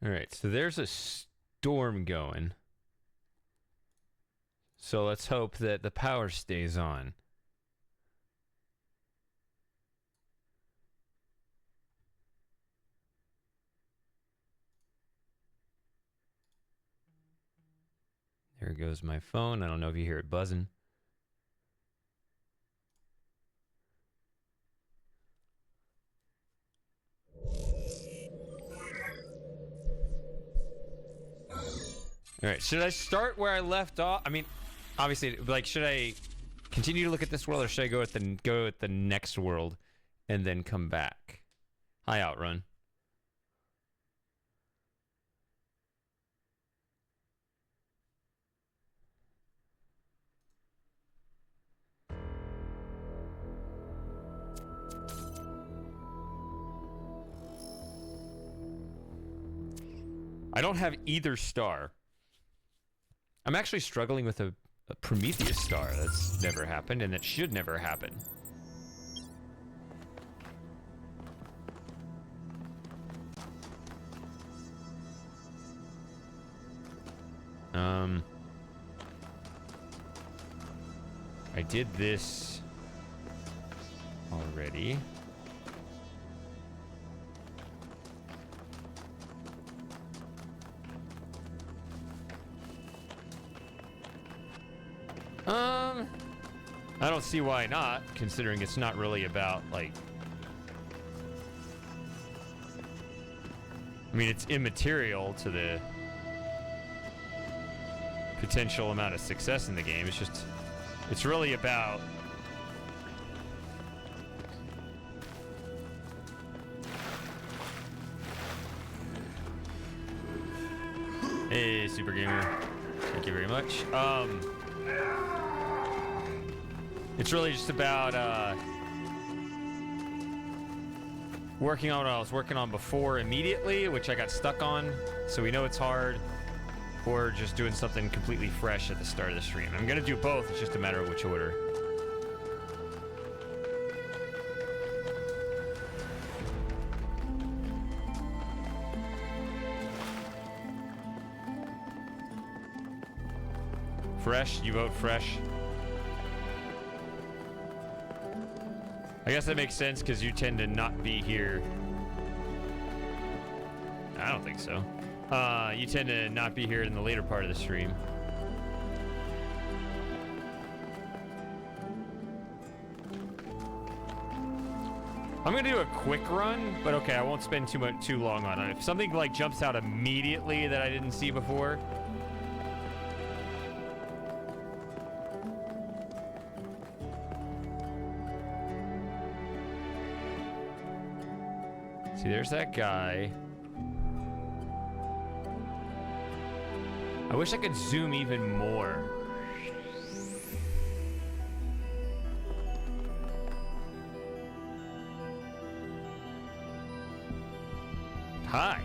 Alright, so there's a storm going. So let's hope that the power stays on. There goes my phone. I don't know if you hear it buzzing. Alright, should I start where I left off? I mean, obviously, like, should I continue to look at this world, or should I go at the next world and then come back? Hi, Outrun. I don't have either star. I'm actually struggling with a Prometheus star. That's never happened, and that should never happen. I did this already. I don't see why not, considering it's not really about, like... I mean, it's immaterial to the potential amount of success in the game. It's just... It's really about... Hey, Super Gamer. Thank you very much. It's really just about working on what I was working on before immediately, which I got stuck on, so we know it's hard, or just doing something completely fresh at the start of the stream. I'm gonna do both, it's just a matter of which order. Fresh? You vote fresh? I guess that makes sense because you tend to not be here. I don't think so. You tend to not be here in the later part of the stream. I'm gonna do a quick run, but okay, I won't spend too long on it. If something like jumps out immediately that I didn't see before. See, there's that guy. I wish I could zoom even more. Hi.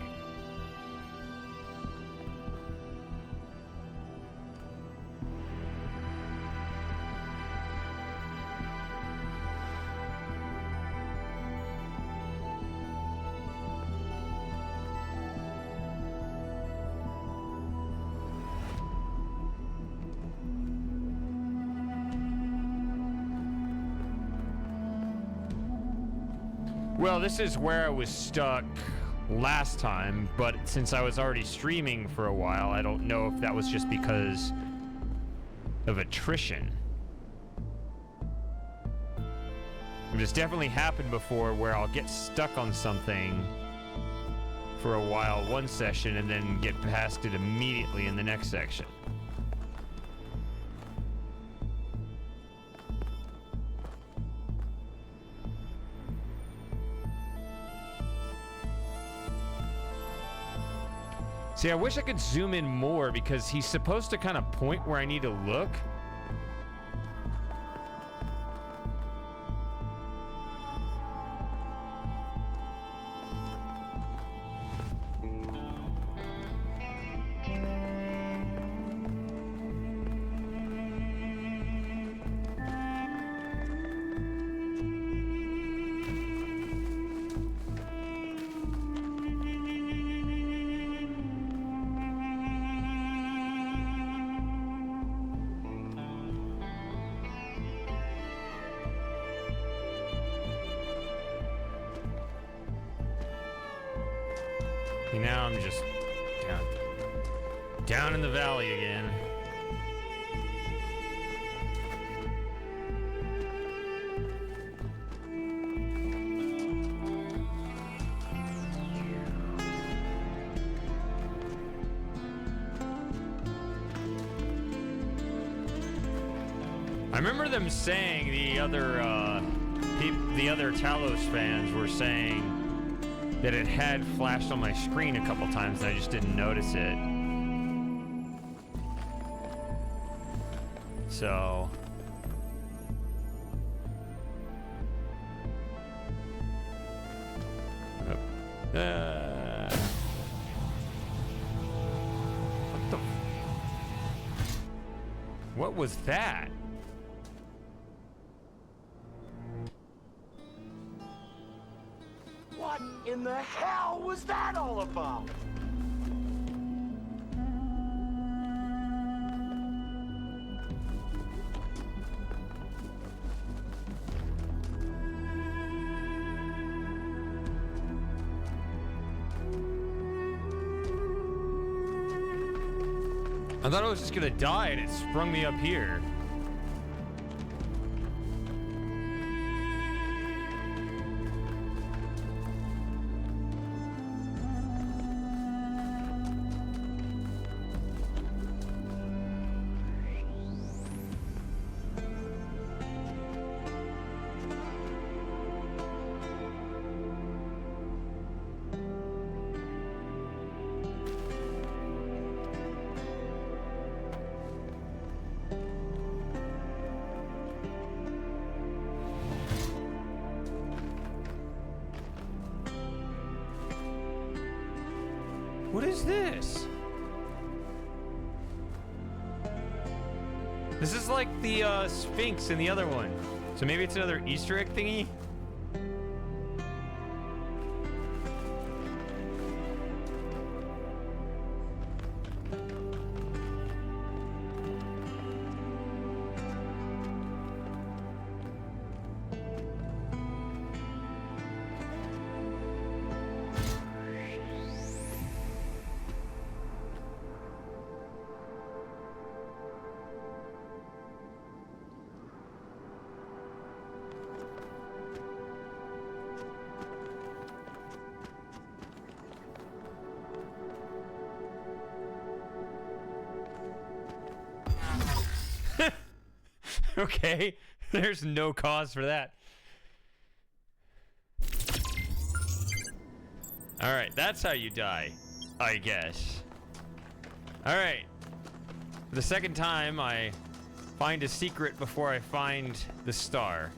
Well, this is where I was stuck last time, but since I was already streaming for a while, I don't know if that was just because of attrition. It's definitely happened before where I'll get stuck on something for a while one session and then get past it immediately in the next section. See, I wish I could zoom in more because he's supposed to kind of point where I need to look. Now I'm just down in the valley again. I remember them saying, the other Talos fans were saying that it had flashed on my screen a couple times and I just didn't notice it. So... What the... What was that? What in the hell was that all about? I thought I was just gonna die and it sprung me up here. What is this? This is like the Sphinx in the other one. So maybe it's another Easter egg thingy? Okay, there's no cause for that. Alright, that's how you die, I guess. Alright. For the second time, I find a secret before I find the star.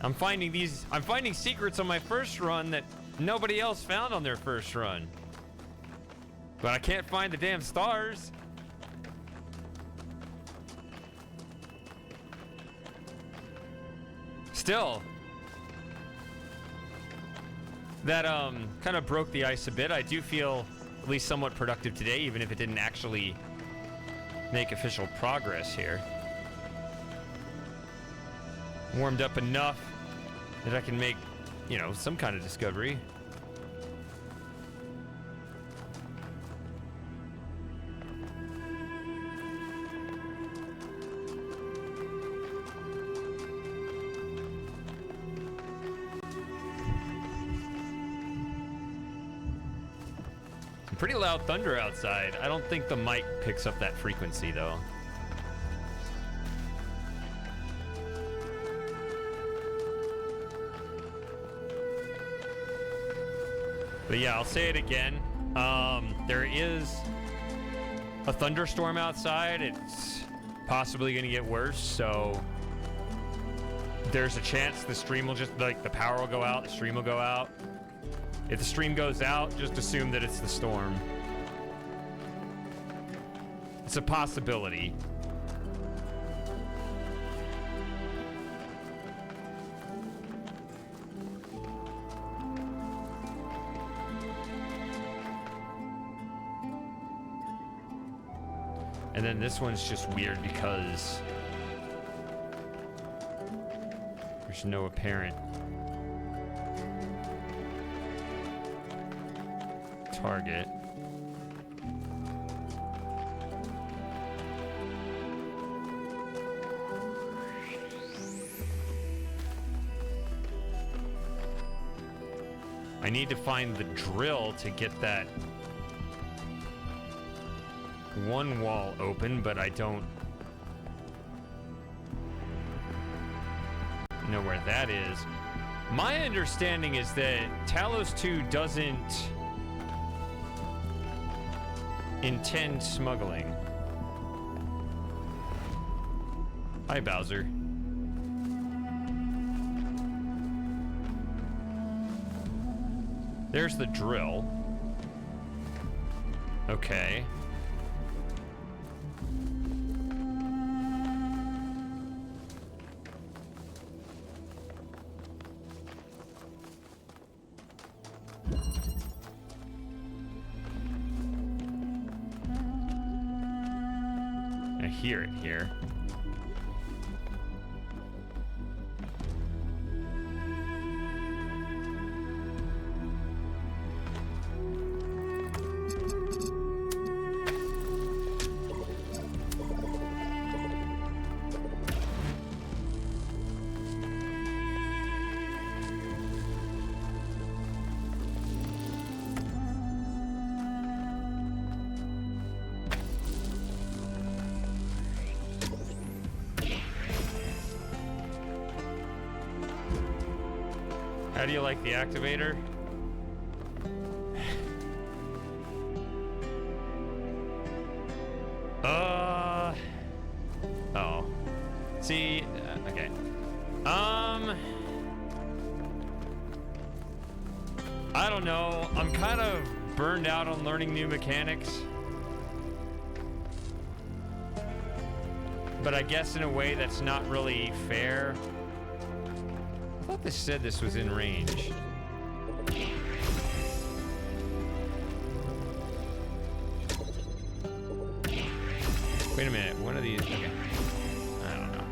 I'm finding secrets on my first run that nobody else found on their first run. But I can't find the damn stars. Still, that kind of broke the ice a bit. I do feel at least somewhat productive today, even if it didn't actually make official progress here. Warmed up enough that I can make, you know, some kind of discovery. Pretty loud thunder outside. I don't think the mic picks up that frequency, though. But yeah, I'll say it again. There is a thunderstorm outside. It's possibly going to get worse, so there's a chance the stream will just, like, the power will go out, the stream will go out. If the stream goes out, just assume that it's the storm. It's a possibility. And then this one's just weird because there's no apparent target. I need to find the drill to get that one wall open, but I don't know where that is. My understanding is that Talos 2 doesn't intend smuggling. Hi, Bowser. There's the drill. Okay. I hear it here. How do you like the activator? Oh. See, okay. I don't know. I'm kind of burned out on learning new mechanics. But I guess in a way that's not really fair. I thought this said this was in range. Wait a minute, one of these, okay. I don't know.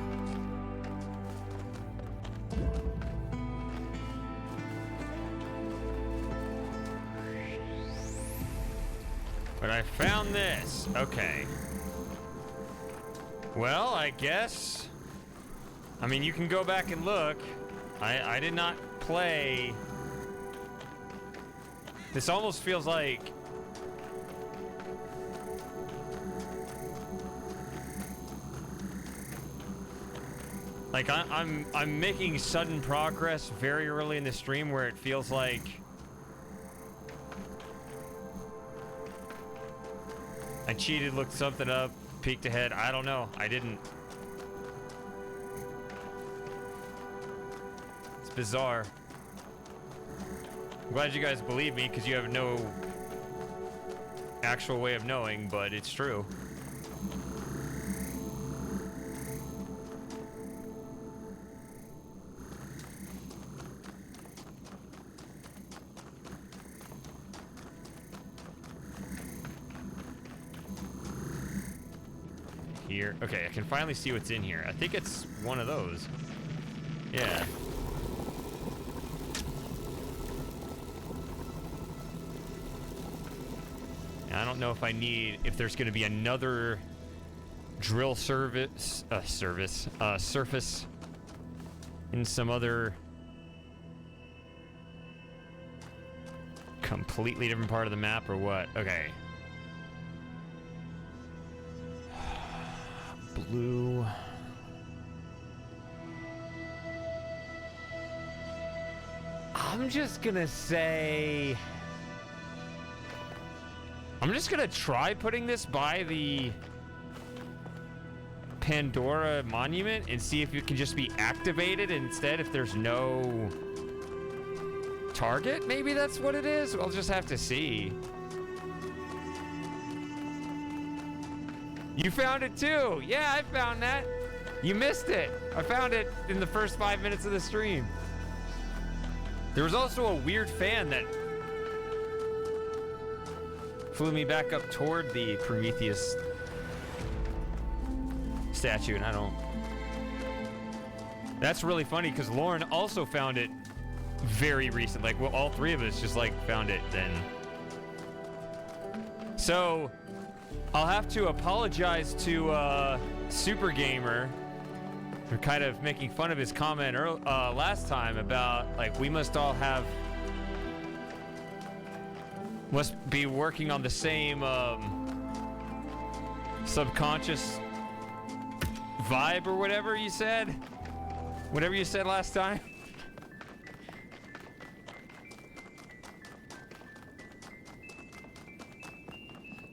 But I found this, okay. Well, I guess, I mean, you can go back and look. I did not play. This almost feels like I'm making sudden progress very early in the stream where it feels like I cheated, looked something up, peeked ahead. I don't know. I didn't. Bizarre. I'm glad you guys believe me because you have no actual way of knowing, but it's true. Here. Okay, I can finally see what's in here. I think it's one of those. Yeah. I don't know if I need, if there's going to be another drill surface in some other completely different part of the map or what. Okay. Blue. I'm just gonna say, I'm just gonna try putting this by the Pandora monument and see if it can just be activated instead if there's no target. Maybe that's what it is. We'll just have to see. You found it too. Yeah, I found that. You missed it. I found it in the first 5 minutes of the stream. There was also a weird fan that flew me back up toward the Prometheus statue, and I don't. That's really funny because Lauren also found it very recent. Like, well, all three of us just like found it then. So, I'll have to apologize to Super Gamer for kind of making fun of his comment last time about, like, we must be working on the same subconscious vibe or whatever you said. Whatever you said last time.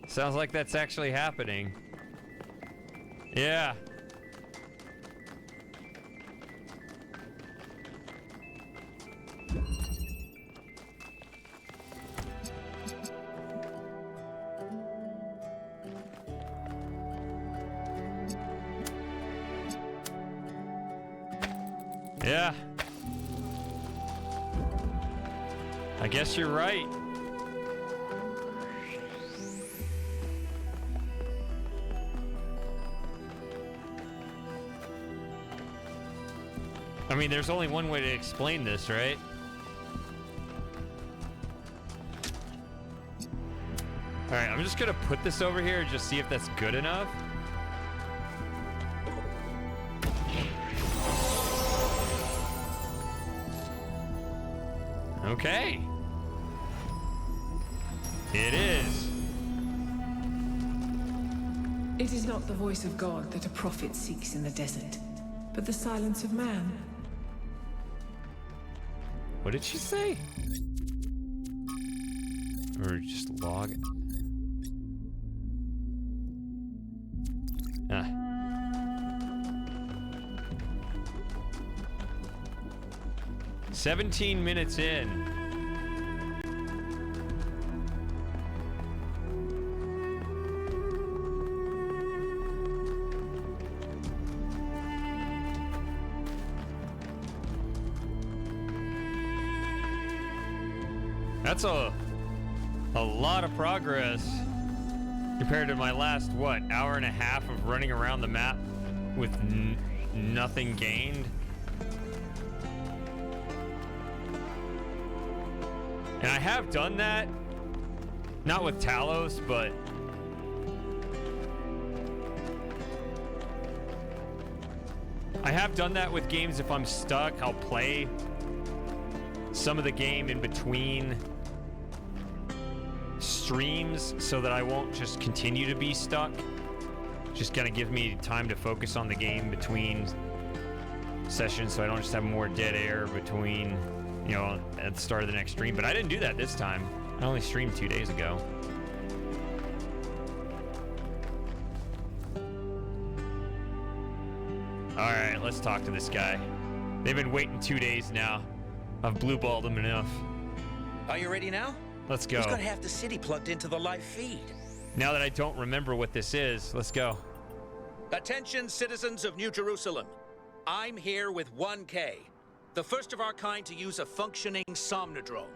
Sounds like that's actually happening. Yeah. Yeah. I guess you're right. I mean, there's only one way to explain this, right? All right, I'm just gonna put this over here and just see if that's good enough. Okay. It is. It is not the voice of God that a prophet seeks in the desert, but the silence of man. What did she say? Or just log it? Ah. "17 minutes in. That's a lot of progress compared to my last, what, hour and a half of running around the map with nothing gained. And I have done that, not with Talos, but I have done that with games. If I'm stuck, I'll play some of the game in between streams so that I won't just continue to be stuck. Just gonna give me time to focus on the game between sessions so I don't just have more dead air between, you know, at the start of the next stream. But I didn't do that this time. I only streamed 2 days ago. All right, let's talk to this guy. They've been waiting 2 days now. I've blue-balled them enough. Are you ready now? Let's go. He's got half the city plugged into the live feed. Now that I don't remember what this is, let's go. Attention, citizens of New Jerusalem. I'm here with 1K, the first of our kind to use a functioning somnodrome.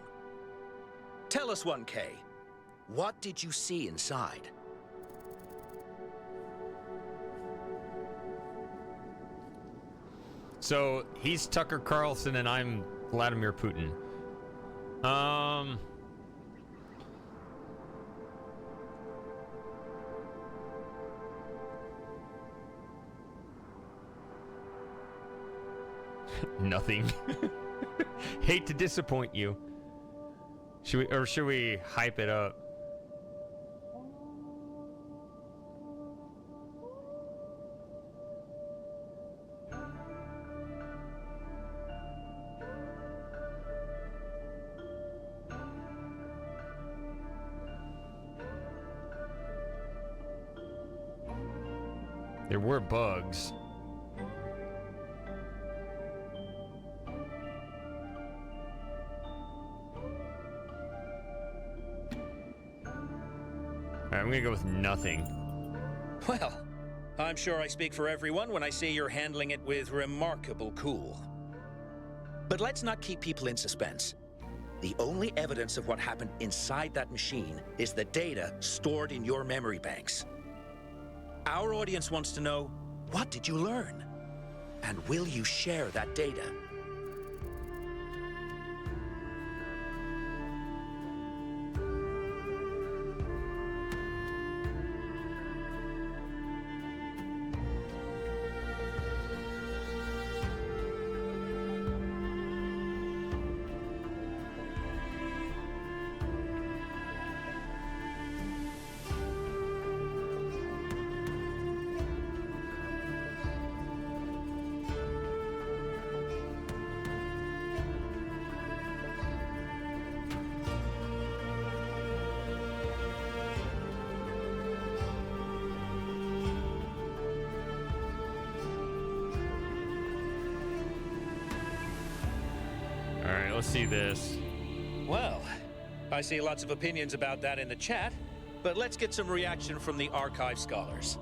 Tell us, 1K, what did you see inside? So he's Tucker Carlson and I'm Vladimir Putin. Nothing. Hate to disappoint you. Should we hype it up? There were bugs. Alright, I'm gonna go with nothing. Well, I'm sure I speak for everyone when I say you're handling it with remarkable cool. But let's not keep people in suspense. The only evidence of what happened inside that machine is the data stored in your memory banks. Our audience wants to know, what did you learn? And will you share that data? right, let's see this. Well, I see lots of opinions about that in the chat, but let's get some reaction from the archive scholars.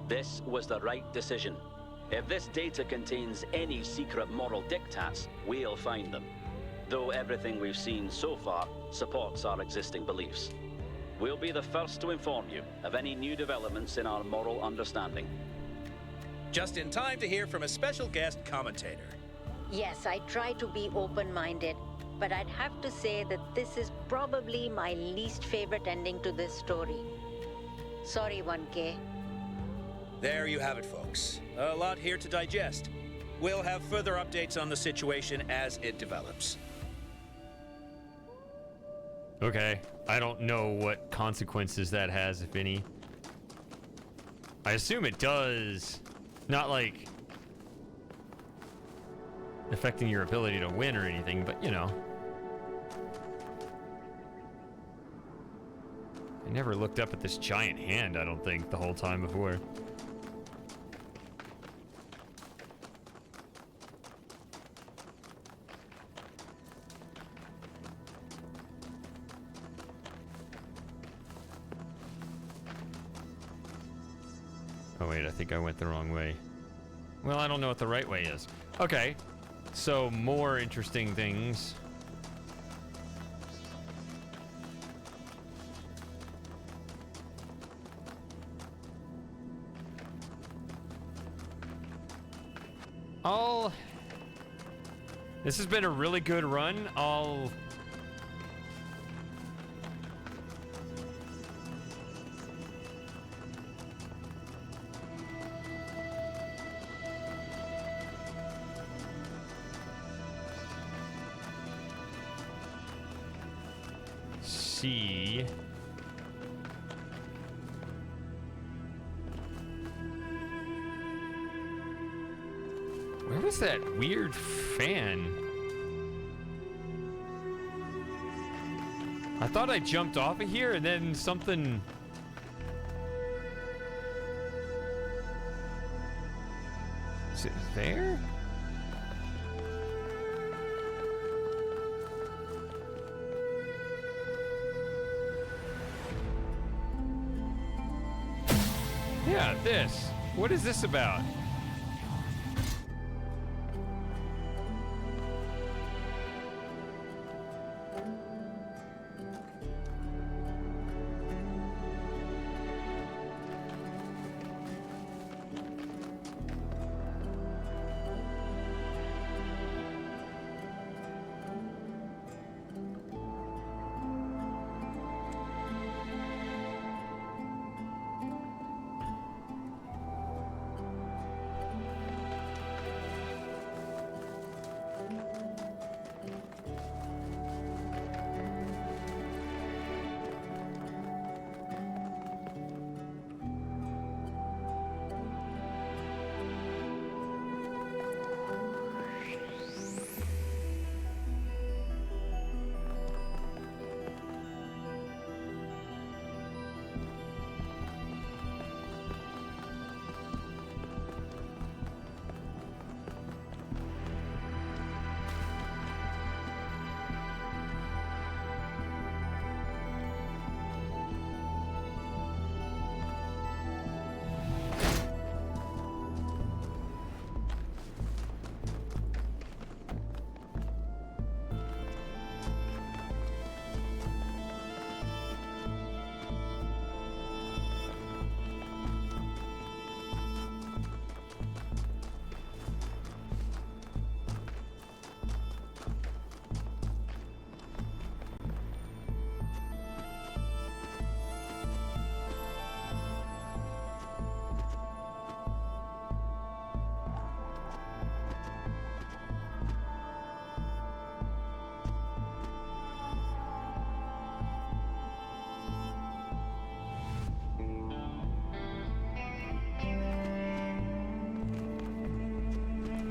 This was the right decision. If this data contains any secret moral diktats, we'll find them. Though everything we've seen so far supports our existing beliefs. We'll be the first to inform you of any new developments in our moral understanding. Just in time to hear from a special guest commentator. Yes, I try to be open-minded, but I'd have to say that this is probably my least favorite ending to this story. Sorry, 1K. There you have it, folks. A lot here to digest. We'll have further updates on the situation as it develops. Okay, I don't know what consequences that has, if any. I assume it does. Not like affecting your ability to win or anything, but you know. I never looked up at this giant hand, I don't think, the whole time before. Oh wait, I think I went the wrong way. Well, I don't know what the right way is. Okay, so more interesting things. This has been a really good run. I'll see. Where was that weird fan? I thought I jumped off of here and then something... Is it there? Yeah, this. What is this about?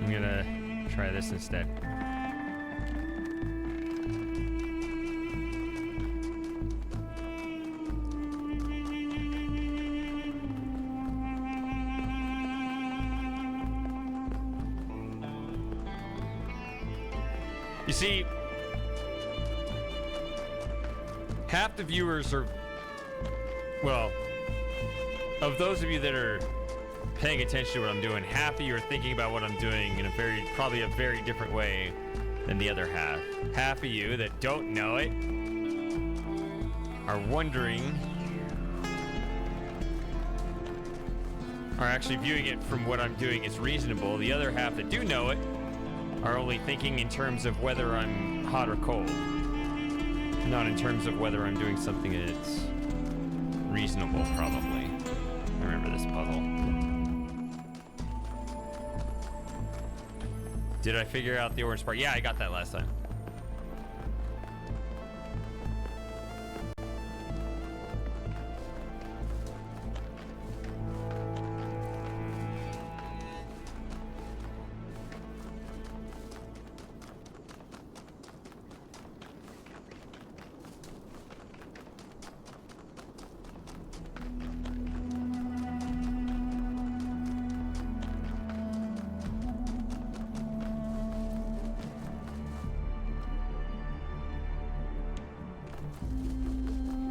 I'm gonna try this instead. You see, half the viewers are, well, of those of you that are paying attention to what I'm doing, half of you are thinking about what I'm doing in probably a very different way than the other half. Half of you that don't know it are wondering, are actually viewing it from what I'm doing as reasonable. The other half that do know it are only thinking in terms of whether I'm hot or cold, not in terms of whether I'm doing something that's reasonable, probably. I remember this puzzle. Did I figure out the orange part? Yeah, I got that last time.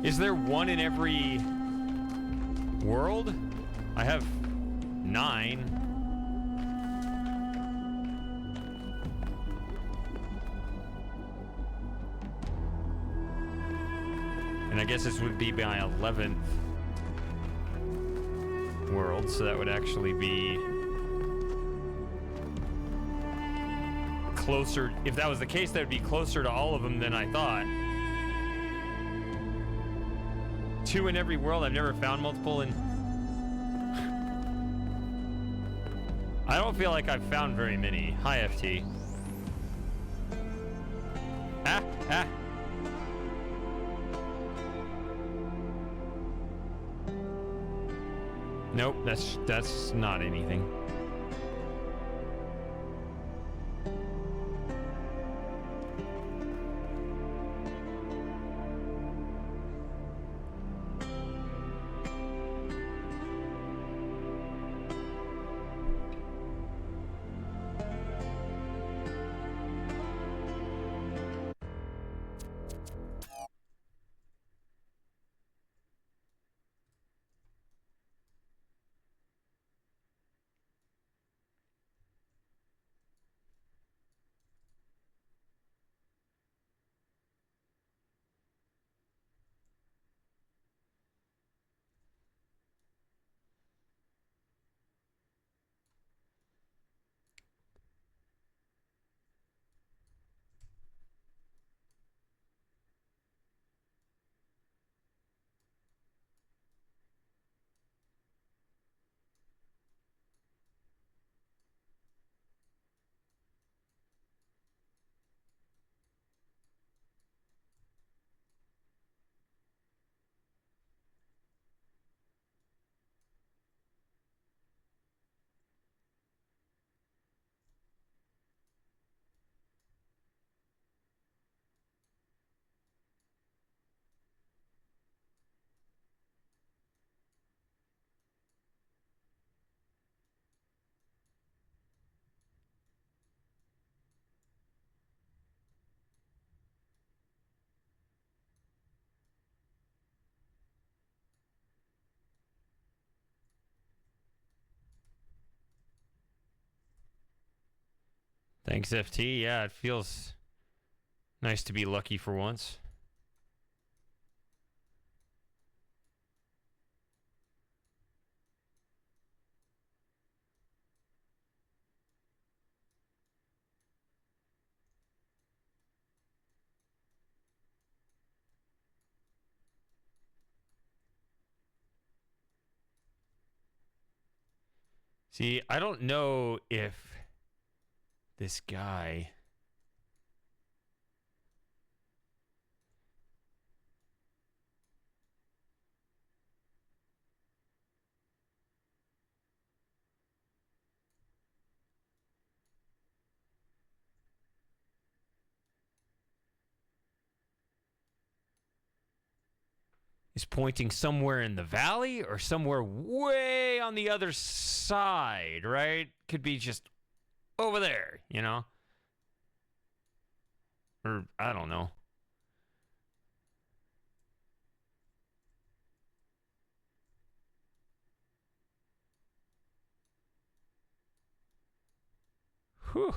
Is there one in every world? I have 9. And I guess this would be my 11th world, so that would actually be closer. If that was the case, that would be closer to all of them than I thought. 2 in every world. I've never found multiple in... I don't feel like I've found very many. Hi, FT. Ah! Nope, that's not anything. Thanks, FT. Yeah, it feels nice to be lucky for once. See, I don't know if this guy... is pointing somewhere in the valley or somewhere way on the other side, right? Could be just over there, you know? Or, I don't know. Whew.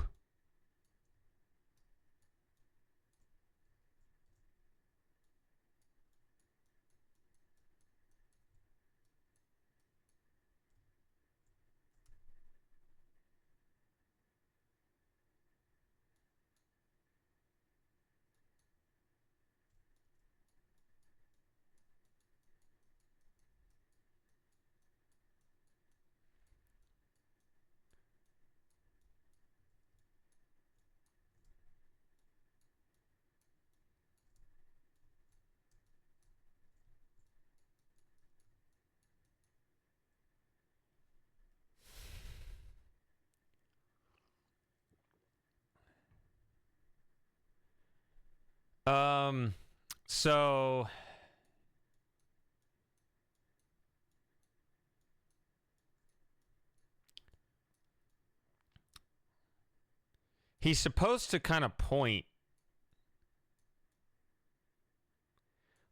So he's supposed to kind of point.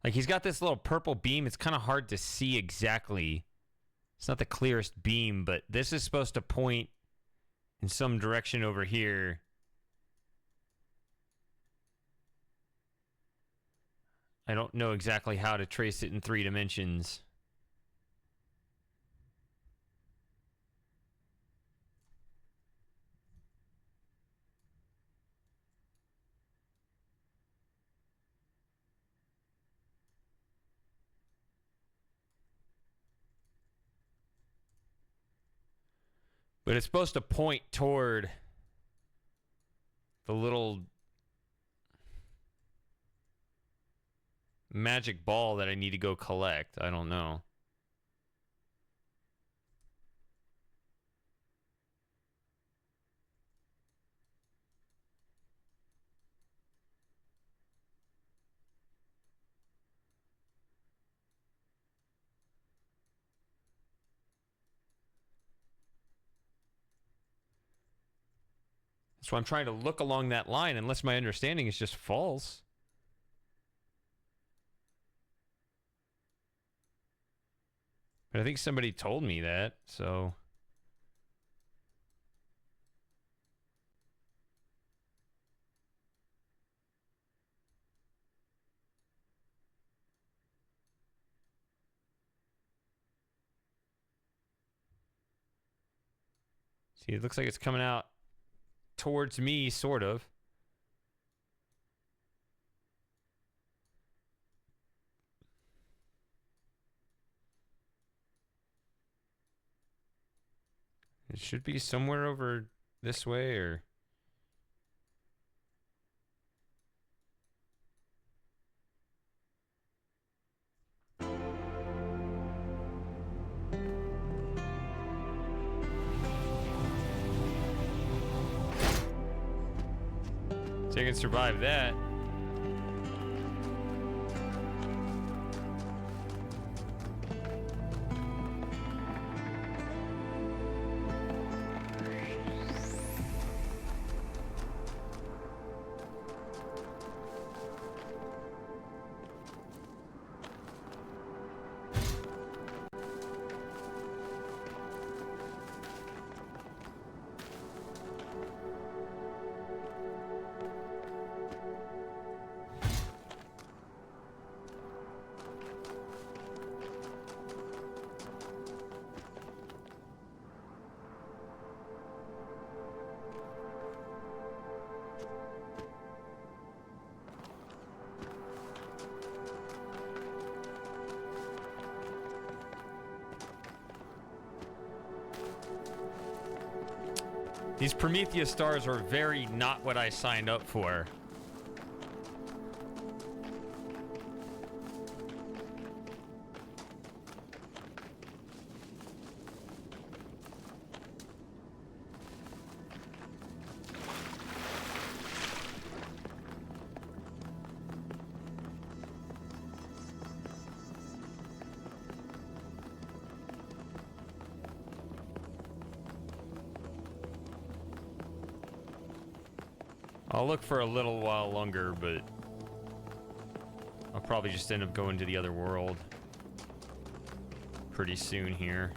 Like, he's got this little purple beam. It's kind of hard to see exactly. It's not the clearest beam, but this is supposed to point in some direction over here. I don't know exactly how to trace it in 3 dimensions. But it's supposed to point toward the little magic ball that I need to go collect. I don't know. So I'm trying to look along that line unless my understanding is just false. But I think somebody told me that, so... See, it looks like it's coming out towards me, sort of. It should be somewhere over this way, or... So I can survive that. These Prometheus stars are very not what I signed up for. I'll look for a little while longer, but I'll probably just end up going to the other world pretty soon here.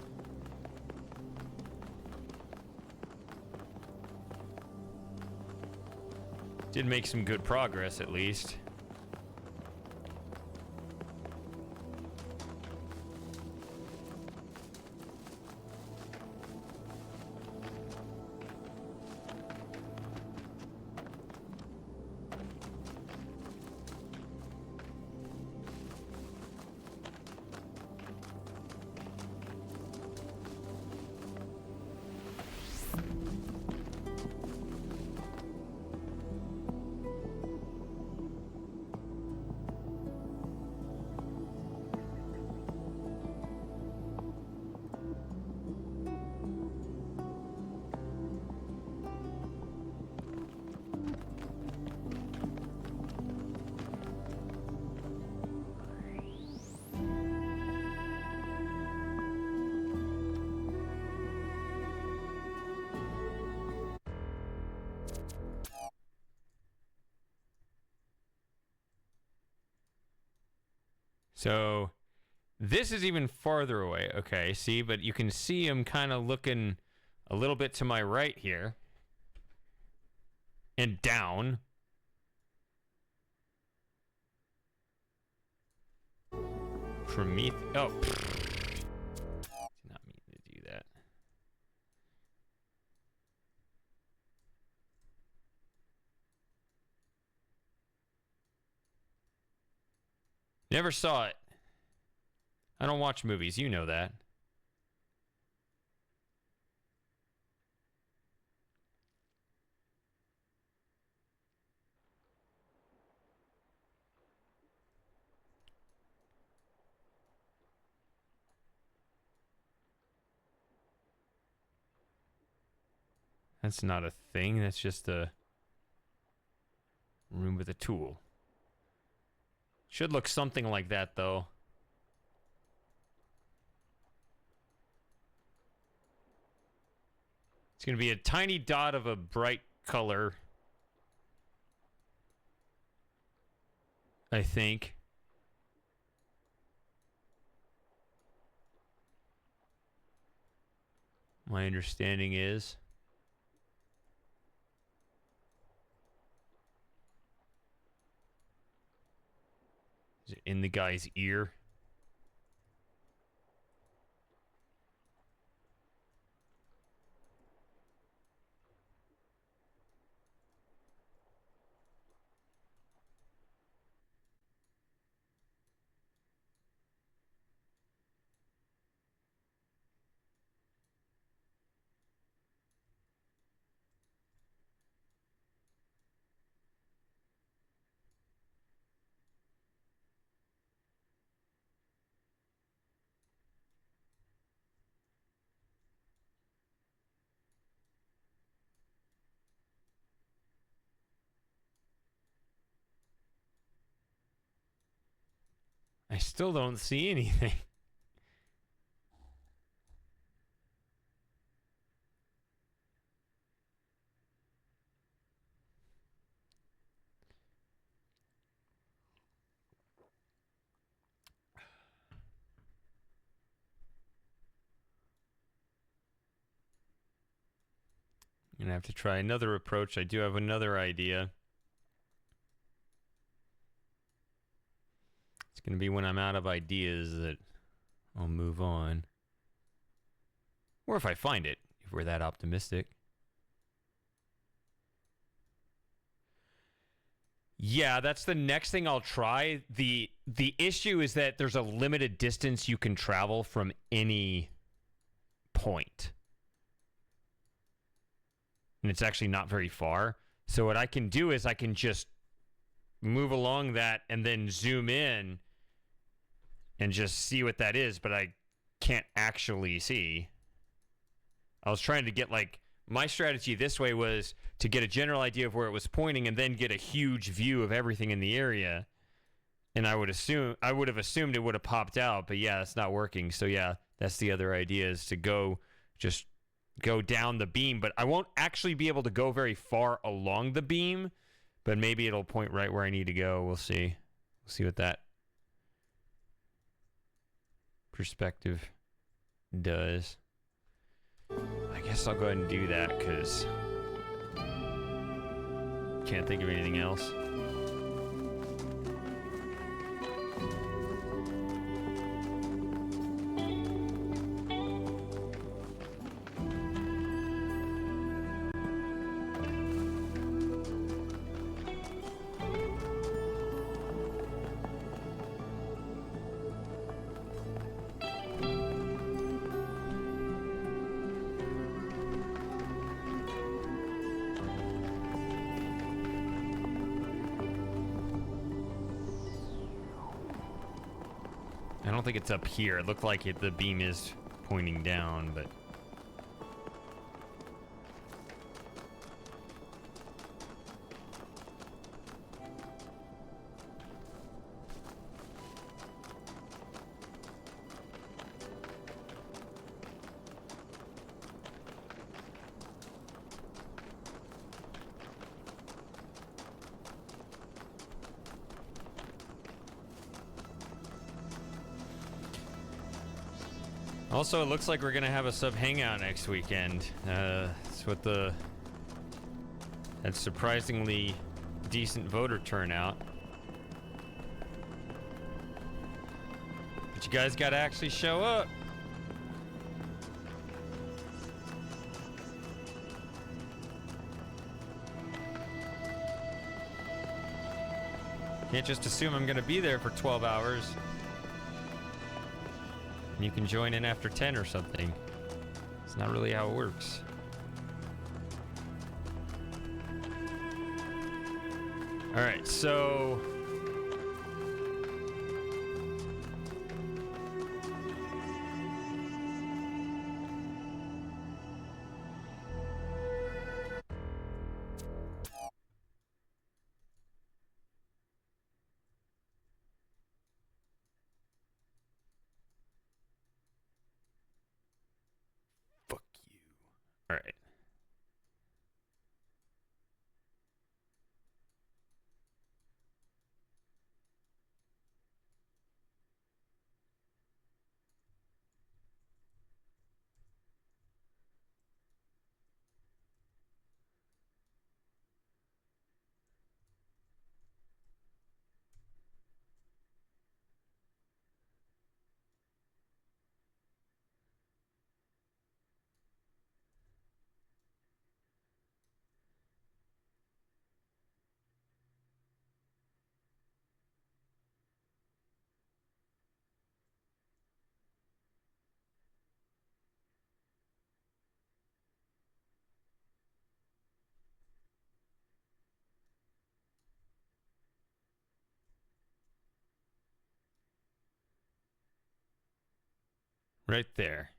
Did make some good progress, at least. So, this is even farther away. Okay, see, but you can see him kind of looking a little bit to my right here. And down. Prometheus. Oh. Did not mean to do that. Never saw it. I don't watch movies. You know that. That's not a thing. That's just a room with a tool. Should look something like that, though. It's going to be a tiny dot of a bright color, I think. My understanding is. Is it in the guy's ear? I still don't see anything. I'm gonna have to try another approach. I do have another idea. It's gonna be when I'm out of ideas that I'll move on. Or if I find it, if we're that optimistic. Yeah, that's the next thing I'll try. The issue is that there's a limited distance you can travel from any point. And it's actually not very far. So what I can do is I can just move along that and then zoom in and just see what that is, but I can't actually see. I was trying to get, like, my strategy this way was to get a general idea of where it was pointing and then get a huge view of everything in the area. And I would have assumed it would have popped out, but yeah, that's not working. So yeah, that's the other idea, is to just go down the beam, but I won't actually be able to go very far along the beam, but maybe it'll point right where I need to go. We'll see. We'll see what that perspective does. I guess I'll go ahead and do that, because can't think of anything else. I don't think it's up here. It looked like the beam is pointing down, but... Also, it looks like we're gonna have a sub hangout next weekend. That's what that's surprisingly decent voter turnout. But you guys gotta actually show up. Can't just assume I'm gonna be there for 12 hours. You can join in after 10 or something. It's not really how it works. All right, so... Fuck you. All right. Right there.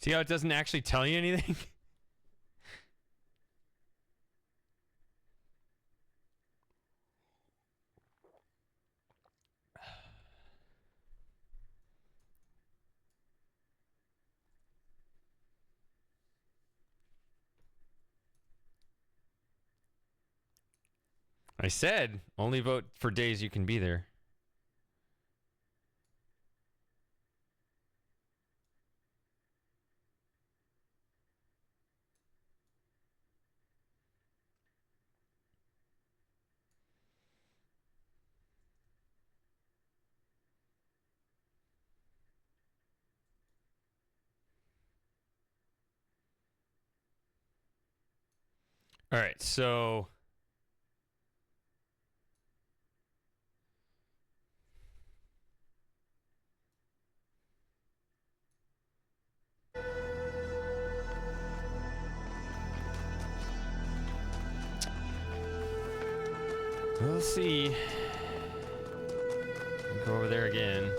See how it doesn't actually tell you anything? I said, only vote for days you can be there. All right, so... We'll see. Go over there again.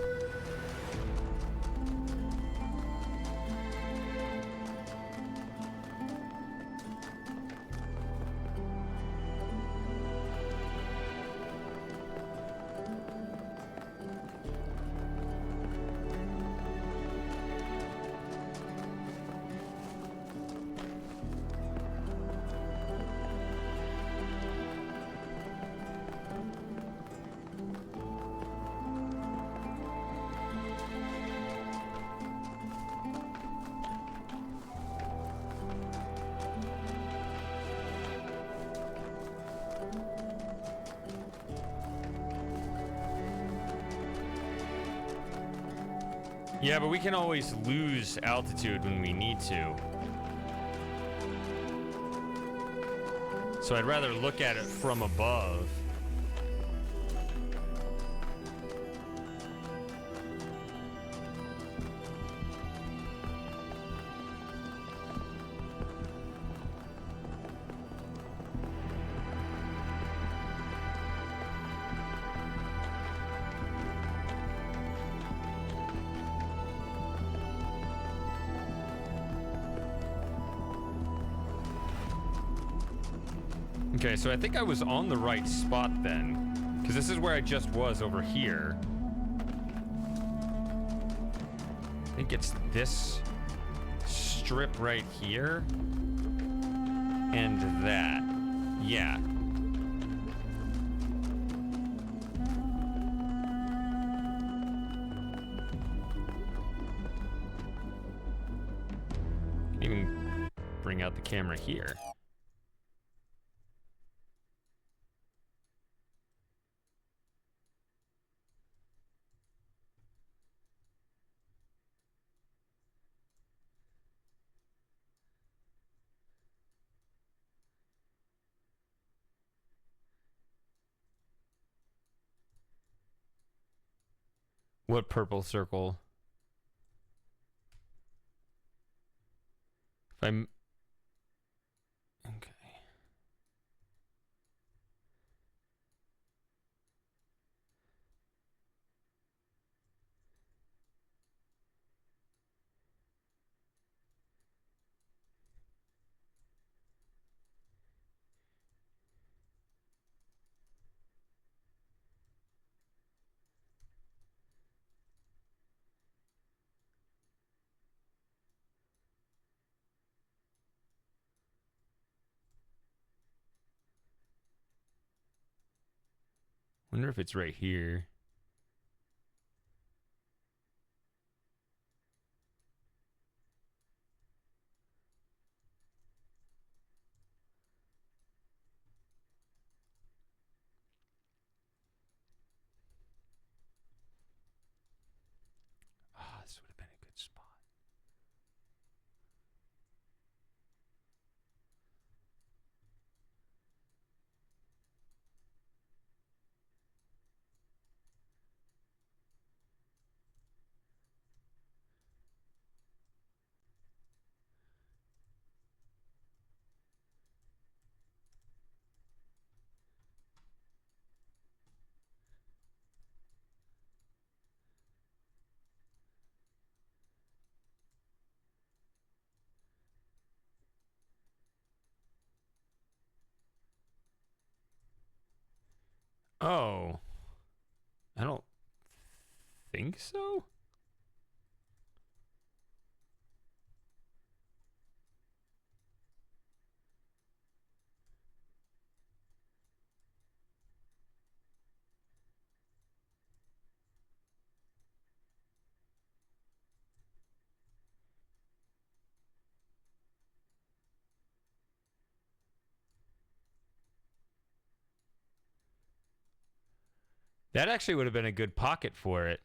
Yeah, but we can always lose altitude when we need to. So I'd rather look at it from above. Okay, so I think I was on the right spot then, because this is where I just was over here. I think it's this strip right here and that. Yeah. Can even bring out the camera here. What purple circle? If I'm... Okay. Wonder if it's right here. Ah, this would have been a good spot. Oh. I don't think so. That actually would have been a good pocket for it.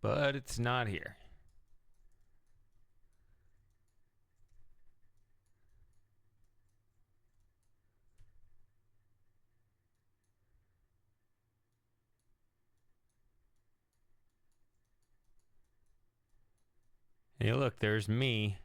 but it's not here. Hey, look, there's me.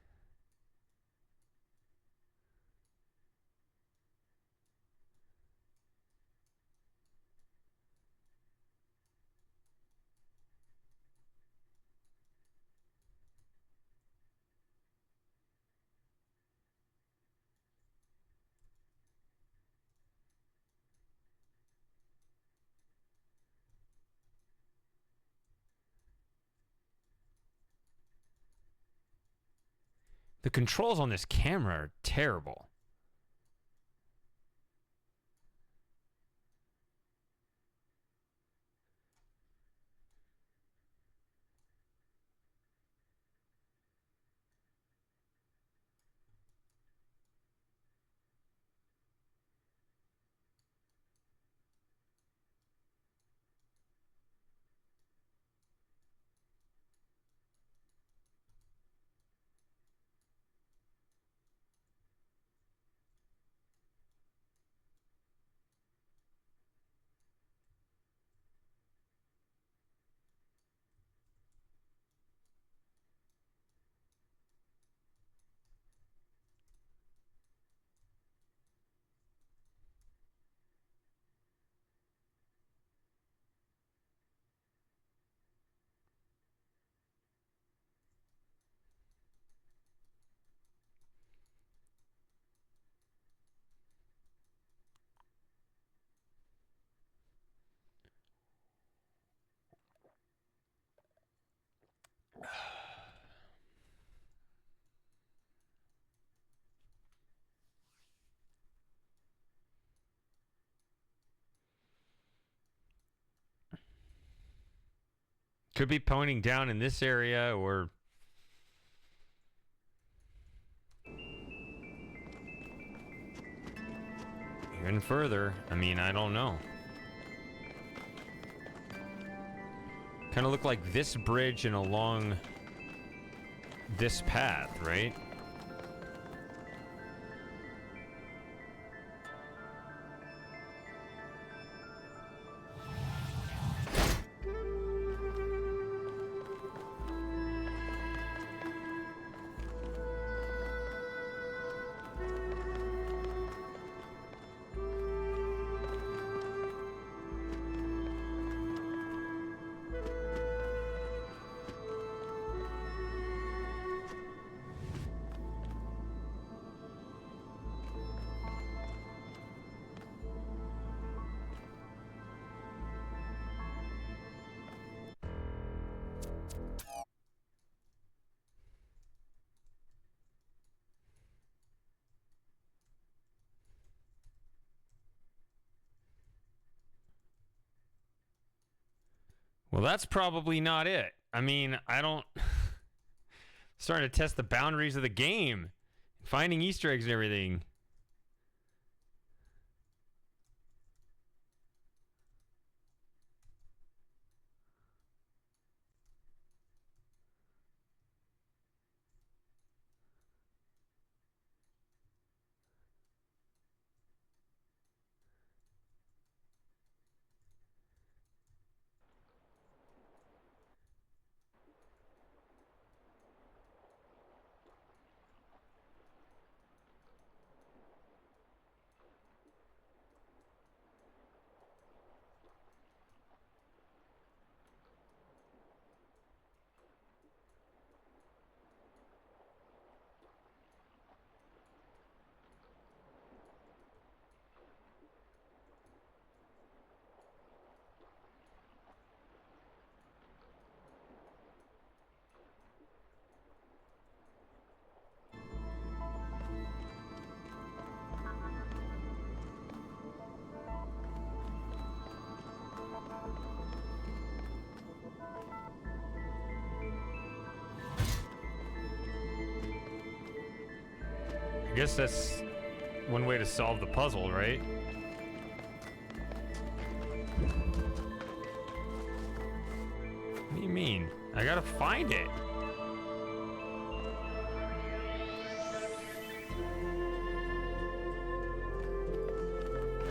The controls on this camera are terrible. Could be pointing down in this area or... even further. I mean, I don't know. Kind of look like this bridge and along this path, right? Well, that's probably not it. I mean, I don't... starting to test the boundaries of the game. Finding Easter eggs and everything. I guess that's one way to solve the puzzle, right? What do you mean? I gotta find it.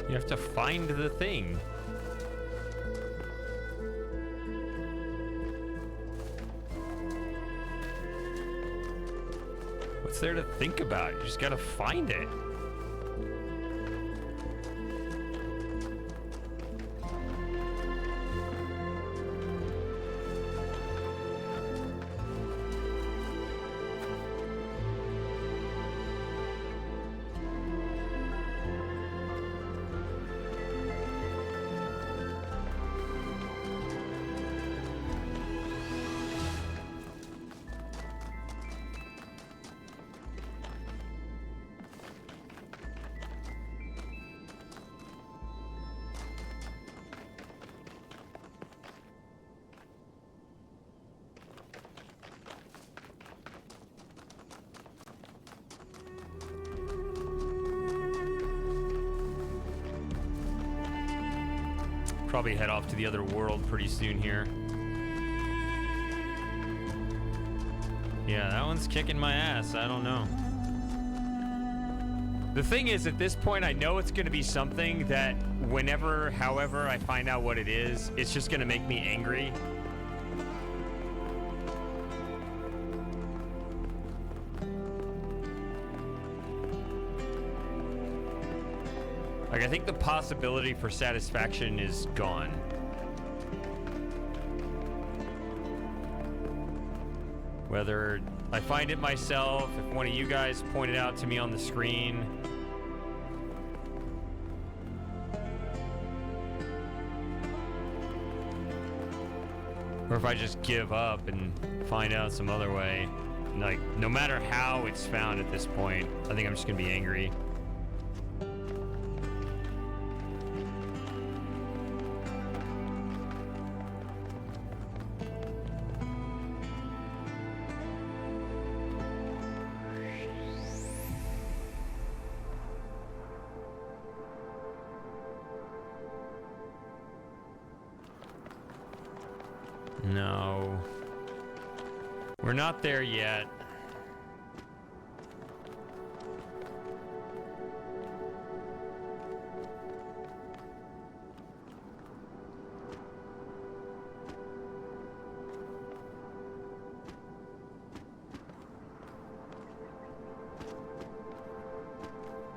You have to find the thing. What's there to think about? You just gotta find it. Probably head off to the other world pretty soon here. Yeah, that one's kicking my ass. I don't know. The thing is, at this point, I know it's going to be something that whenever, however, I find out what it is, it's just going to make me angry. Like, I think the possibility for satisfaction is gone. Whether I find it myself, if one of you guys point it out to me on the screen, or if I just give up and find out some other way. Like, no matter how it's found at this point, I think I'm just gonna be angry. No. We're not there yet.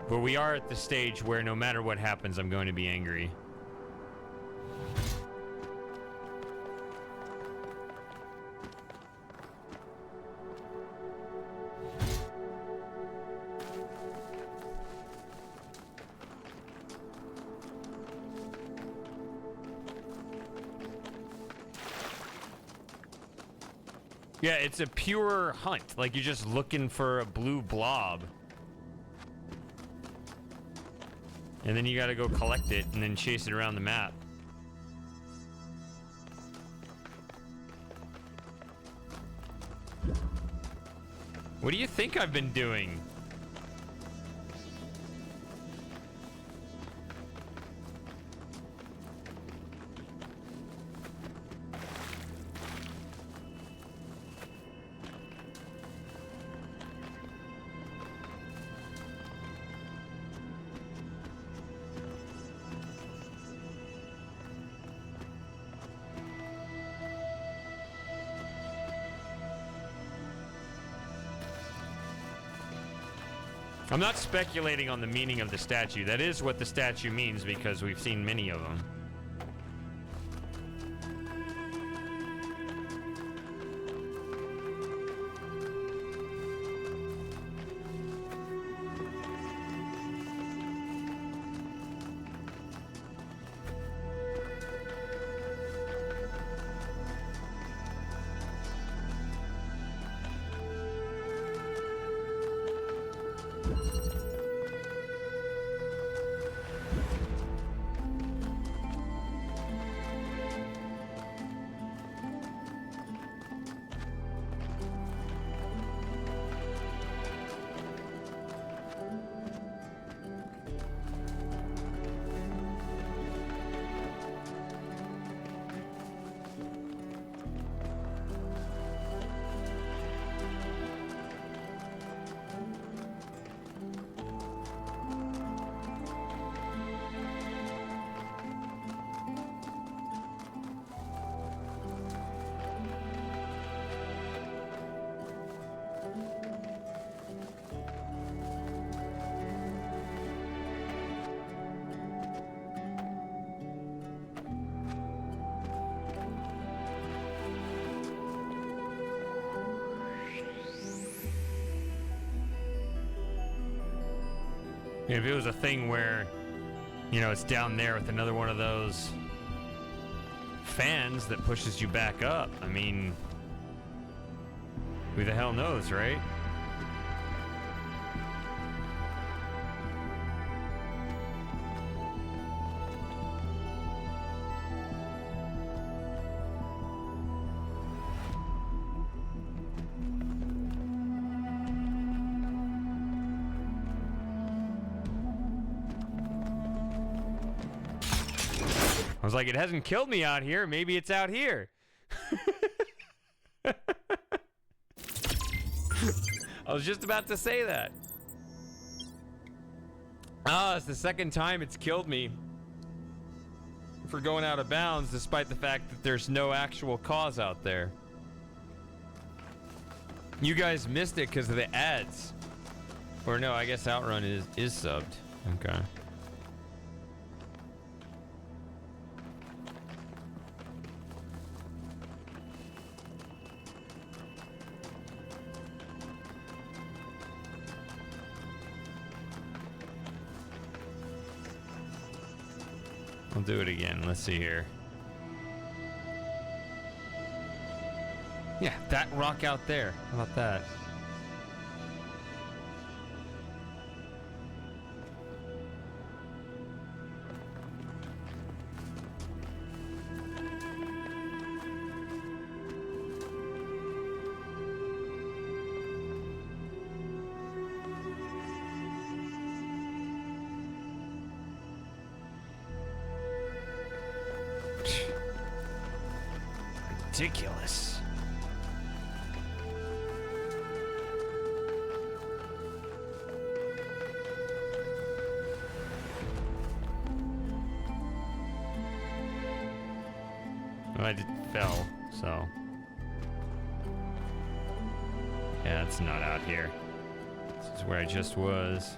But we are at the stage where no matter what happens, I'm going to be angry. Yeah, it's a pure hunt. Like, you're just looking for a blue blob. And then you gotta go collect it and then chase it around the map. What do you think I've been doing? I'm not speculating on the meaning of the statue. That is what the statue means because we've seen many of them. If it was a thing where, you know, it's down there with another one of those fans that pushes you back up, I mean, who the hell knows, right? I was like, it hasn't killed me out here. Maybe it's out here. I was just about to say that. Ah, it's the second time it's killed me for going out of bounds, despite the fact that there's no actual cause out there. You guys missed it because of the ads. Or no, I guess Outrun is subbed. Okay. I'll do it again. Let's see here. Yeah, that rock out there. How about that? Ridiculous. Well, I fell, so. Yeah, it's not out here. This is where I just was.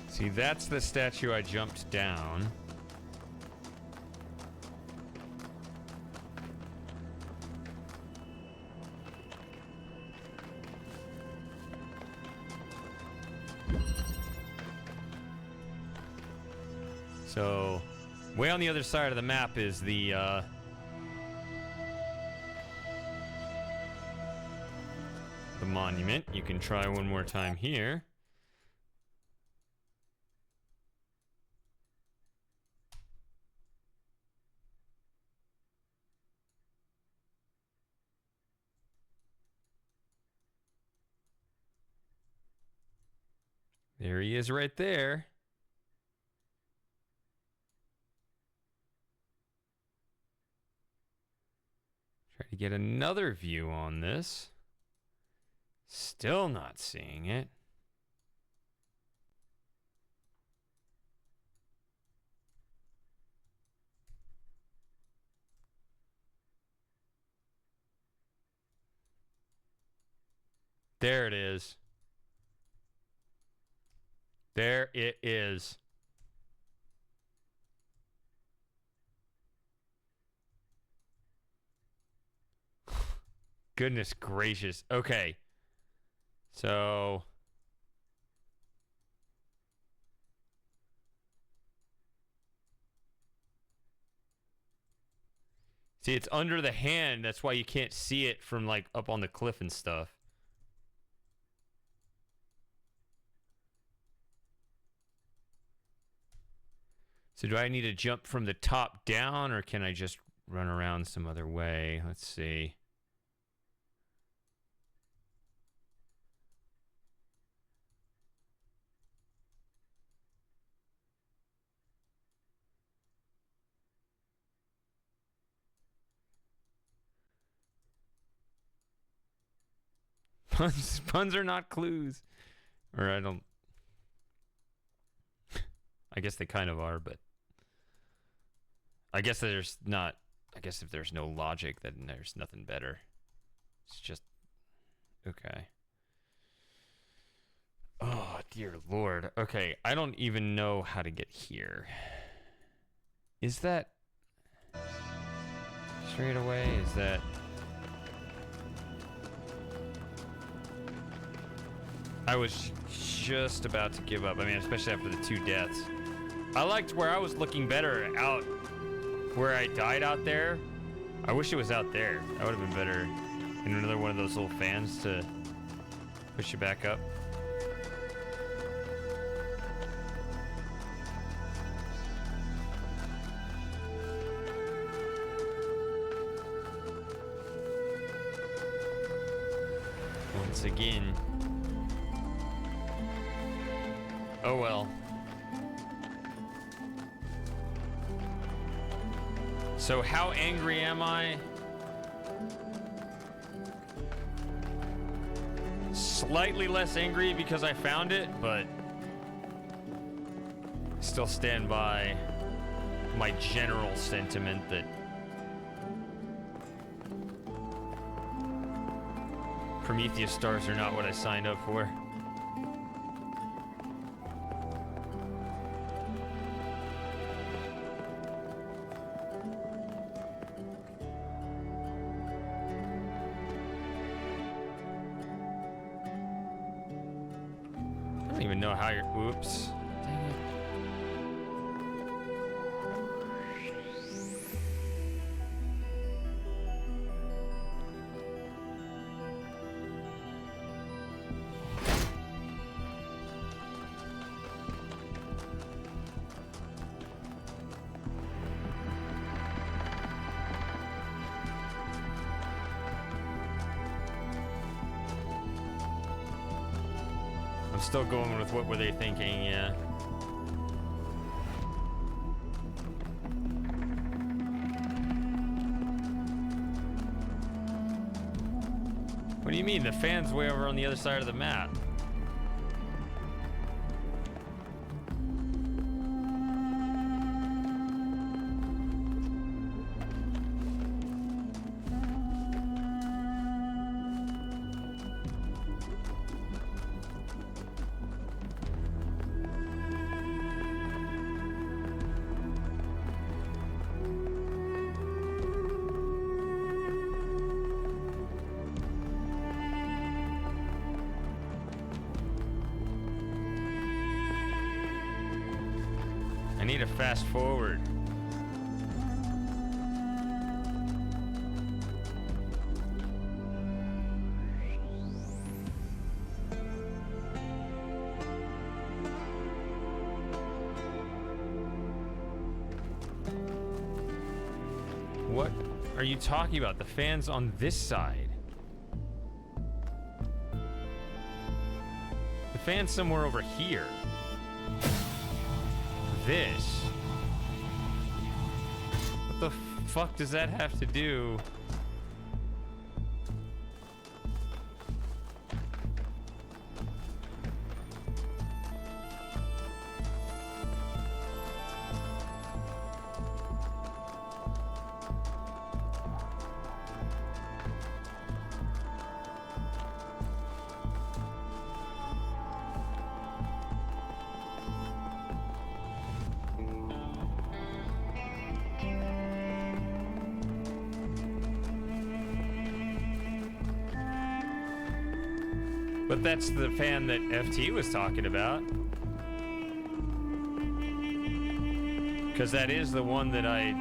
See, that's the statue I jumped down. So, way on the other side of the map is the monument. You can try one more time here. There he is right there. Try to get another view on this. Still not seeing it. There it is. There it is. Goodness gracious. Okay. So. See, it's under the hand. That's why you can't see it from like up on the cliff and stuff. So do I need to jump from the top down, or can I just run around some other way? Let's see. Puns are not clues. Or I don't... I guess they kind of are, but... I guess there's not... I guess if there's no logic, then there's nothing better. It's just... Okay. Oh, dear Lord. Okay, I don't even know how to get here. Is that... straight away? Is that... I was just about to give up. I mean, especially after the 2 deaths. I liked where I was looking better out where I died out there. I wish it was out there. That would have been better. And another one of those little fans to push you back up. Once again. Oh well. So how angry am I? Slightly less angry because I found it, but still stand by my general sentiment that Prometheus stars are not what I signed up for. I don't even know how you're... Oops. Dang it. Still going with what were they thinking, yeah. What do you mean? The fan's way over on the other side of the map. I need to fast forward. What are you talking about? The fan's on this side. The fan's somewhere over here. This. What the fuck does that have to do? But that's the fan that FT was talking about. Because that is the one that I...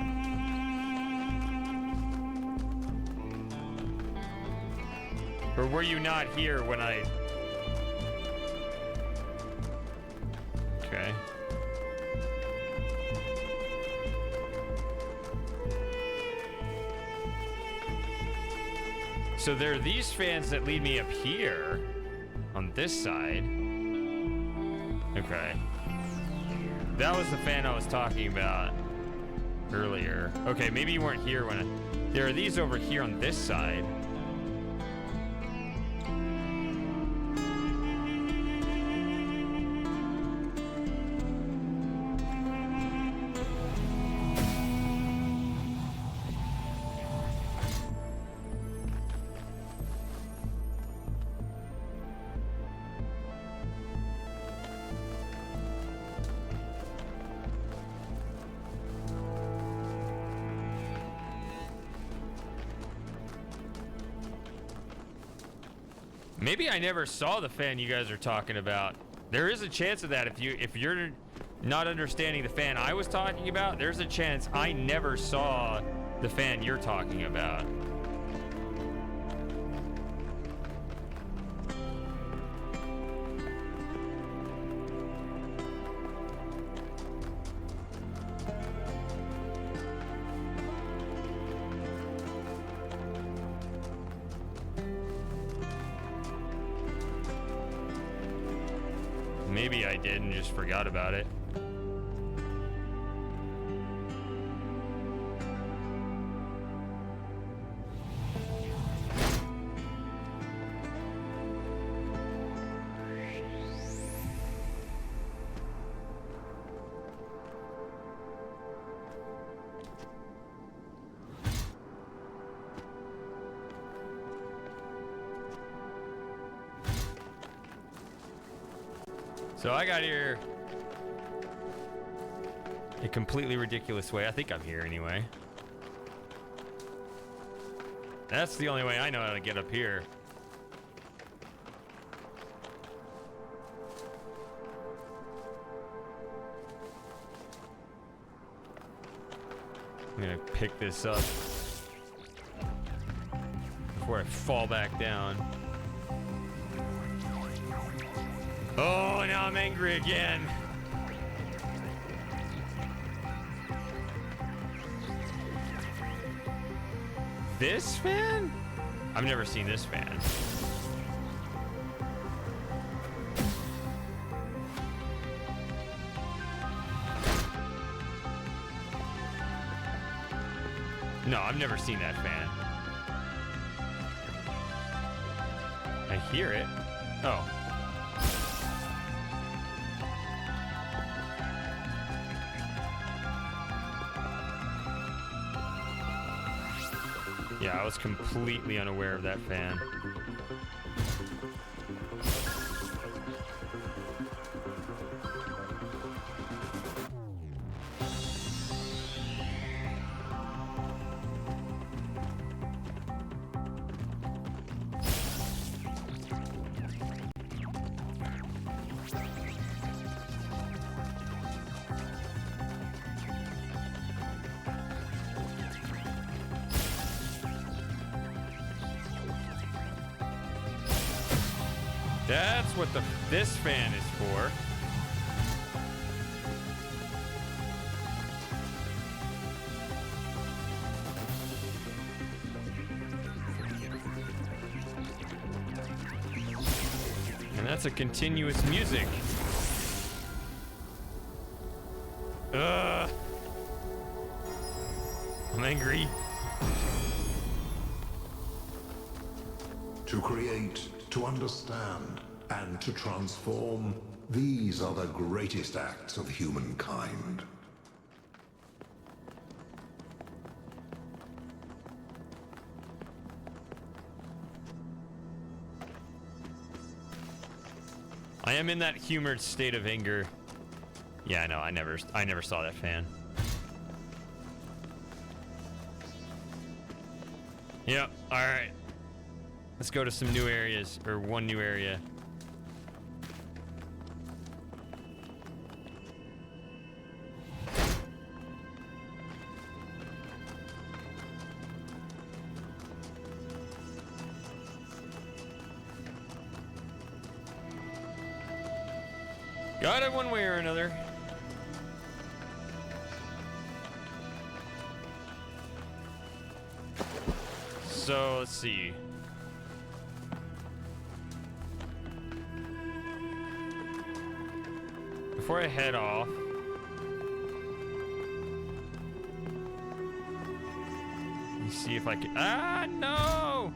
Or were you not here when I... Okay. So there are these fans that lead me up here. On this side. Okay. That was the fan I was talking about earlier. Okay, maybe you weren't here when I... There are these over here on this side. Maybe I never saw the fan you guys are talking about. There is a chance of that. If you're not understanding the fan I was talking about, there's a chance I never saw the fan you're talking about. Maybe I did and just forgot about it. So I got here a completely ridiculous way. I think I'm here anyway. That's the only way I know how to get up here. I'm gonna pick this up before I fall back down. Oh, now I'm angry again. This fan? I've never seen this fan. No, I've never seen that fan. I hear it. Oh. Yeah, I was completely unaware of that fan. That's what this fan is for. And that's a continuous music. Ugh. I'm angry. To create, to understand, and to transform, these are the greatest acts of humankind. I am in that humored state of anger. Yeah, no, I never saw that fan. Yep, alright. Let's go to some new areas, or one new area. Got it one way or another. So, let's see. Before I head off, let me see if I can. Ah, no!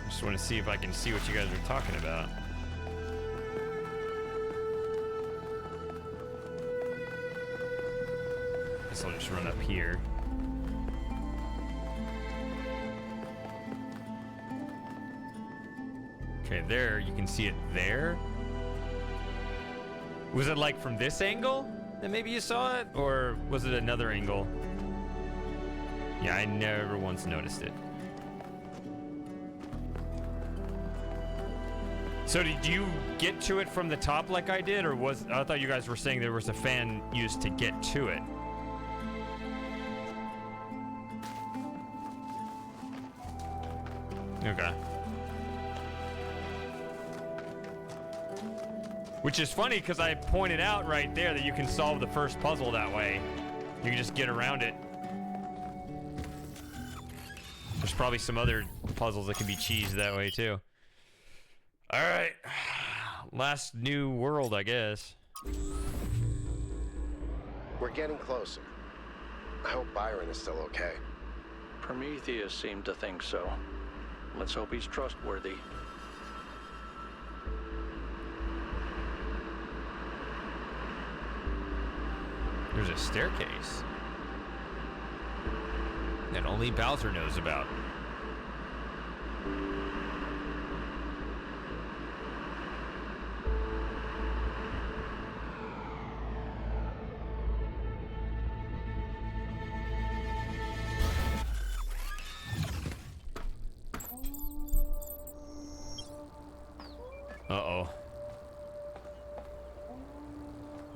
I just want to see if I can see what you guys are talking about. Guess I'll just run up here. Okay, there, you can see it there. Was it like from this angle that maybe you saw it? Or was it another angle? Yeah, I never once noticed it. So did you get to it from the top like I did, or was I thought you guys were saying there was a fan used to get to it? Okay. Which is funny because I pointed out right there that you can solve the first puzzle that way. You can just get around it. There's probably some other puzzles that can be cheesed that way too. All right. Last new world, I guess. We're getting closer. I hope Byron is still okay. Prometheus seemed to think so. Let's hope he's trustworthy. There's a staircase that only Bowser knows about. Uh-oh.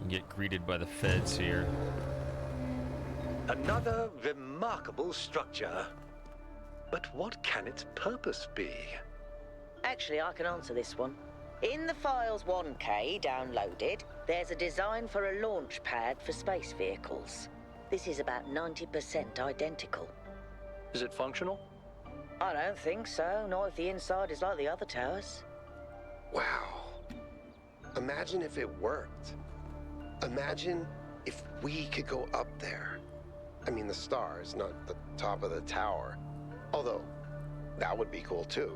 Get greeted by the feds here. Another remarkable structure. But what can its purpose be? Actually, I can answer this one. In the Files 1K downloaded, there's a design for a launch pad for space vehicles. This is about 90% identical. Is it functional? I don't think so, not if the inside is like the other towers. Wow. Imagine if it worked. Imagine if we could go up there. I mean, the stars, not the top of the tower. Although, that would be cool too.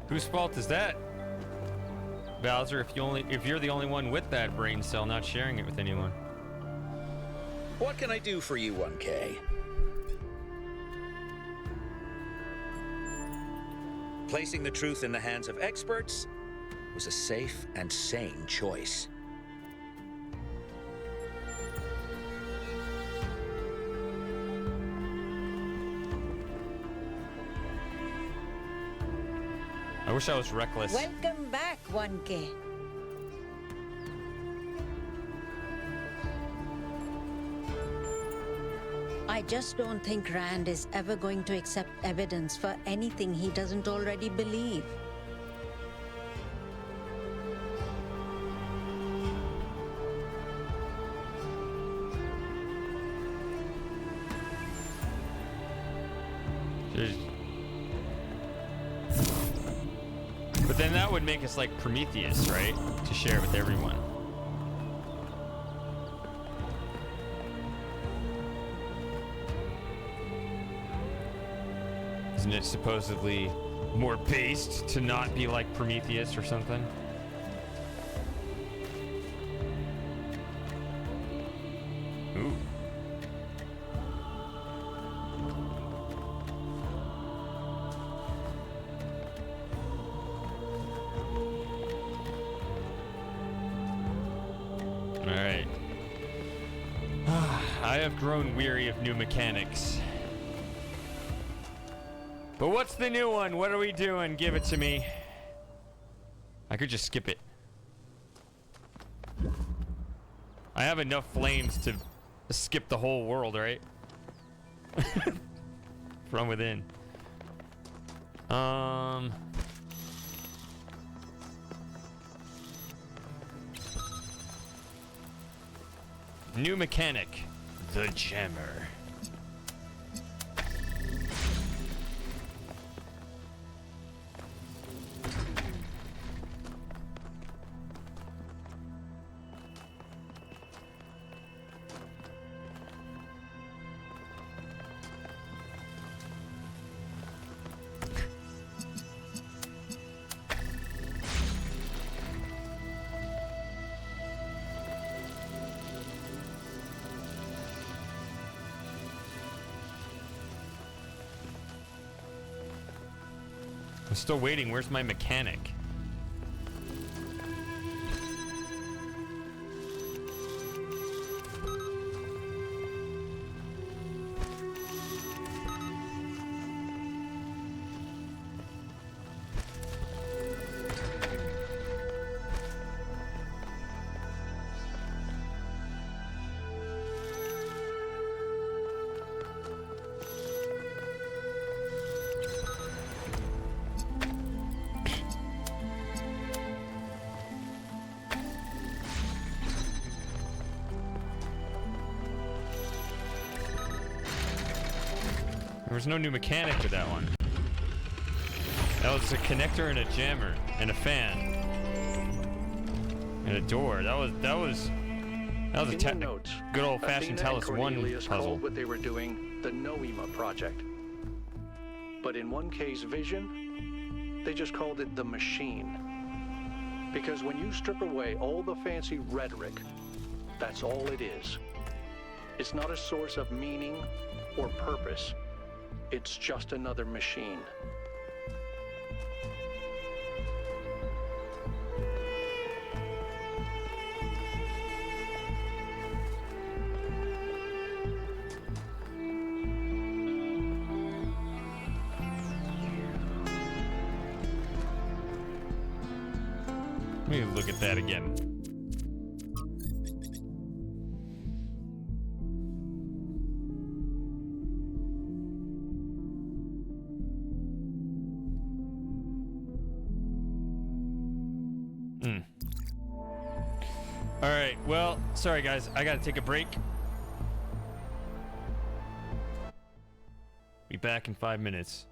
Whose fault is that, Bowser? If you're the only one with that brain cell, not sharing it with anyone. What can I do for you, 1K? Placing the truth in the hands of experts was a safe and sane choice. I wish I was reckless. Welcome back, 1K. I just don't think Rand is ever going to accept evidence for anything he doesn't already believe. But then that would make us like Prometheus, right? To share with everyone. Isn't it supposedly more based to not be like Prometheus or something? Ooh. Alright. I have grown weary of new mechanics. But what's the new one? What are we doing? Give it to me. I could just skip it. I have enough flames to skip the whole world, right? From within. New mechanic. The Jammer. I'm still waiting. Where's my mechanic? There was no new mechanic with that one. That was a connector and a jammer and a fan and a door. That was a good old-fashioned Talos 1 puzzle. Called what they were doing the Noema Project. But in 1K's vision, they just called it the Machine. Because when you strip away all the fancy rhetoric, that's all it is. It's not a source of meaning or purpose. It's just another machine. Let me look at that again. All right, well, sorry guys, I gotta take a break. Be back in 5 minutes.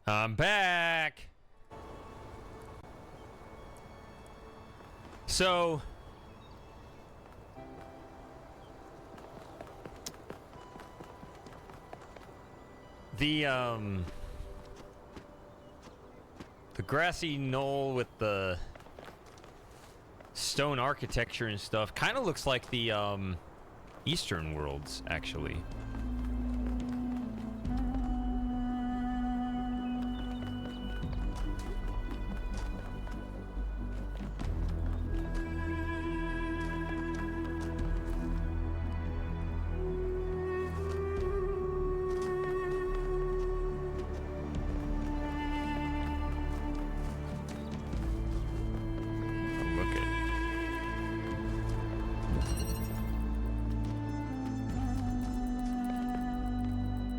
I'm back. So the grassy knoll with the stone architecture and stuff kind of looks like the Eastern worlds, actually.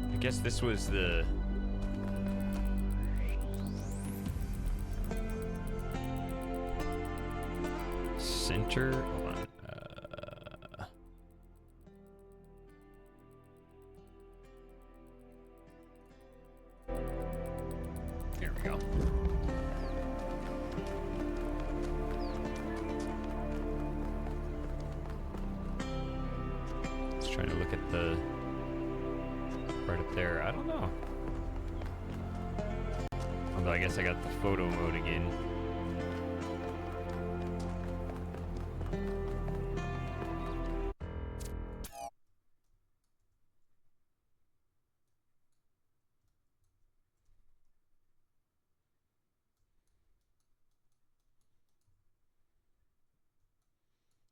I guess this was the center. Hold on. There we go. Let's try to look at the part up there. I don't know. Although I guess I got the photo mode again.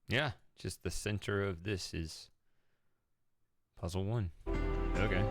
Yeah, just the center of this is puzzle 1. Okay.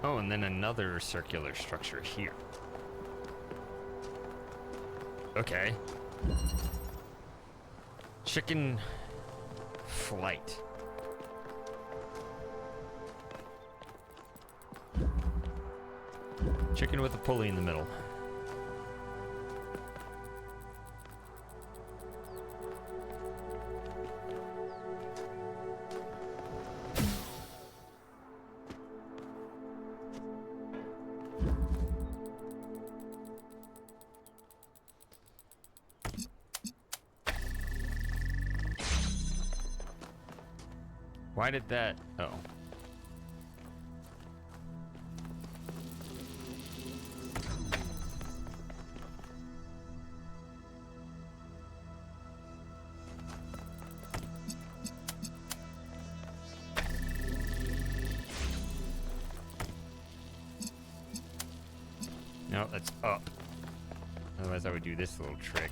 Oh, and then another circular structure here. Okay. Chicken flight. Chicken with a pulley in the middle. Why did that? Oh. No, that's up. Otherwise, I would do this little trick.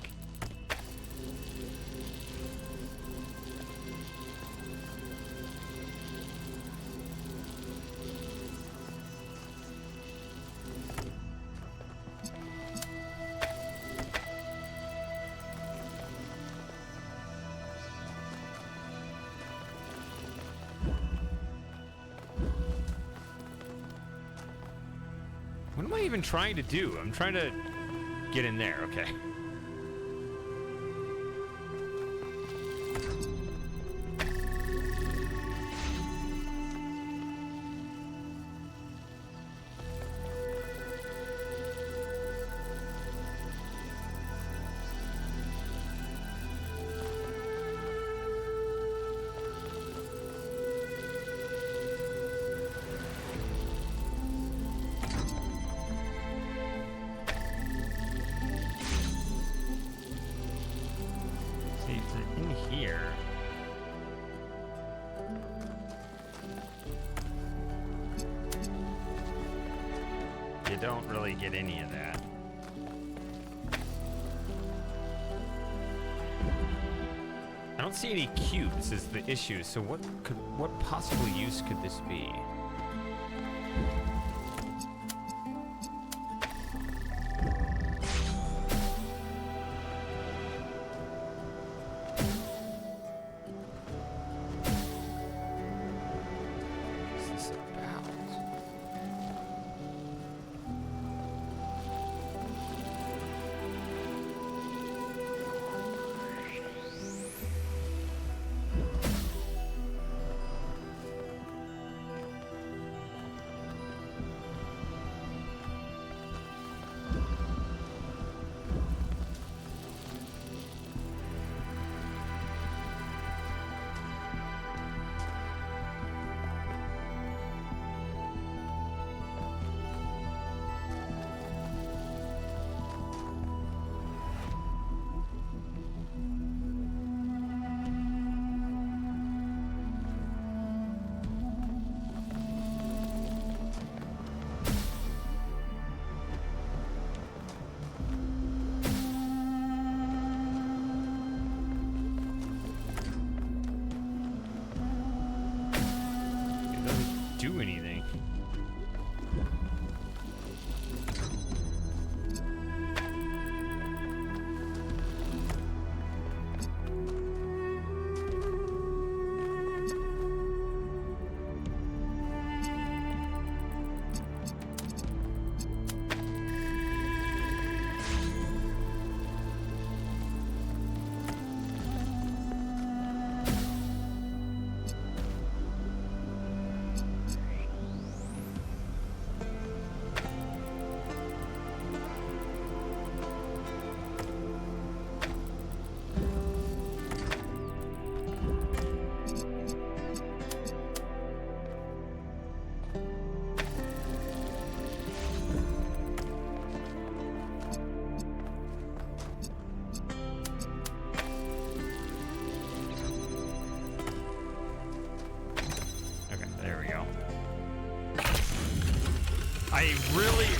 What am I even trying to do? I'm trying to get in there. Okay. Don't really get any of that. I don't see any cubes is the issue, so what possible use could this be? Do anything.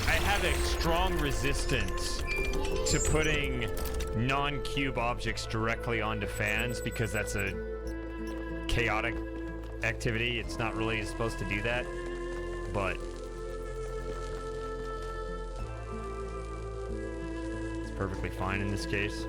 I have a strong resistance to putting non-cube objects directly onto fans because that's a chaotic activity. It's not really supposed to do that, but it's perfectly fine in this case.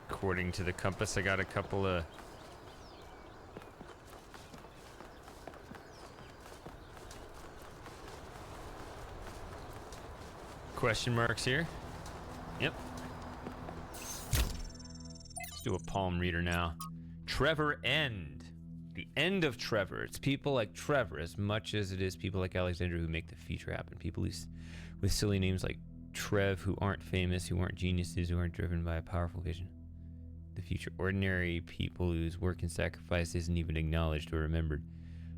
According to the compass, I got a couple of question marks here. Yep. Let's do a palm reader now. Trevor End. The end of Trevor. It's people like Trevor as much as it is people like Alexander who make the future happen. People with silly names like Trev who aren't famous, who aren't geniuses, who aren't driven by a powerful vision. The future. Ordinary people whose work and sacrifice isn't even acknowledged or remembered.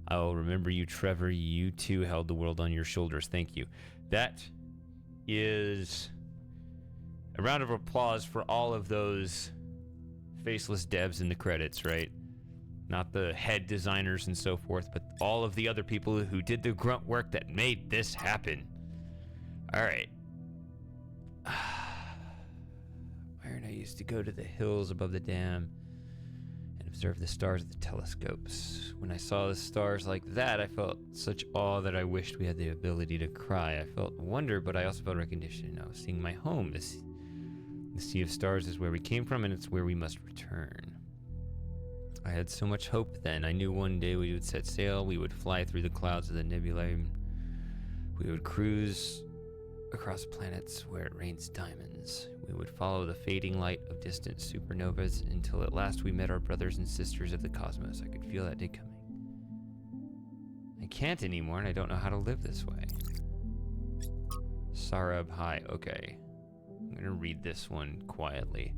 I will remember you, Trevor. You too held the world on your shoulders. Thank you. That is a round of applause for all of those faceless devs in the credits, right? Not the head designers and so forth, but all of the other people who did the grunt work that made this happen. All right. Iron, I used to go to the hills above the dam and observe the stars with the telescopes. When I saw the stars like that, I felt such awe that I wished we had the ability to cry. I felt wonder, but I also felt recognition. I was seeing my home. The sea of stars is where we came from, and it's where we must return. I had so much hope then. I knew one day we would set sail, we would fly through the clouds of the nebulae, we would cruise across planets where it rains diamonds. We would follow the fading light of distant supernovas until at last we met our brothers and sisters of the cosmos. I could feel that day coming. I can't anymore, and I don't know how to live this way. Sarab High. Okay. I'm gonna read this one quietly.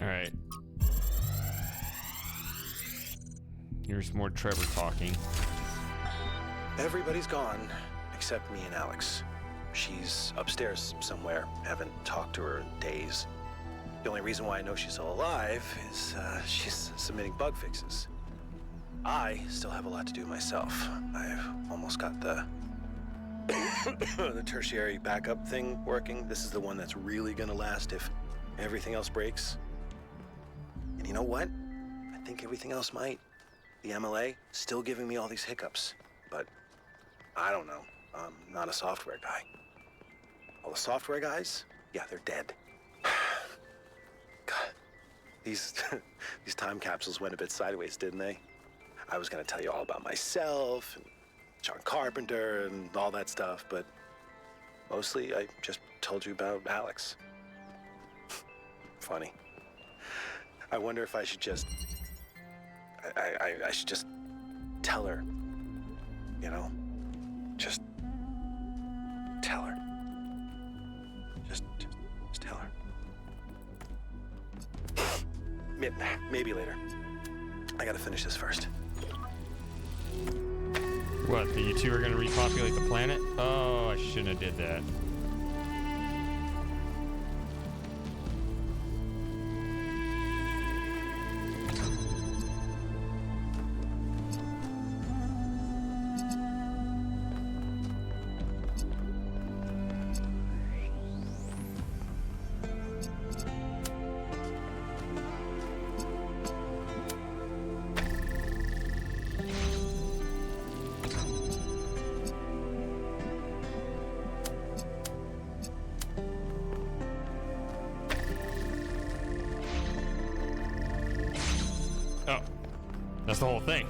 All right. Here's more Trevor talking. Everybody's gone except me and Alex. She's upstairs somewhere. Haven't talked to her in days. The only reason why I know she's still alive is she's submitting bug fixes. I still have a lot to do myself. I've almost got the the tertiary backup thing working. This is the one that's really gonna last if everything else breaks. And you know what? I think everything else might. The MLA still giving me all these hiccups, but I don't know. I'm not a software guy. All the software guys, yeah, they're dead. God, these time capsules went a bit sideways, didn't they? I was gonna tell you all about myself and John Carpenter and all that stuff, but mostly I just told you about Alex. Funny. I wonder if I should just... I should just tell her, you know? Just tell her. Just tell her. Maybe later. I gotta finish this first. What, that you two are gonna repopulate the planet? Oh, I shouldn't have did that. Oh, that's the whole thing.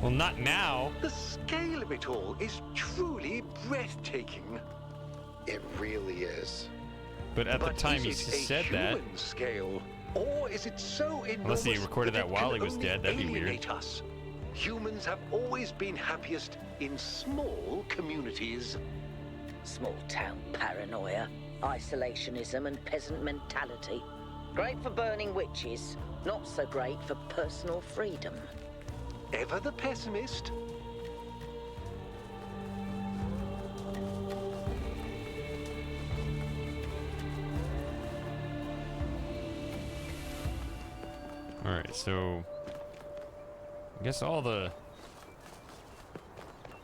Well, not now. The scale of it all is truly breathtaking. It really is. But at the time he is it said a that. human scale, or is it so enormous Unless he recorded that it while can he was only dead, that'd be weird. alienate us? Humans have always been happiest in small communities. Small town paranoia, isolationism, and peasant mentality. Great for burning witches, not so great for personal freedom. Ever the pessimist? Alright, so I guess all the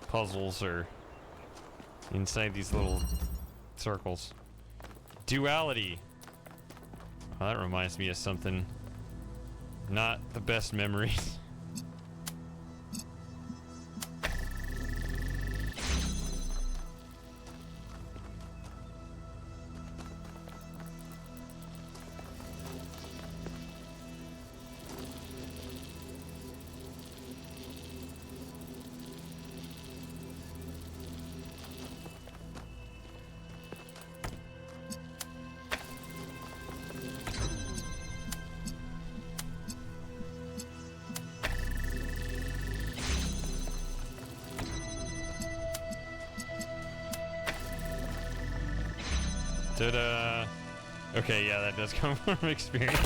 puzzles are inside these little circles. Duality. Oh, that reminds me of something. Not the best memories. Ta-da! Okay, yeah, that does come from experience.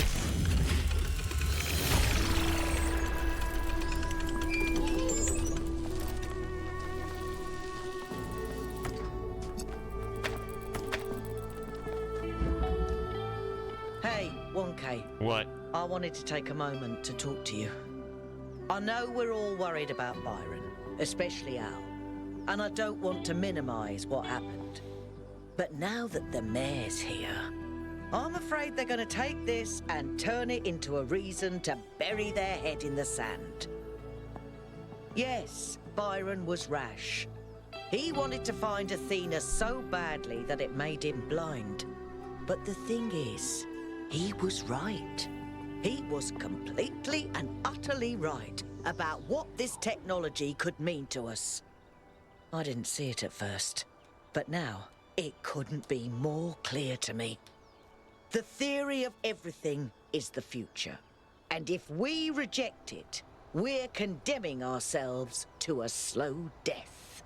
Hey, 1K. What? I wanted to take a moment to talk to you. I know we're all worried about Byron, especially Al, and I don't want to minimize what happened. But now that the mayor's here, I'm afraid they're going to take this and turn it into a reason to bury their head in the sand. Yes, Byron was rash. He wanted to find Athena so badly that it made him blind. But the thing is, he was right. He was completely and utterly right about what this technology could mean to us. I didn't see it at first, but now it couldn't be more clear to me. The theory of everything is the future. And if we reject it, we're condemning ourselves to a slow death.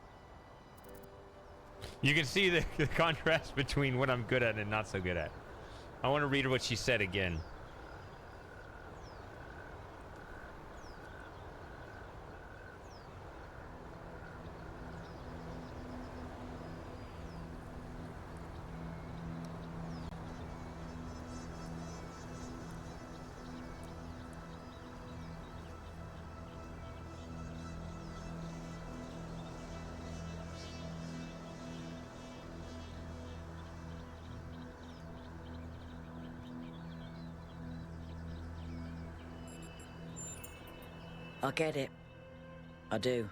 You can see the contrast between what I'm good at and not so good at. I want to read what she said again. I get it. I do.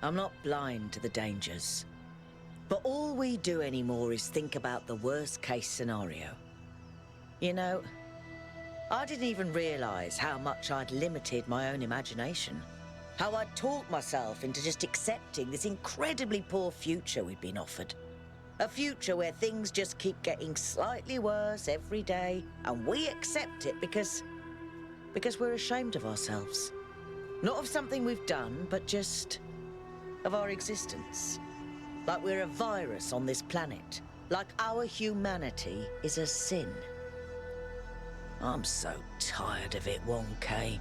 I'm not blind to the dangers. But all we do anymore is think about the worst case scenario. You know, I didn't even realize how much I'd limited my own imagination. How I'd talked myself into just accepting this incredibly poor future we'd been offered. A future where things just keep getting slightly worse every day, and we accept it because we're ashamed of ourselves. Not of something we've done, but just of our existence. Like we're a virus on this planet. Like our humanity is a sin. I'm so tired of it, Wong-Kei.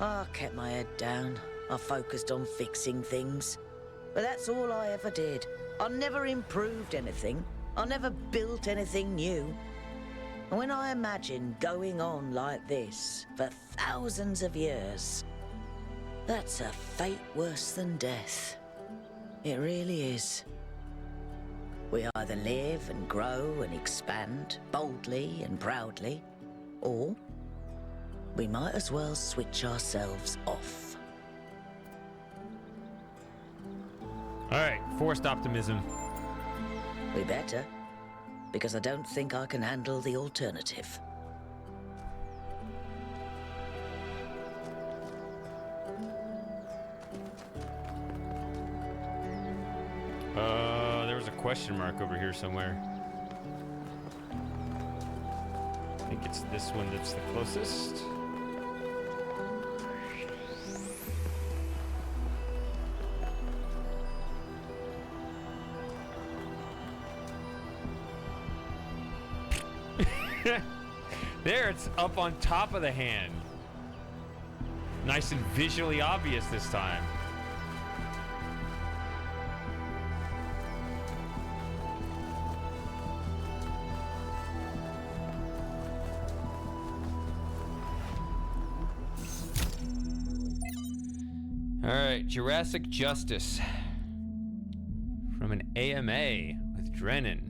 I kept my head down. I focused on fixing things. But that's all I ever did. I never improved anything. I never built anything new. And when I imagine going on like this for thousands of years, that's a fate worse than death. It really is. We either live and grow and expand boldly and proudly, or we might as well switch ourselves off. All right, forced optimism. We better, because I don't think I can handle the alternative. There was a question mark over here somewhere. I think it's this one that's the closest. There, it's up on top of the hand. Nice and visually obvious this time. All right, Jurassic Justice from an AMA with Drennan.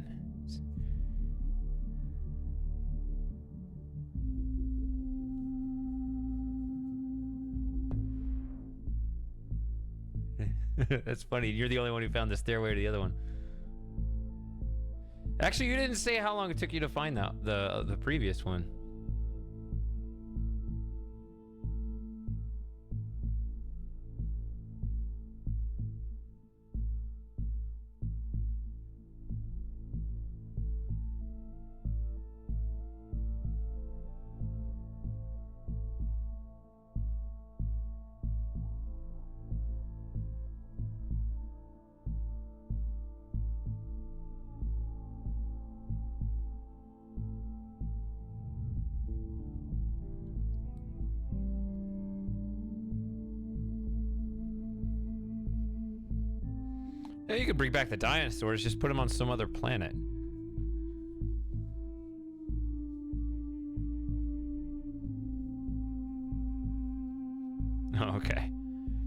That's funny. You're the only one who found the stairway to the other one. Actually, you didn't say how long it took you to find the previous one. Yeah, you could bring back the dinosaurs, just put them on some other planet. Oh, okay.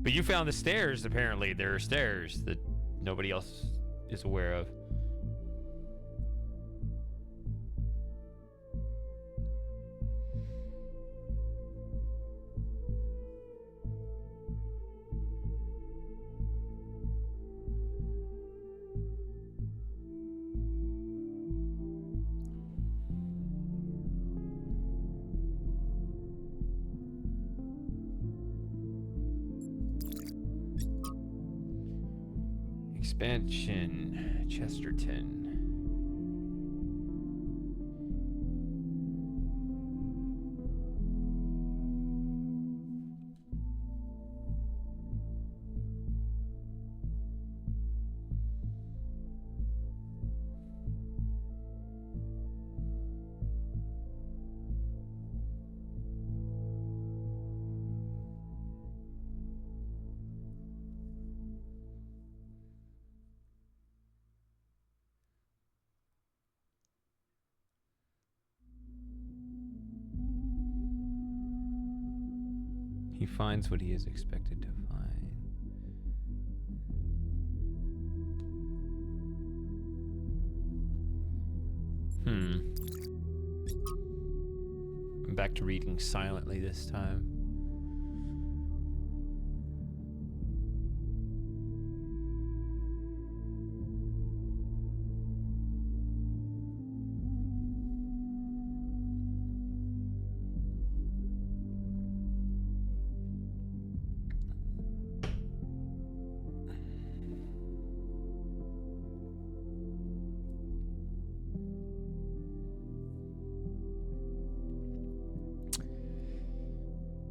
But you found the stairs, apparently. There are stairs that nobody else is aware of. Expansion, Chesterton. He finds what he is expected to find. I'm back to reading silently this time.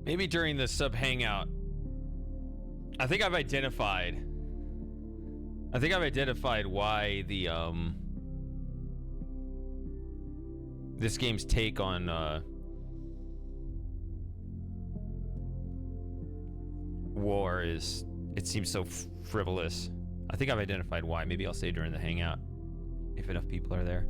Maybe during the sub hangout, I think I've identified why the this game's take on war is, it seems so frivolous. I think I've identified why. Maybe I'll say during the hangout if enough people are there.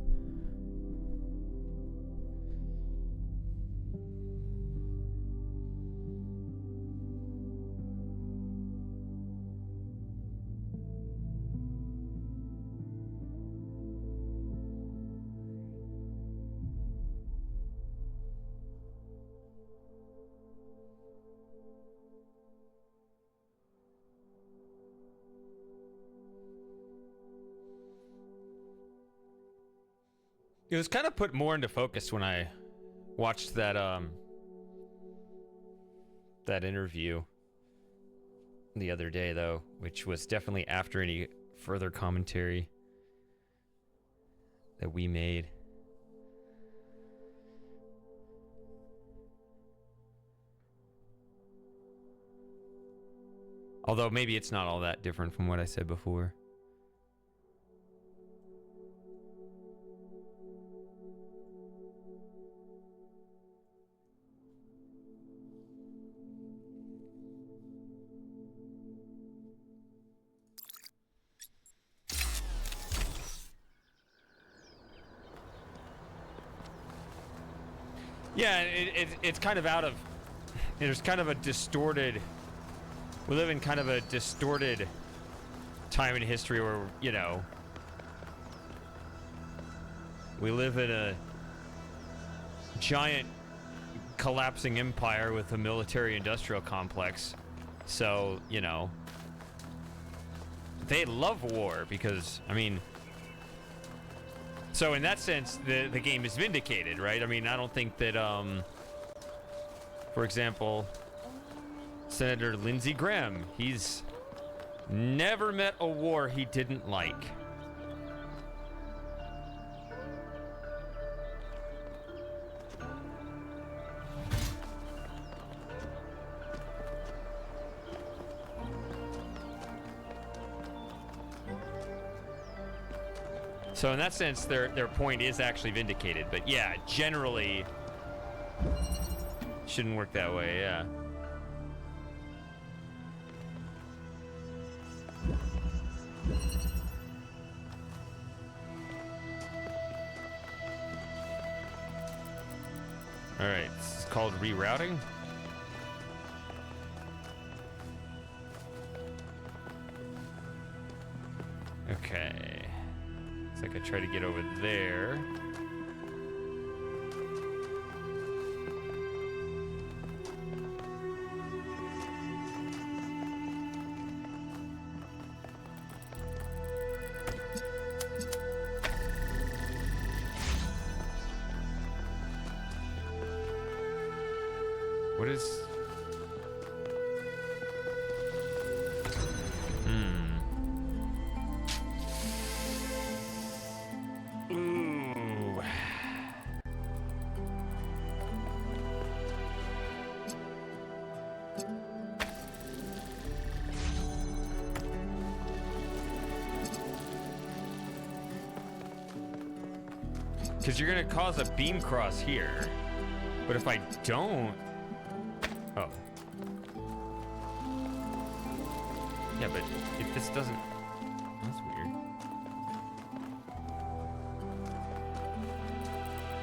It was kind of put more into focus when I watched that that interview the other day, though, which was definitely after any further commentary that we made. Although maybe it's not all that different from what I said before. Yeah, it's kind of out of... There's kind of a distorted... We live in kind of a distorted time in history where, you know... We live in a giant collapsing empire with a military-industrial complex. So, you know... They love war because, I mean... So in that sense, the game is vindicated, right? I mean, I don't think that, for example, Senator Lindsey Graham, he's never met a war he didn't like. So in that sense, their point is actually vindicated. But yeah, generally, shouldn't work that way, yeah. All right, this is called rerouting. Okay. Looks like I try to get over there. What is... Because you're going to cause a beam cross here. But if I don't... Oh. Yeah, but if this doesn't... That's weird.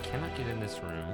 Cannot get in this room.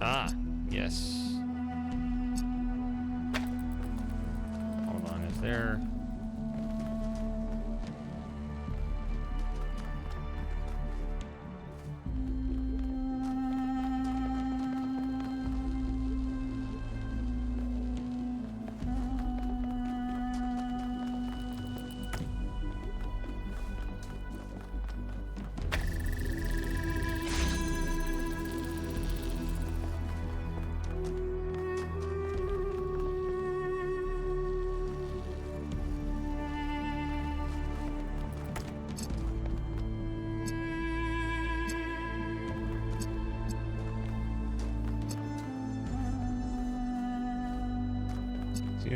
Ah, yes. Hold on, is there...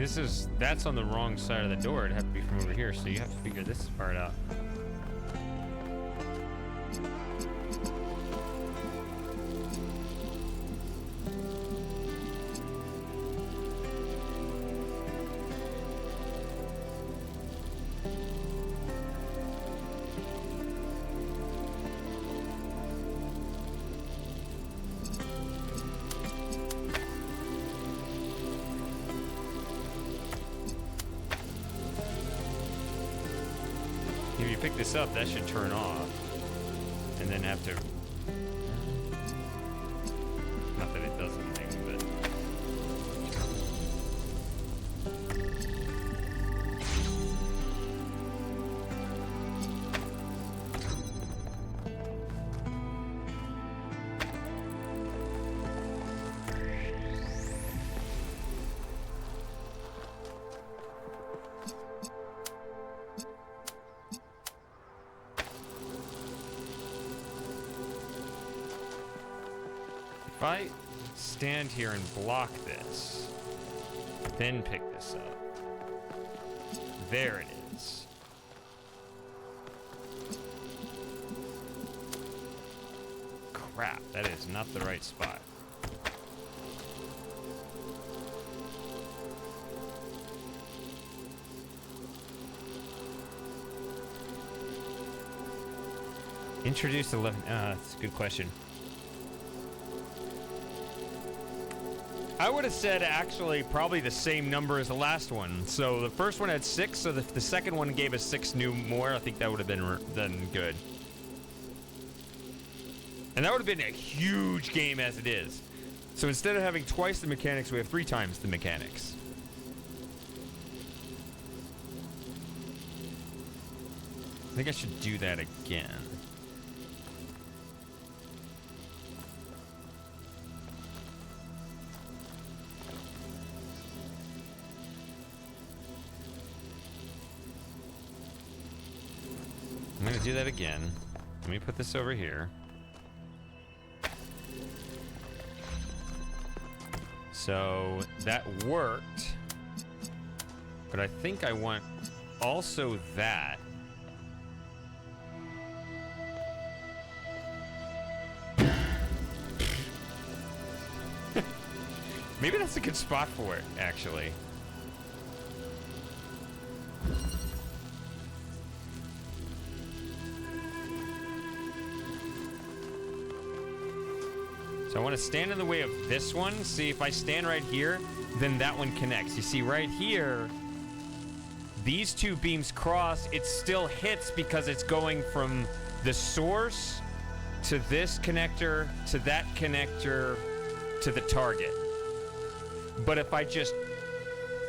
See, that's on the wrong side of the door. It'd have to be from over here, so you have to figure this part out. If you pick this up, that should turn off. And then have to... Not that it does anything, but... If I stand here and block this, then pick this up. There it is. Crap, that is not the right spot. Introduce 11. That's a good question. I would have said actually probably the same number as the last one. So the first one had 6, so the second one gave us 6 new more. I think that would have been good. And that would have been a huge game as it is. So instead of having twice the mechanics, we have 3 times the mechanics. I think I should do that again. I'm gonna do that again. Let me put this over here. So that worked. But I think I want also that. Maybe that's a good spot for it, actually. So I want to stand in the way of this one. See, if I stand right here, then that one connects. You see, right here, these 2 beams cross. It still hits because it's going from the source to this connector to that connector to the target. But if I just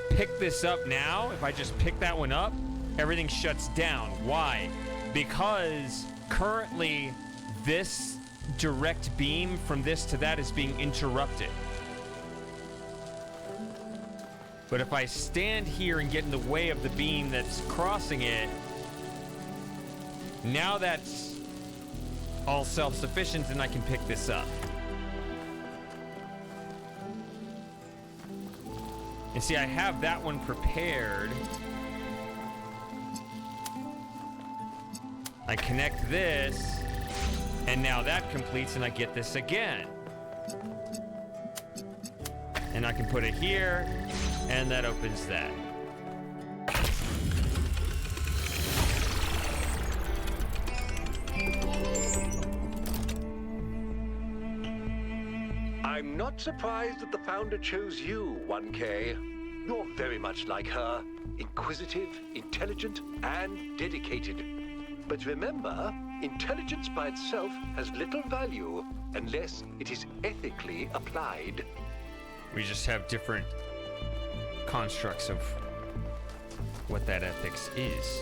pick this up now, if I just pick that one up, everything shuts down. Why? Because currently this direct beam from this to that is being interrupted. But if I stand here and get in the way of the beam that's crossing it, now that's all self-sufficient and I can pick this up. And see, I have that one prepared. I connect this, and now that completes, and I get this again. And I can put it here, and that opens that. I'm not not surprised that the Founder chose you, 1K. You're very much like her. Inquisitive, intelligent, and dedicated. But remember, intelligence by itself has little value unless it is ethically applied. We just have different constructs of what that ethics is.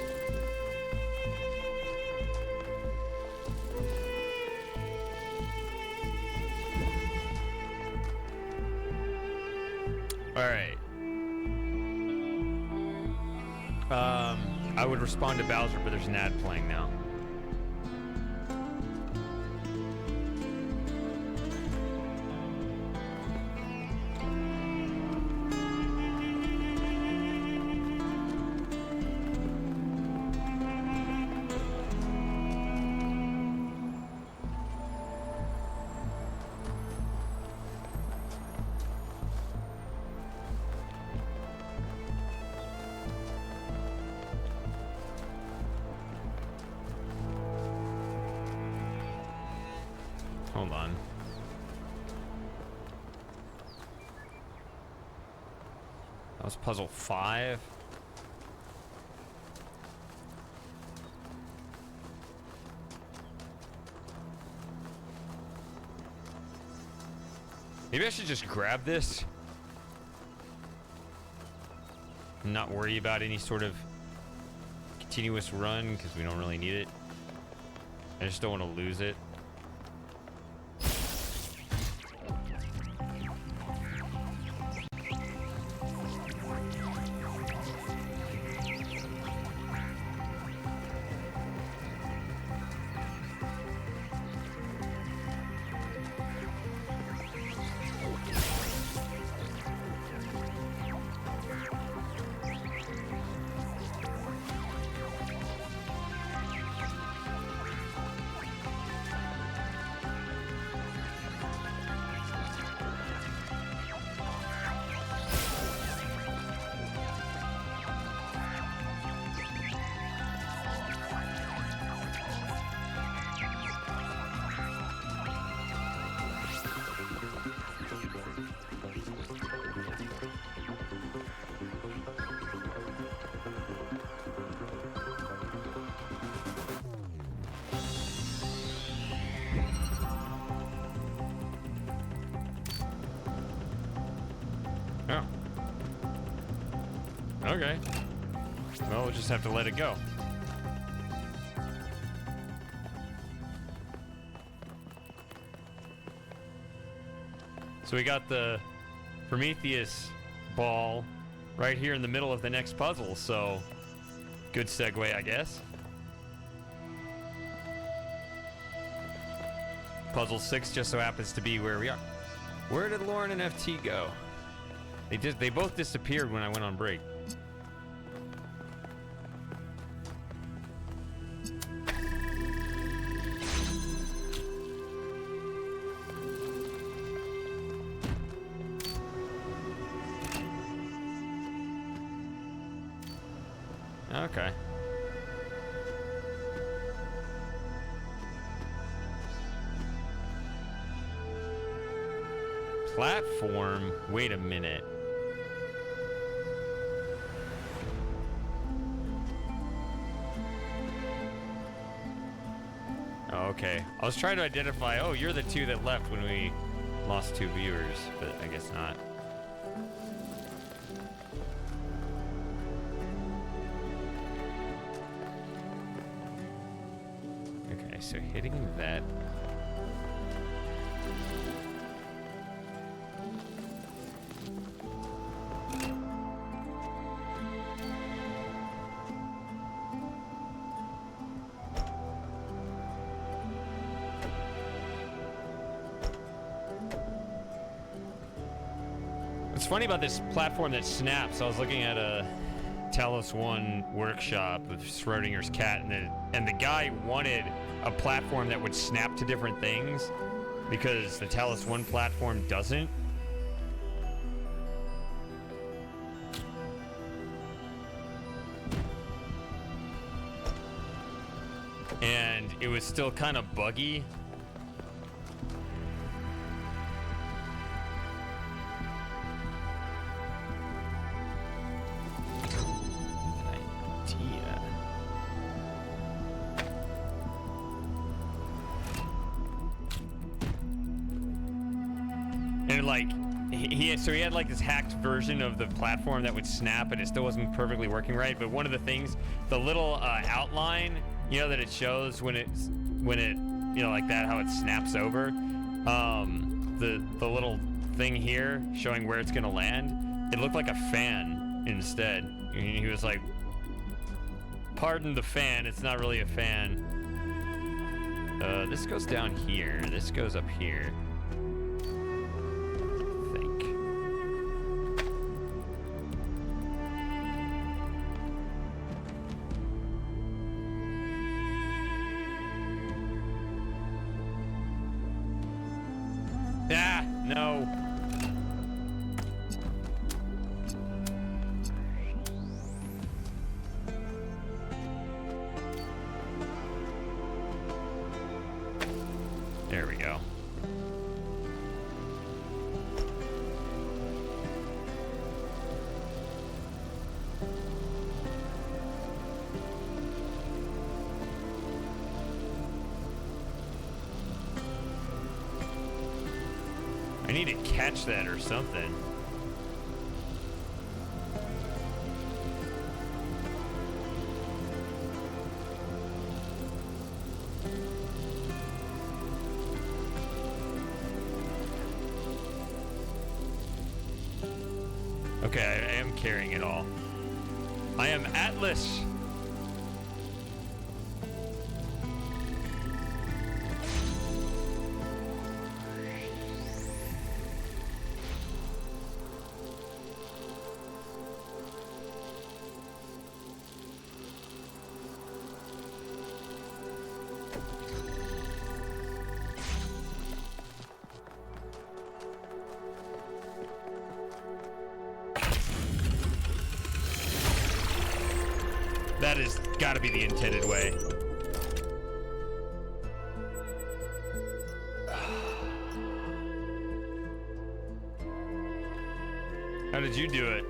All right. I would respond to Bowser, but there's an ad playing now. Hold on. That was puzzle 5. Maybe I should just grab this and not worry about any sort of continuous run because we don't really need it. I just don't want to lose it. Okay. Well, we'll just have to let it go. So we got the Prometheus ball right here in the middle of the next puzzle, so good segue, I guess. Puzzle 6 just so happens to be where we are. Where did Lauren and FT go? They both disappeared when I went on break. Okay. Platform? Wait a minute. Oh, okay. I was trying to identify, oh, you're the two that left when we lost 2 viewers, but I guess not. Okay, so hitting that. What's funny about this platform that snaps, I was looking at a Talos 1 workshop with Schrodinger's cat, and the guy wanted a platform that would snap to different things because the Talos 1 platform doesn't. And it was still kind of buggy. and like he had like this hacked version of the platform that would snap, and it still wasn't perfectly working right. But one of the things, the little outline, you know, that it shows when it you know, like that, how it snaps over, the little thing here showing where it's gonna land, it looked like a fan instead. And he was like, pardon the fan, it's not really a fan. This goes down here, this goes up here, I think. Ah, no. There we go. I need to catch that or something. Okay, I am carrying it all. I am Atlas. That has got to be the intended way. How did you do it?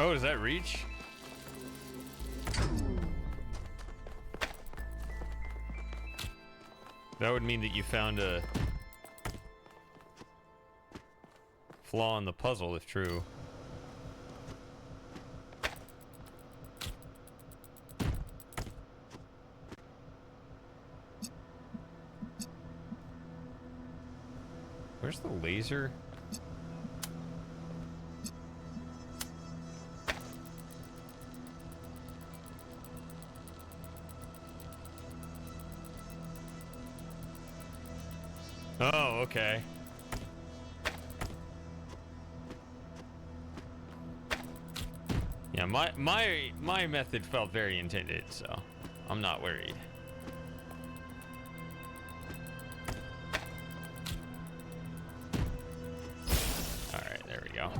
Oh, does that reach? That would mean that you found a flaw in the puzzle, if true. Where's the laser? Oh, okay. Yeah, my method felt very intended, so I'm not worried. All right, there we go.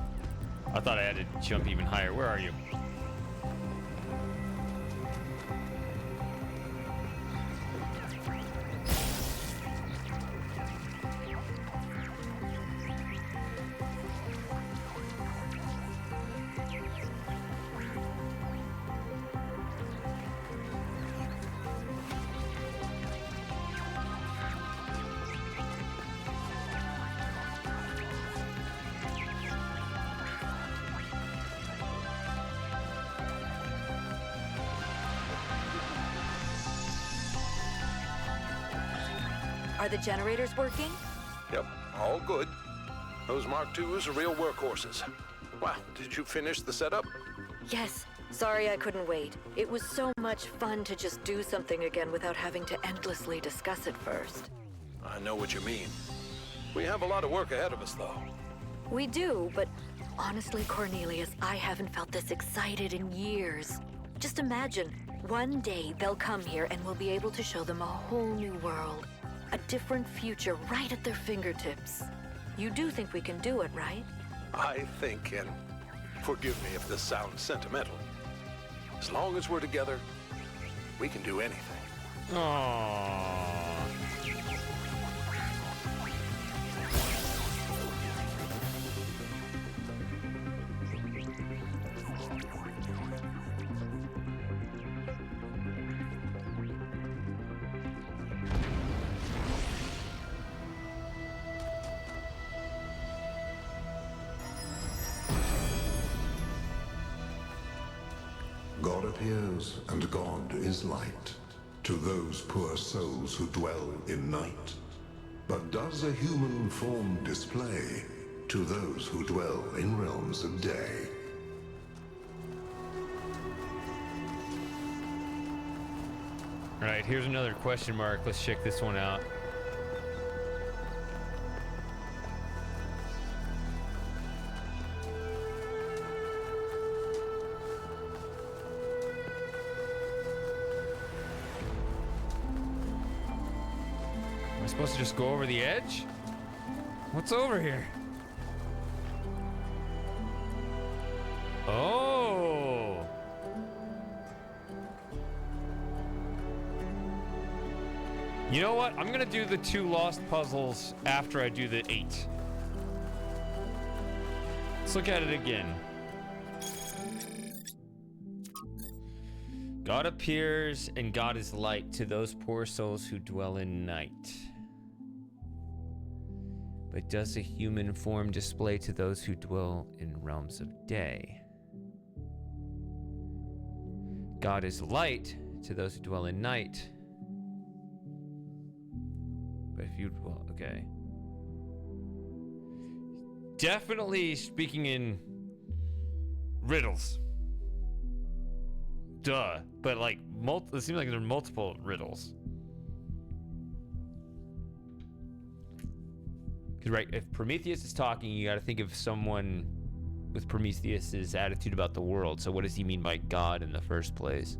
I thought I had to jump even higher. Where are you? Are the generators working? Yep, all good. Those Mark IIs are real workhorses. Wow, did you finish the setup? Yes. Sorry I couldn't wait. It was so much fun to just do something again without having to endlessly discuss it first. I know what you mean. We have a lot of work ahead of us, though. We do, but honestly, Cornelius, I haven't felt this excited in years. Just imagine, one day they'll come here and we'll be able to show them a whole new world. A different future right at their fingertips. You do think we can do it, right? I think, and forgive me if this sounds sentimental, as long as we're together, we can do anything. Aww. God appears, and God is light to those poor souls who dwell in night. But does a human form display to those who dwell in realms of day? All right, here's another question mark. Let's check this one out. Am I supposed to just go over the edge? What's over here? Oh. You know what? I'm gonna do the 2 lost puzzles after I do the 8. Let's look at it again. God appears and God is light to those poor souls who dwell in night. But does a human form display to those who dwell in realms of day? God is light to those who dwell in night. But if you, well, okay. Definitely speaking in riddles. Duh. But like, it seems like there are multiple riddles. Because, right, if Prometheus is talking, you got to think of someone with Prometheus's attitude about the world. So what does he mean by God in the first place?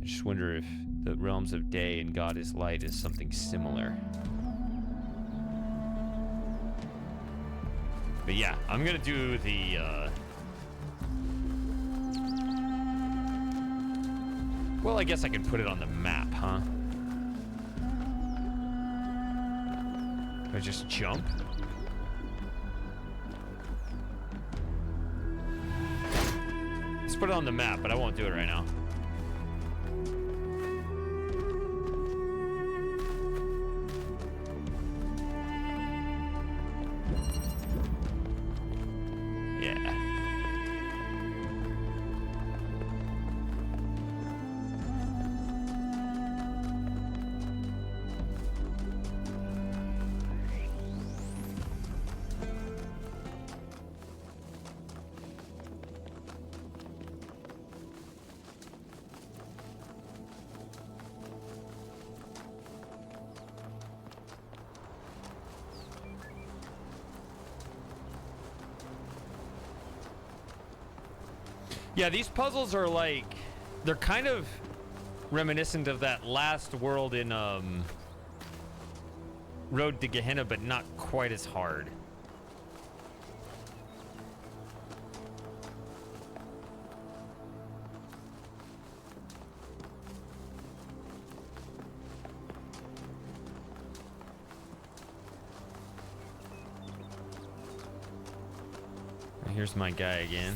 I just wonder if the realms of day and God is light is something similar. But yeah, I'm gonna do the well, I guess I can put it on the map, huh? Do I just jump? Let's put it on the map, but I won't do it right now. Yeah. Yeah, these puzzles are like, they're kind of reminiscent of that last world in Road to Gehenna, but not quite as hard. Here's my guy again.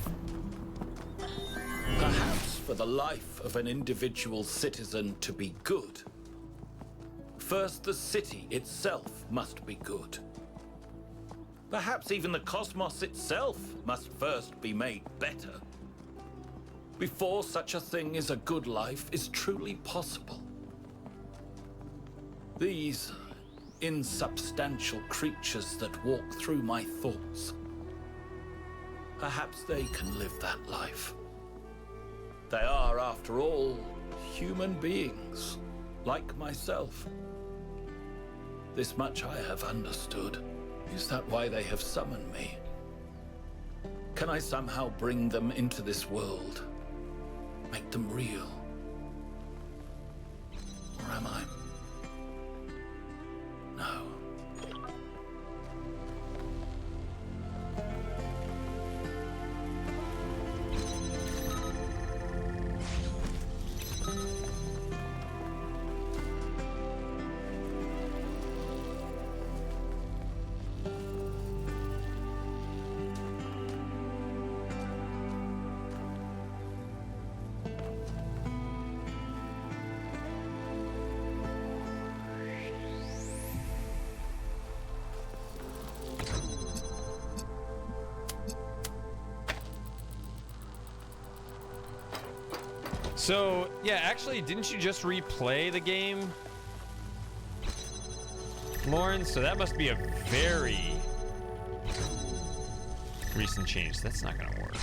Perhaps for the life of an individual citizen to be good, first the city itself must be good. Perhaps even the cosmos itself must first be made better, before such a thing as a good life is truly possible. These insubstantial creatures that walk through my thoughts, perhaps they can live that life. They are, after all, human beings, like myself. This much I have understood. Is that why they have summoned me? Can I somehow bring them into this world? Make them real? So, yeah, actually, didn't you just replay the game, Lauren? So that must be a very recent change. That's not gonna work.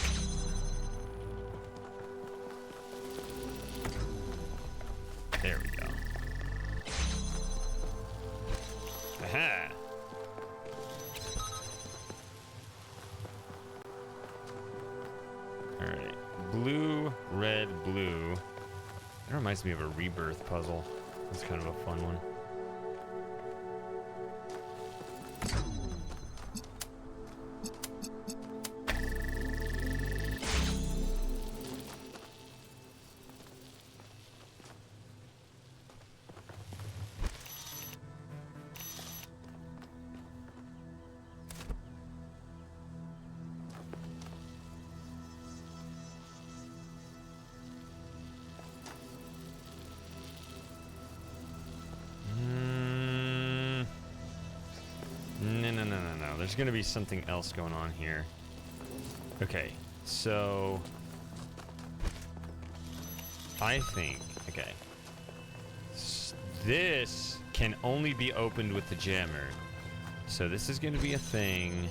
There we go. Aha! Alright. Blue, red, blue. That reminds me of a rebirth puzzle. It's kind of a fun one. No. There's gonna be something else going on here. Okay, so I think, okay, this can only be opened with the jammer. So this is gonna be a thing.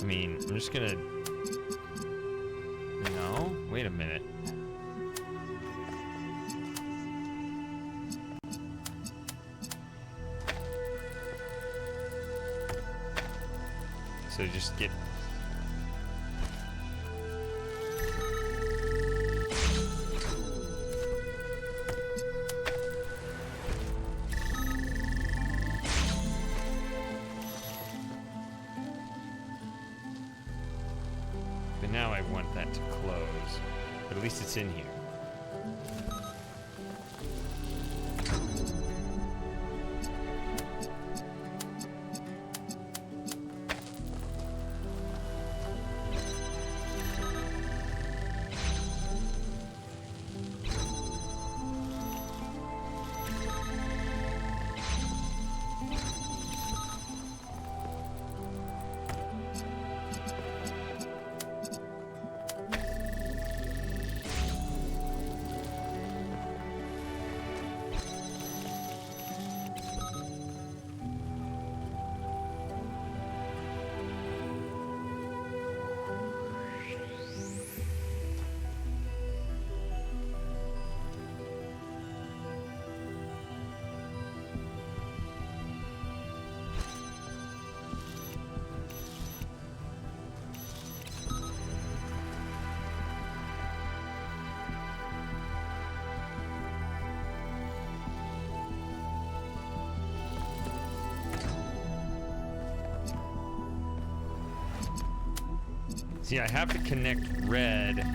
I mean, I'm just gonna... No? Wait a minute. So just get... But now I want that to close. But at least it's in here. See, I have to connect red.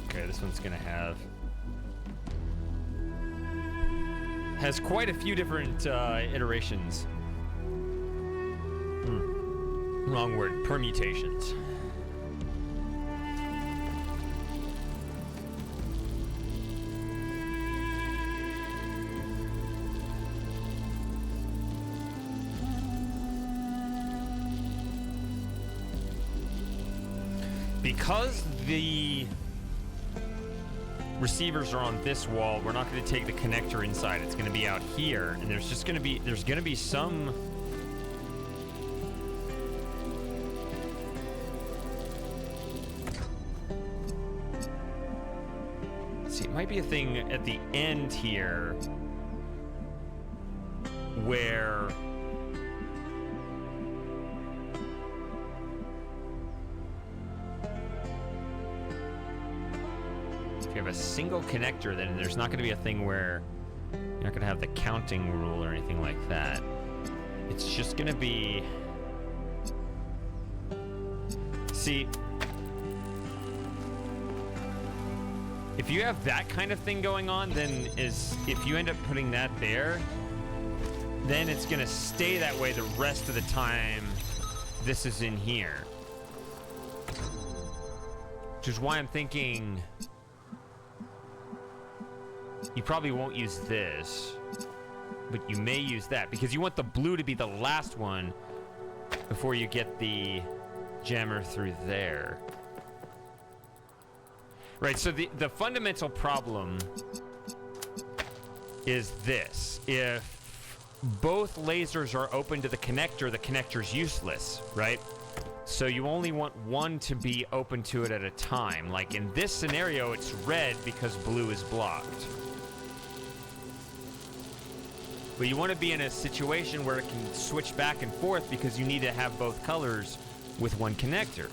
Okay, this one's gonna have... Has quite a few different iterations. Wrong word. Permutations. Because the receivers are on this wall, we're not going to take the connector inside. It's going to be out here, and there's going to be some see, it might be a thing at the end here where if you have a single connector, then there's not going to be a thing where You're not gonna have the counting rule or anything like that. It's just gonna be... See, if you have that kind of thing going on, then if you end up putting that there, then it's gonna stay that way the rest of the time this is in here. Which is why I'm thinking you probably won't use this, but you may use that, because you want the blue to be the last one before you get the jammer through there. Right, so the fundamental problem is this. If both lasers are open to the connector's useless, right? So you only want one to be open to it at a time. Like in this scenario, it's red because blue is blocked. But you want to be in a situation where it can switch back and forth because you need to have both colors with one connector.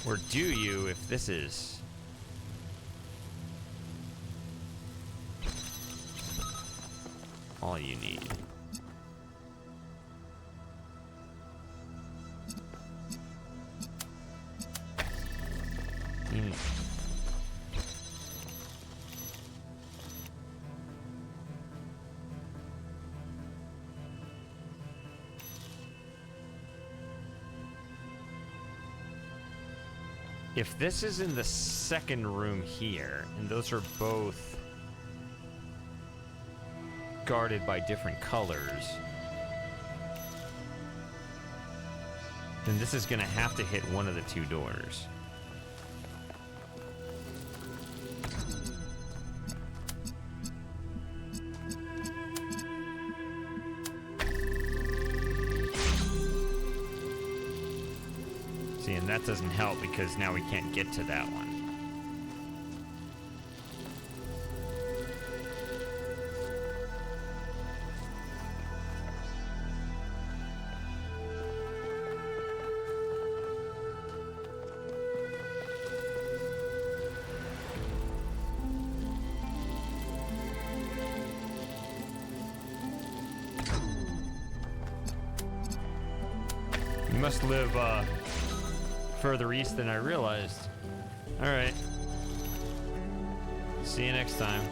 Or do you, if this is... all you need? If this is in the second room here, and those are both guarded by different colors, then this is going to have to hit one of the two doors. See, and that doesn't help because now we can't get to that one. You must live, further east than I realized. All right. See you next time.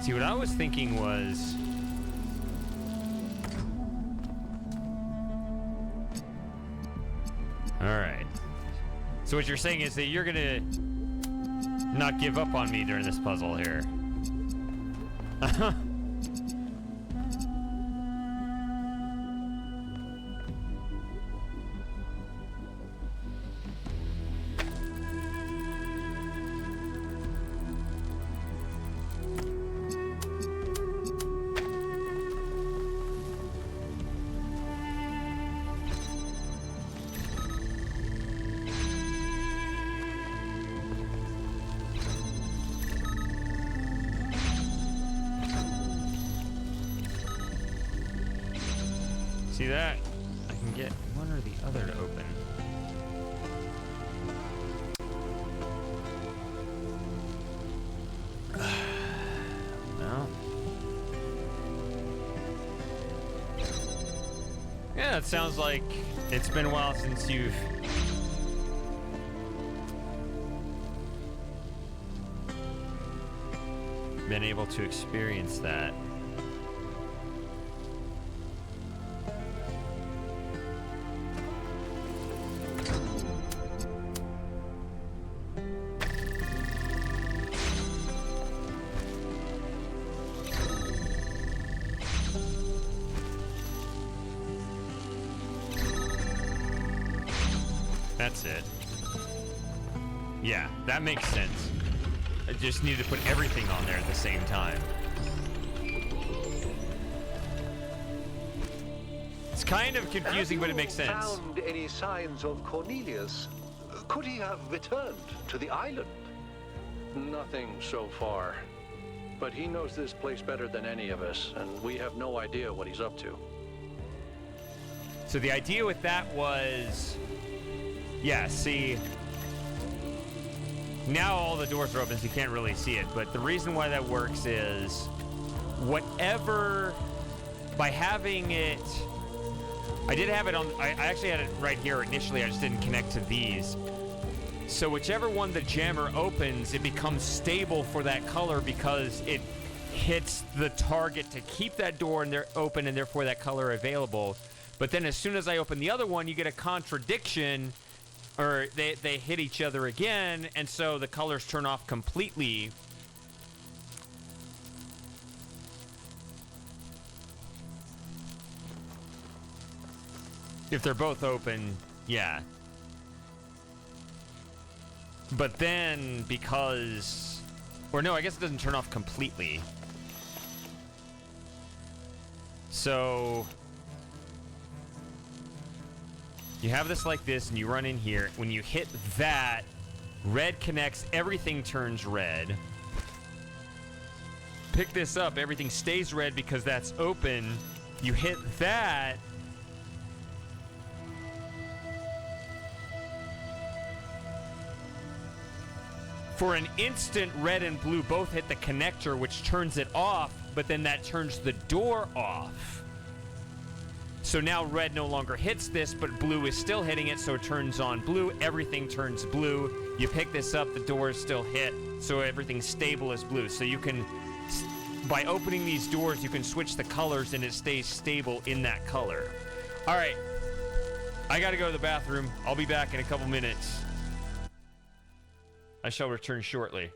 See, what I was thinking was... Alright. So what you're saying is that you're gonna not give up on me during this puzzle here. See that? I can get one or the other to open. Yeah, it sounds like it's been a while since you've been able to experience that. That's it. Yeah, that makes sense. I just need to put everything on there at the same time. It's kind of confusing, but it makes sense. Found any signs of Cornelius? Could he have returned to the island? Nothing so far. But he knows this place better than any of us, and we have no idea what he's up to. So the idea with that was... Yeah, see... Now all the doors are open, so you can't really see it. But the reason why that works is... Whatever... By having it... I did have it on... I actually had it right here initially. I just didn't connect to these. So whichever one the jammer opens, it becomes stable for that color because it hits the target to keep that door in there open and therefore that color available. But then as soon as I open the other one, you get a contradiction, or they hit each other again, and so the colors turn off completely. If they're both open, yeah. But then, because... Or no, I guess it doesn't turn off completely. So... You have this like this, and you run in here. When you hit that, red connects, everything turns red. Pick this up, everything stays red because that's open. You hit that... For an instant, red and blue both hit the connector, which turns it off, but then that turns the door off. So now red no longer hits this, but blue is still hitting it, so it turns on blue. Everything turns blue. You pick this up, the door is still hit, so everything's stable as blue. So you can, by opening these doors, you can switch the colors and it stays stable in that color. All right, I gotta go to the bathroom. I'll be back in a couple minutes. I shall return shortly.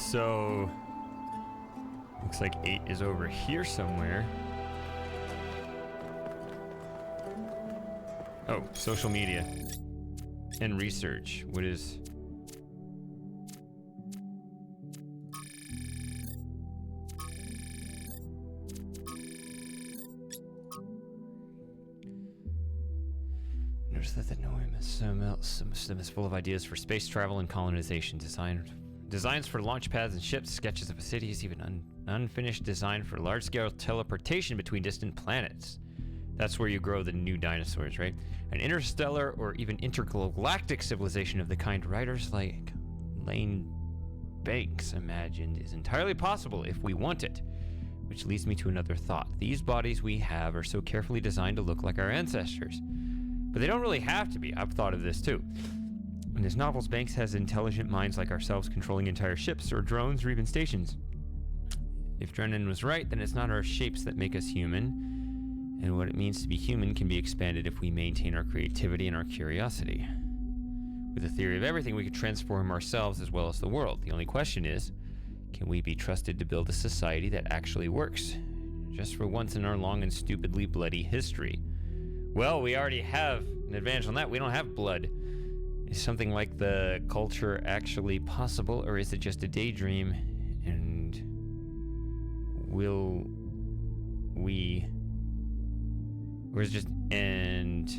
So looks like 8 is over here somewhere. Oh, social media and research. What is... Notice that the Noem is full of ideas for space travel and colonization. Designs for launch pads and ships, sketches of cities, even unfinished design for large-scale teleportation between distant planets. That's where you grow the new dinosaurs, right? An interstellar or even intergalactic civilization of the kind writers like Lane Banks imagined is entirely possible if we want it. Which leads me to another thought. These bodies we have are so carefully designed to look like our ancestors. But they don't really have to be. I've thought of this too. In his novels, Banks has intelligent minds like ourselves controlling entire ships or drones or even stations. If Drennan was right, then it's not our shapes that make us human. And what it means to be human can be expanded if we maintain our creativity and our curiosity. With the theory of everything, we could transform ourselves as well as the world. The only question is, can we be trusted to build a society that actually works? Just for once in our long and stupidly bloody history. Well, we already have an advantage on that. We don't have blood. Is something like the culture actually possible, or is it just a daydream? And will we... Or is it just... And...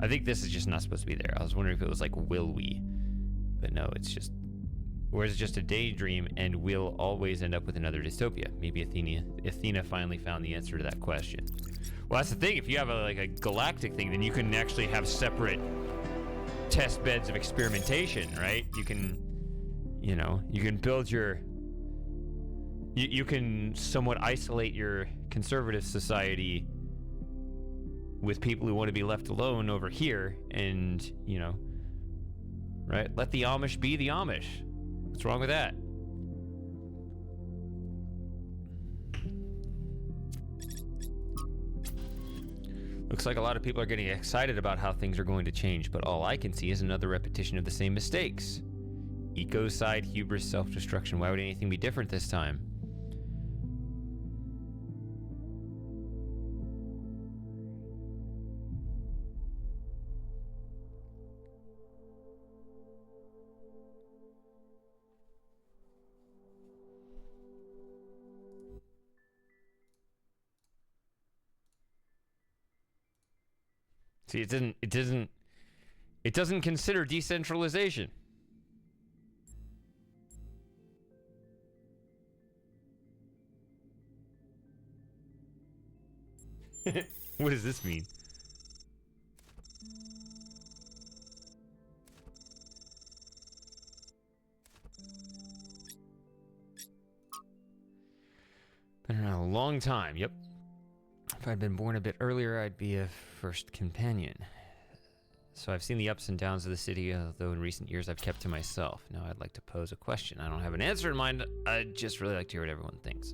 I think this is just not supposed to be there. I was wondering if it was like, will we? But no, it's just... Or is it just a daydream, and we'll always end up with another dystopia? Maybe Athena finally found the answer to that question. Well, that's the thing. If you have a galactic thing, then you can actually have separate test beds of experimentation, right? You can, you can build your... You can somewhat isolate your conservative society with people who want to be left alone over here and, right? Let the Amish be the Amish. What's wrong with that? Looks like a lot of people are getting excited about how things are going to change, but all I can see is another repetition of the same mistakes. Ecocide, hubris, self-destruction. Why would anything be different this time? See, it doesn't consider decentralization. What does this mean? Been around a long time, yep. If I'd been born a bit earlier, I'd be a first companion. So I've seen the ups and downs of the city, although in recent years I've kept to myself. Now I'd like to pose a question. I don't have an answer in mind. I'd just really like to hear what everyone thinks.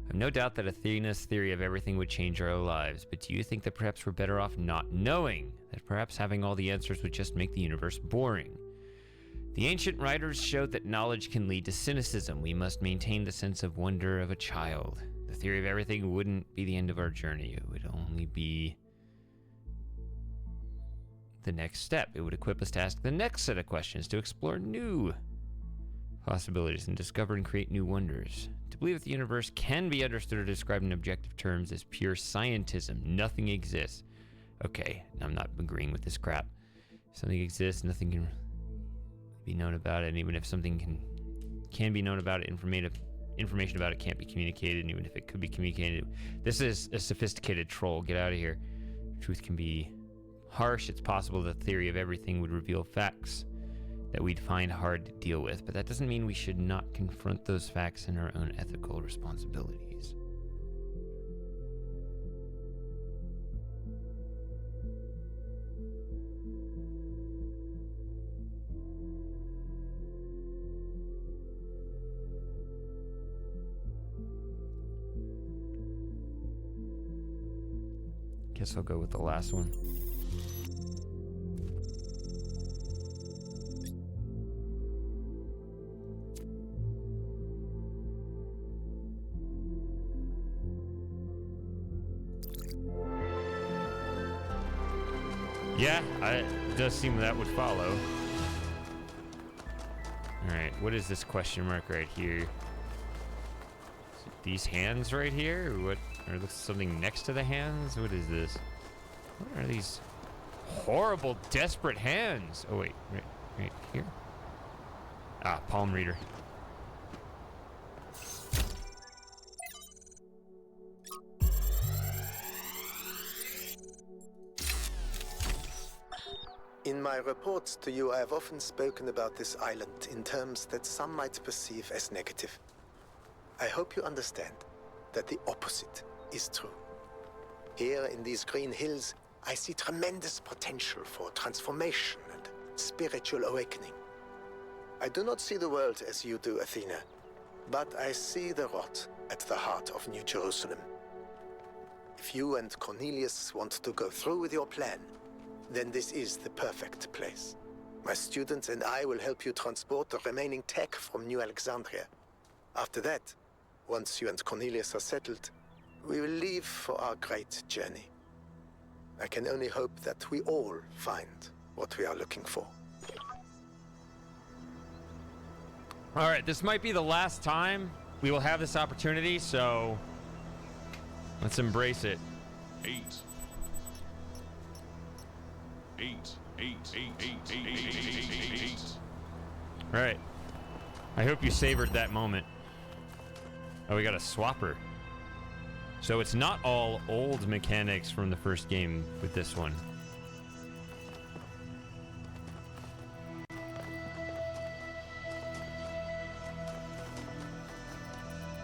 I've no doubt that Athena's theory of everything would change our lives, but do you think that perhaps we're better off not knowing? That perhaps having all the answers would just make the universe boring? The ancient writers showed that knowledge can lead to cynicism. We must maintain the sense of wonder of a child. The theory of everything wouldn't be the end of our journey. It would only be the next step. It would equip us to ask the next set of questions, to explore new possibilities and discover and create new wonders. To believe that the universe can be understood or described in objective terms is pure scientism. Nothing exists. Okay, I'm not agreeing with this crap. If something exists, nothing can be known about it, and even if something can be known about it, information about it can't be communicated, and even if it could be communicated, this is a sophisticated troll. Get out of here. Truth can be harsh. It's possible the theory of everything would reveal facts that we'd find hard to deal with, but that doesn't mean we should not confront those facts in our own ethical responsibilities. Guess I'll go with the last one. Yeah, it does seem that would follow. Alright, what is this question mark right here? These hands right here? Or what? Or looks something next to the hands? What is this? What are these horrible, desperate hands? Oh wait, right here. Ah, palm reader. In my reports to you, I have often spoken about this island in terms that some might perceive as negative. I hope you understand that the opposite is true. Here in these green hills, I see tremendous potential for transformation and spiritual awakening. I do not see the world as you do, Athena, but I see the rot at the heart of New Jerusalem. If you and Cornelius want to go through with your plan, then this is the perfect place. My students and I will help you transport the remaining tech from New Alexandria. After that, once you and Cornelius are settled, we will leave for our great journey. I can only hope that we all find what we are looking for. All right, this might be the last time we will have this opportunity, so let's embrace it. 8. All right. I hope you savored that moment. Oh, we got a swapper. So it's not all old mechanics from the first game with this one.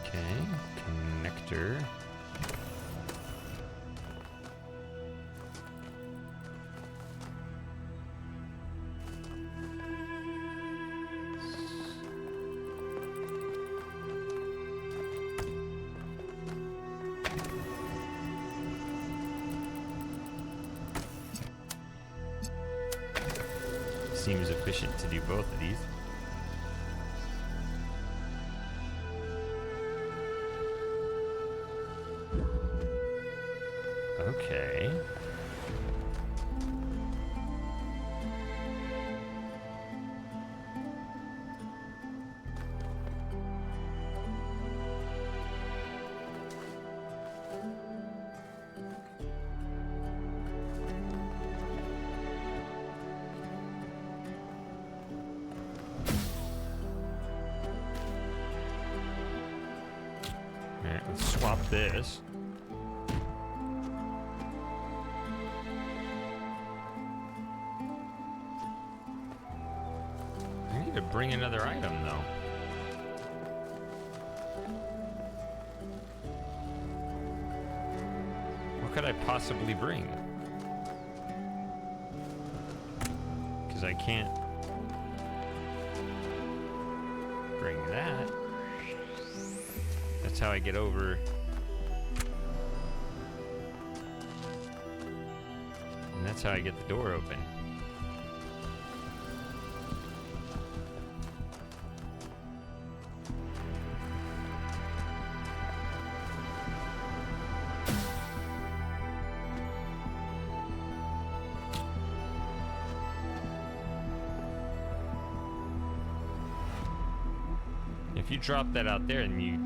Okay, connector. Seems efficient to do both of these. Okay. Alright, let's swap this. I need to bring another item, though. What could I possibly bring? Because I can't bring that. That's how I get over. And that's how I get the door open. If you drop that out there and you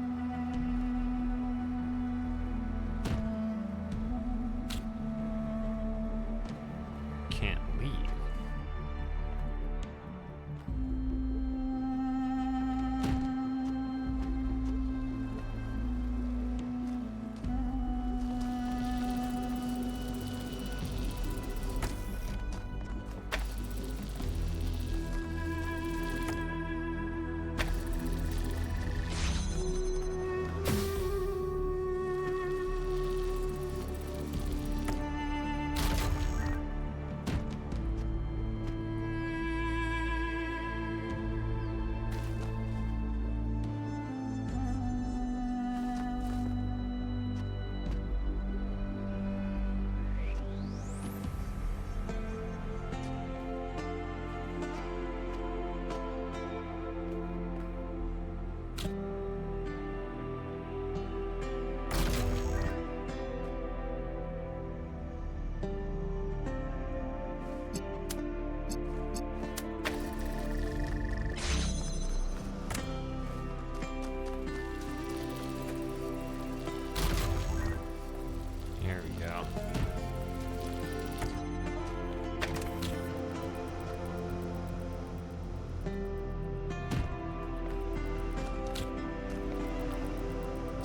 can't leave.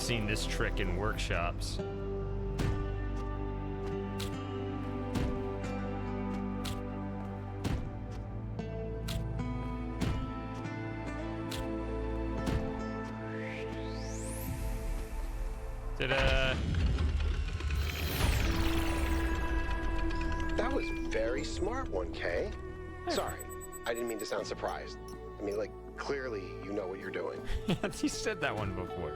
seen this trick in workshops. That was very smart, 1K. Sorry, I didn't mean to sound surprised. I mean, like, clearly you know what you're doing. You said that one before.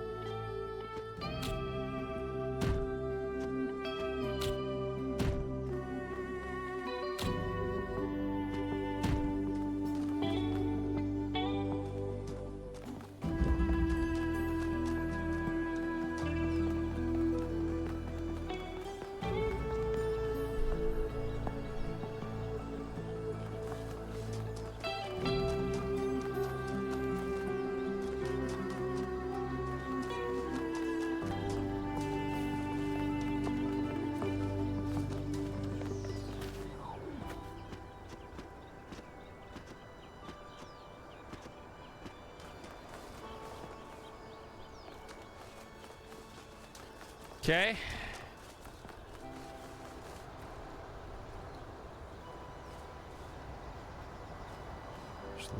Okay.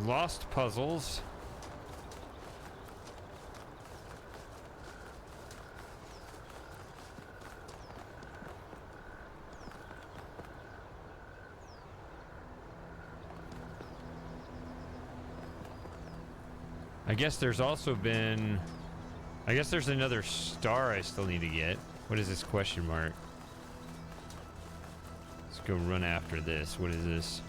Lost puzzles. I guess there's also been... I guess there's another star I still need to get. What is this question mark? Let's go run after this. What is this?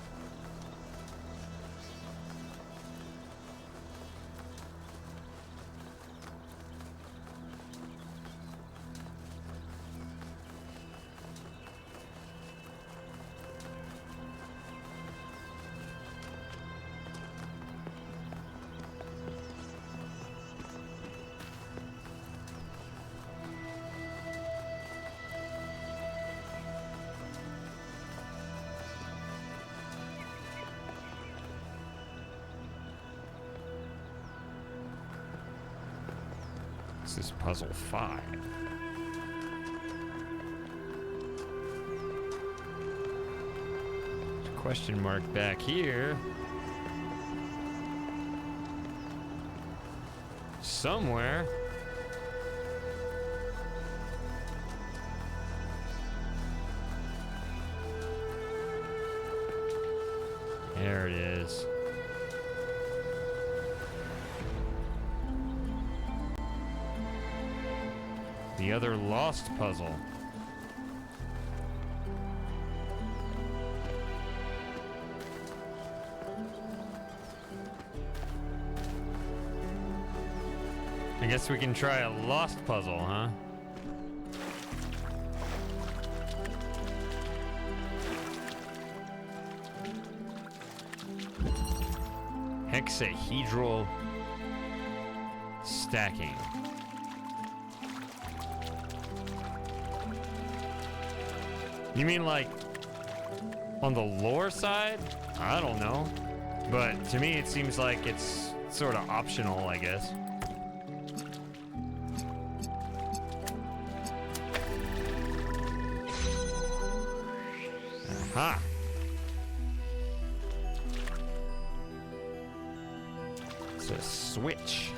This is puzzle 5. Question mark back here. Somewhere. There it is. The other lost puzzle. I guess we can try a lost puzzle, huh? Hexahedral stacking. You mean like on the lore side? I don't know. But to me it seems like it's sort of optional, I guess. Aha. It's a switch.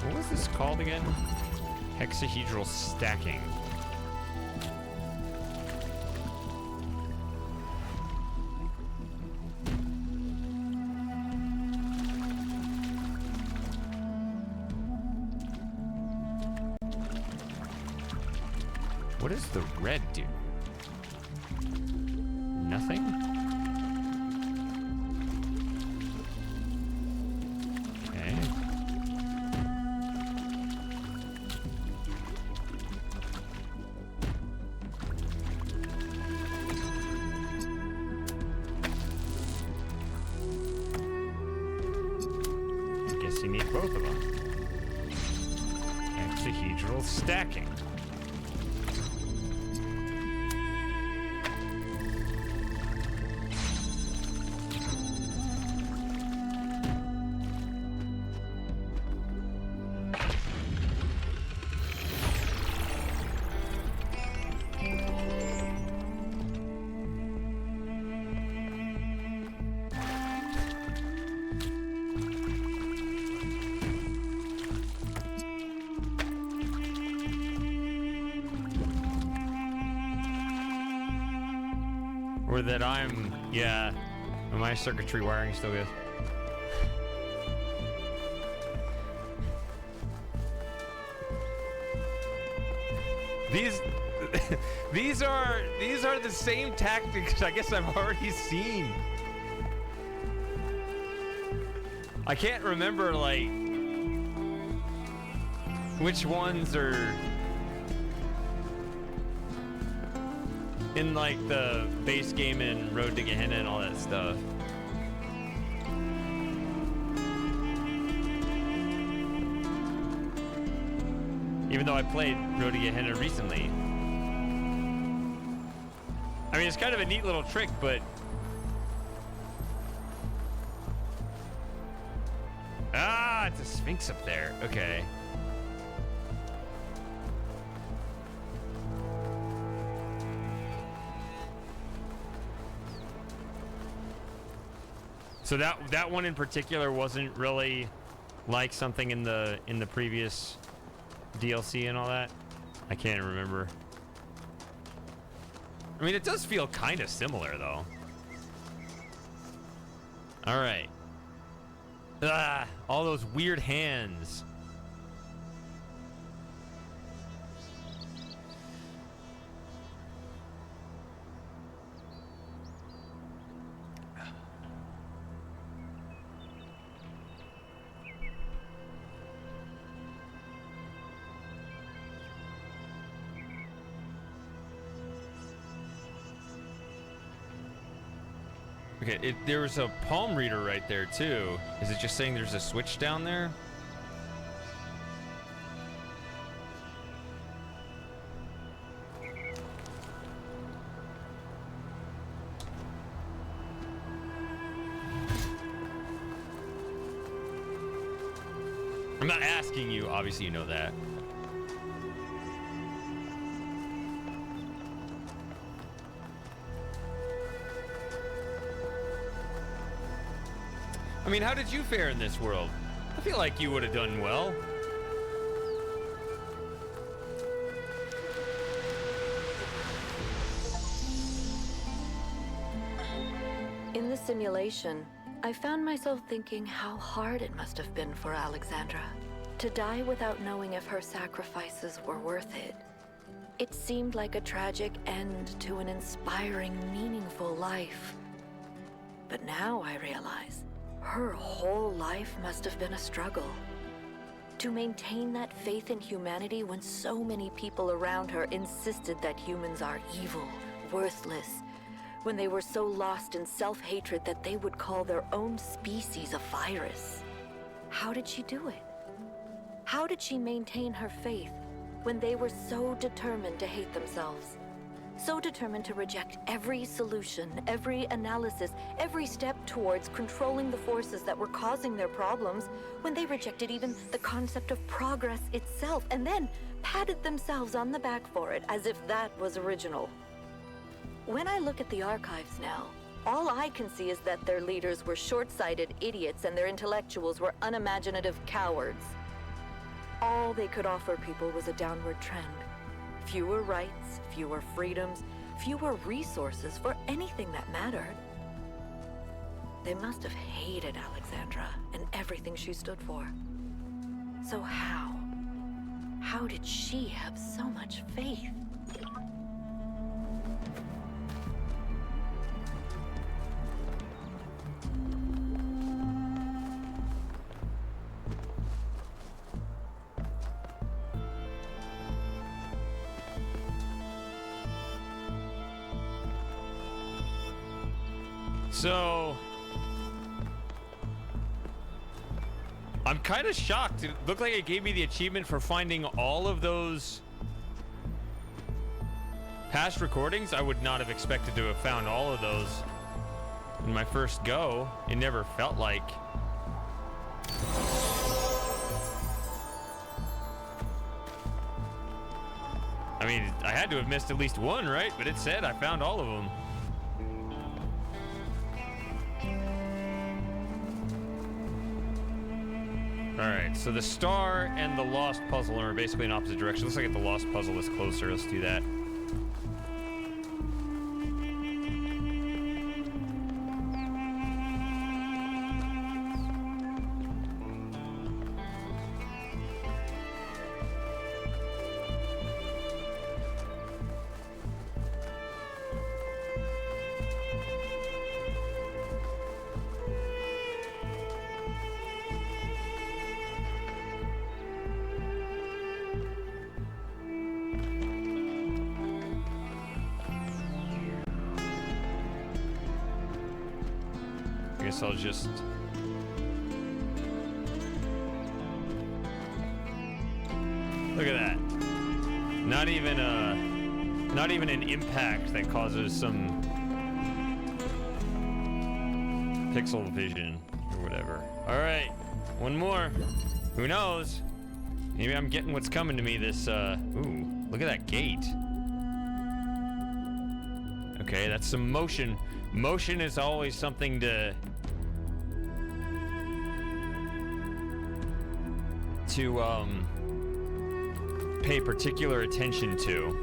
What was this called again? Hexahedral stacking. What does the red do? Nothing? Okay. I guess you need both of them. Hexahedral stacking. Or that I'm, yeah, my circuitry wiring still good. These are the same tactics I guess I've already seen. I can't remember like which ones are in like the base game and Road to Gehenna and all that stuff. Even though I played Road to Gehenna recently. I mean, it's kind of a neat little trick, but... Ah, it's a Sphinx up there. Okay. So that one in particular wasn't really like something in the previous DLC and all that. I can't remember. I mean, it does feel kind of similar though. All right. Ah, all those weird hands. Okay, there was a palm reader right there too. Is it just saying there's a switch down there? I'm not asking you, obviously you know that. I mean, how did you fare in this world? I feel like you would have done well. In the simulation, I found myself thinking how hard it must have been for Alexandra to die without knowing if her sacrifices were worth it. It seemed like a tragic end to an inspiring, meaningful life. But now I realize her whole life must have been a struggle. To maintain that faith in humanity when so many people around her insisted that humans are evil, worthless, when they were so lost in self-hatred that they would call their own species a virus. How did she do it? How did she maintain her faith when they were so determined to hate themselves? So determined to reject every solution, every analysis, every step towards controlling the forces that were causing their problems, when they rejected even the concept of progress itself, and then patted themselves on the back for it as if that was original. When I look at the archives now, all I can see is that their leaders were short-sighted idiots and their intellectuals were unimaginative cowards. All they could offer people was a downward trend. Fewer rights, fewer freedoms, fewer resources for anything that mattered. They must have hated Alexandra and everything she stood for. So how did she have so much faith? So, I'm kind of shocked. It looked like it gave me the achievement for finding all of those past recordings. I would not have expected to have found all of those in my first go. It never felt like. I mean, I had to have missed at least one, right? But it said I found all of them. Alright, so the star and the lost puzzle are basically in opposite direction. Looks like the lost puzzle is closer. Let's do that. guess I'll just... Look at that. Not even an impact that causes some pixel vision or whatever. All right, one more. Who knows? Maybe I'm getting what's coming to me this, ooh, look at that gate. Okay, that's some motion. Motion is always something to pay particular attention to.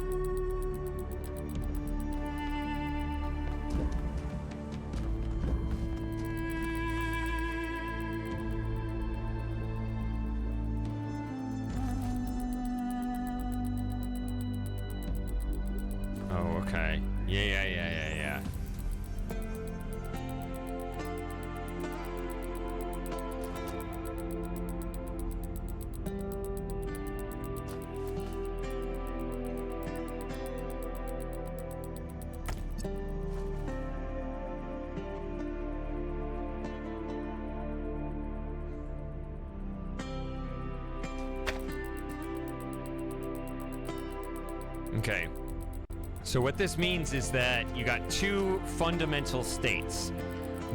Oh, okay. Yeah. Okay. So what this means is that you got two fundamental states.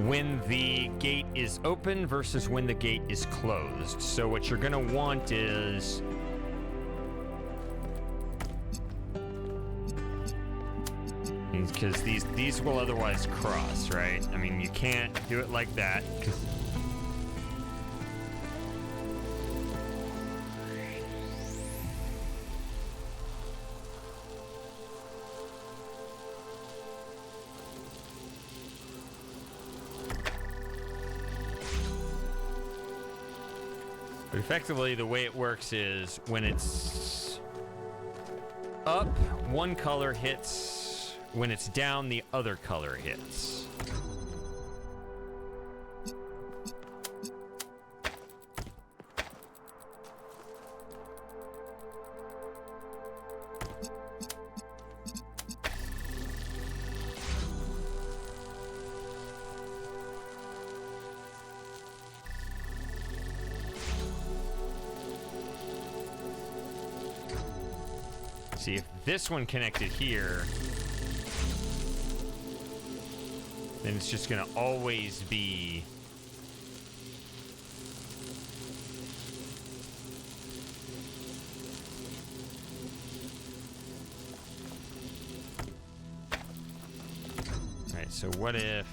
When the gate is open versus when the gate is closed. So what you're gonna want is... Because these will otherwise cross, right? I mean, you can't do it like that. But effectively, the way it works is when it's up, one color hits. When it's down, the other color hits. See, if this one connected here, then it's just gonna always be all right. So what if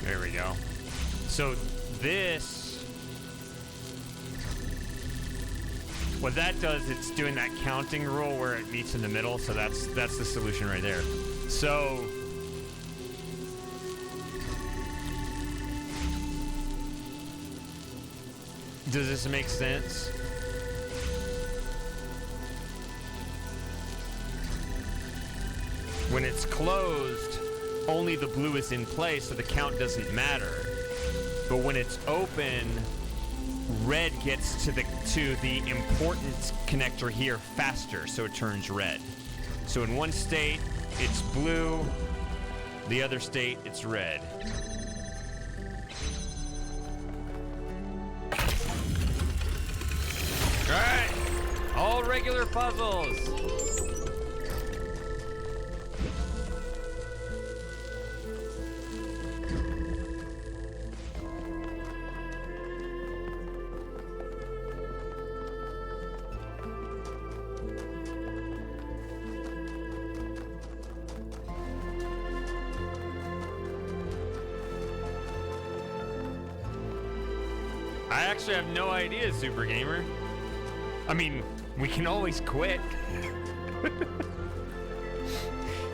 there we go. So this, what that does, it's doing that counting rule where it meets in the middle. So that's the solution right there. So does this make sense? When it's closed, only the blue is in place, so the count doesn't matter. But when it's open, red gets to the important connector here faster, so it turns red. So in one state, it's blue. The other state, it's red. All right, all regular puzzles. I actually have no idea, Super Gamer. I mean, We can always quit.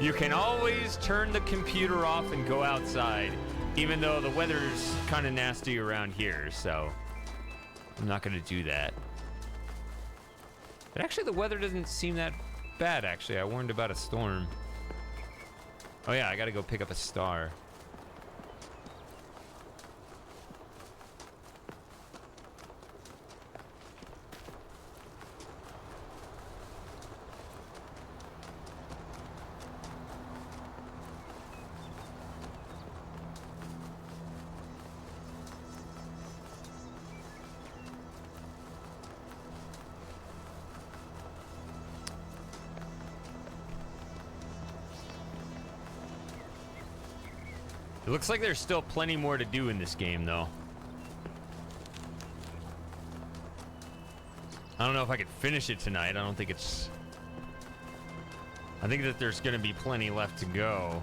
You can always turn the computer off and go outside, even though the weather's kind of nasty around here, so I'm not going to do that. But actually, the weather doesn't seem that bad, actually. I warned about a storm. Oh yeah, I got to go pick up a star. It looks like there's still plenty more to do in this game, though. I don't know if I could finish it tonight. I don't think it's... I think that there's going to be plenty left to go.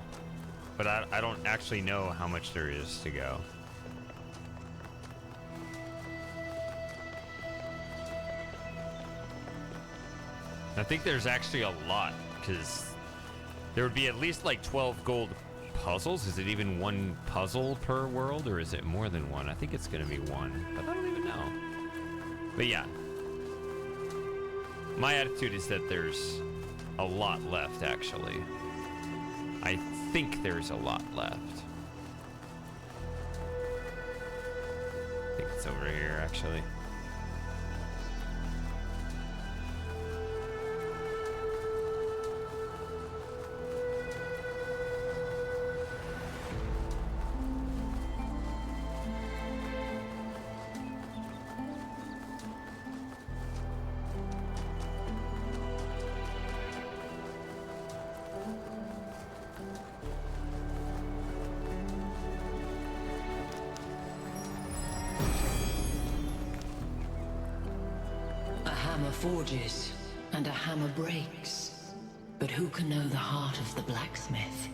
But I don't actually know how much there is to go. I think there's actually a lot, because there would be at least like 12 gold puzzles. Is it even one puzzle per world, or is it more than one? I think it's gonna be one, but I don't even know. But yeah, my attitude is that there's a lot left, actually. I think there's a lot left. I think it's over here, actually. Forges and a hammer breaks, but who can know the heart of the blacksmith?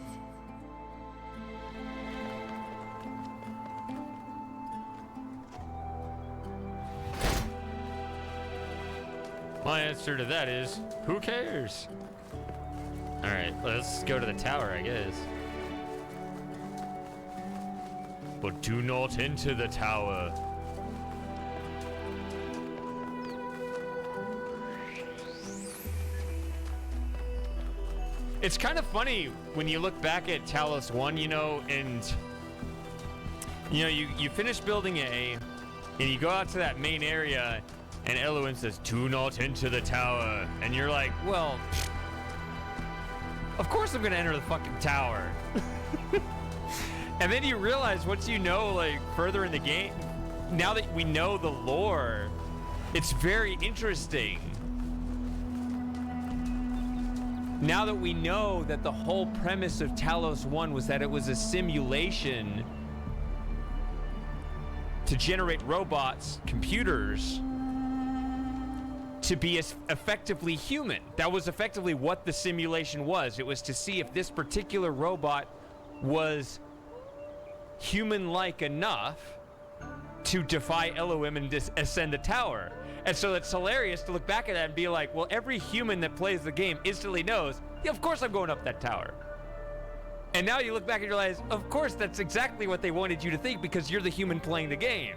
My answer to that is, who cares? All right, let's go to the tower, I guess. But do not enter the tower. It's kind of funny when you look back at Talos 1, you know, and you know, you finish building A, and you go out to that main area, and Elohim says, "Do not enter the tower," and you're like, well, of course I'm gonna enter the fucking tower. And then you realize, once you know, like, further in the game, now that we know the lore, it's very interesting. Now that we know that the whole premise of Talos 1 was that it was a simulation to generate robots, computers, to be as effectively human. That was effectively what the simulation was. It was to see if this particular robot was human-like enough to defy Elohim and ascend the tower. And so it's hilarious to look back at that and be like, well, every human that plays the game instantly knows, yeah, of course I'm going up that tower. And now you look back and realize, of course, that's exactly what they wanted you to think, because you're the human playing the game.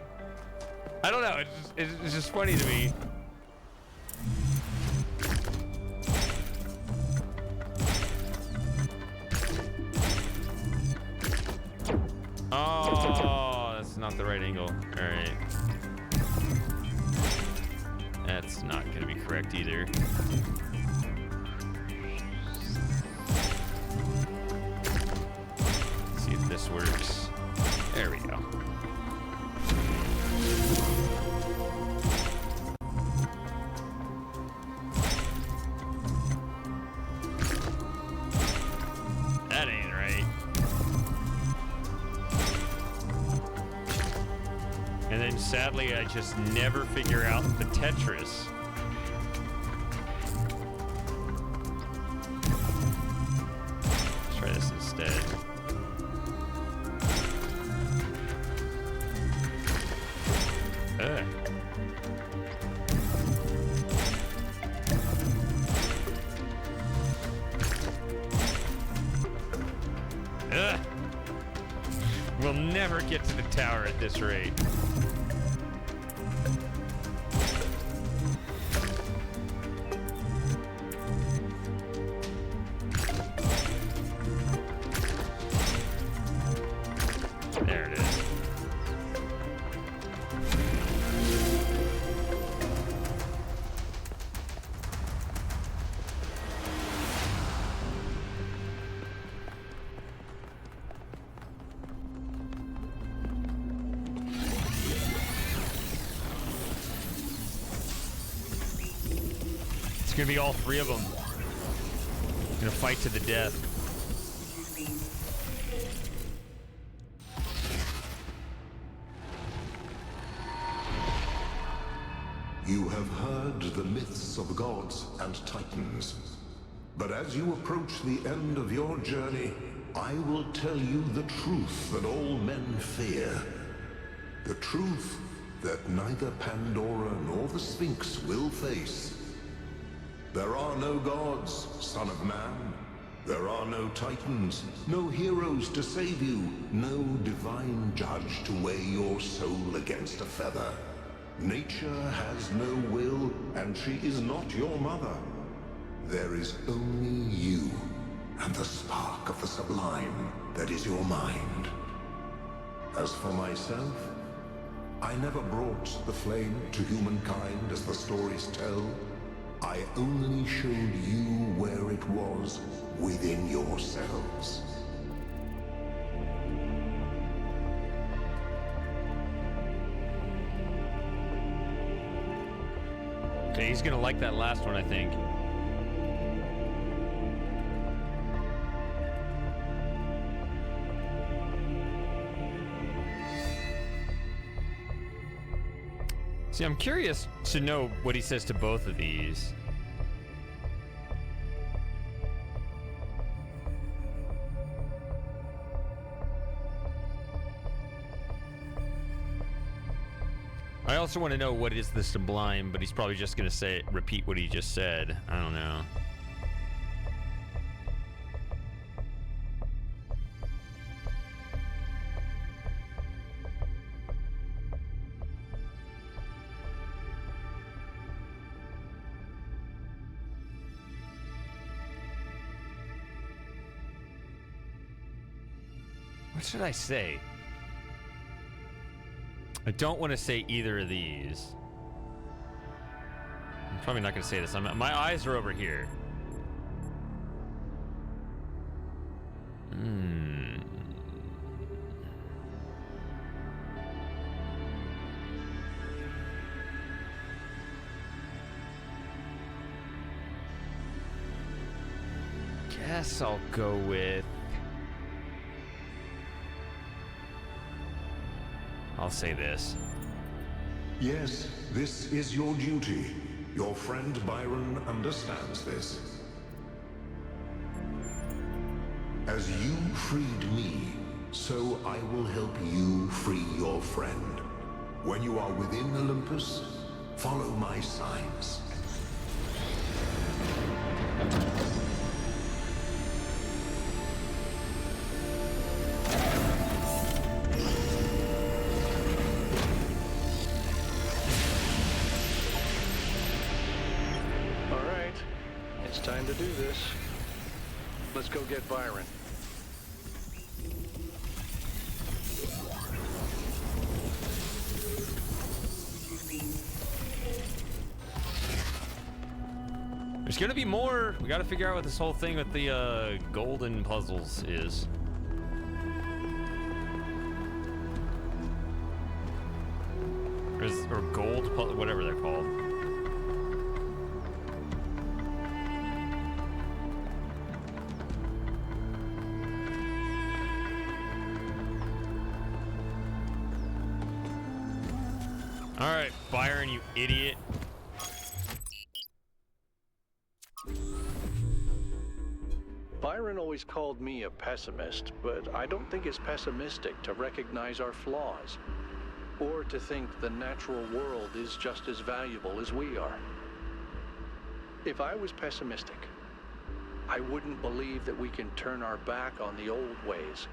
I don't know, it's just funny to me. Oh, that's not the right angle. All right. That's not going to be correct either. Let's see if this works. There we go. That ain't right. And then sadly, I just never figure out the Tetris. Let's try this instead. get to the tower at this rate. There it is. It's gonna be all three of them. Gonna fight to the death. You have heard the myths of gods and titans. But as you approach the end of your journey, I will tell you the truth that all men fear. The truth that neither Pandora nor the Sphinx will face. There are no gods, son of man. There are no titans, no heroes to save you, no divine judge to weigh your soul against a feather. Nature has no will, and she is not your mother. There is only you, and the spark of the sublime that is your mind. As for myself, I never brought the flame to humankind as the stories tell. I only showed you where it was within yourselves. Okay, he's gonna like that last one, I think. See, I'm curious to know what he says to both of these. I also want to know what is the sublime, but he's probably just going to say, repeat what he just said. I don't know. What should I say? I don't want to say either of these. I'm probably not going to say this. My eyes are over here. Guess I'll go with... I'll say this. Yes, this is your duty. Your friend Byron understands this. As you freed me, so I will help you free your friend. When you are within Olympus, follow my signs. Time to do this. Let's go get Byron. There's gonna be more. We gotta figure out what this whole thing with the golden puzzles is. Or gold, whatever they're called. All right, Byron, you idiot. Byron always called me a pessimist, but I don't think it's pessimistic to recognize our flaws, or to think the natural world is just as valuable as we are. If I was pessimistic, I wouldn't believe that we can turn our back on the old ways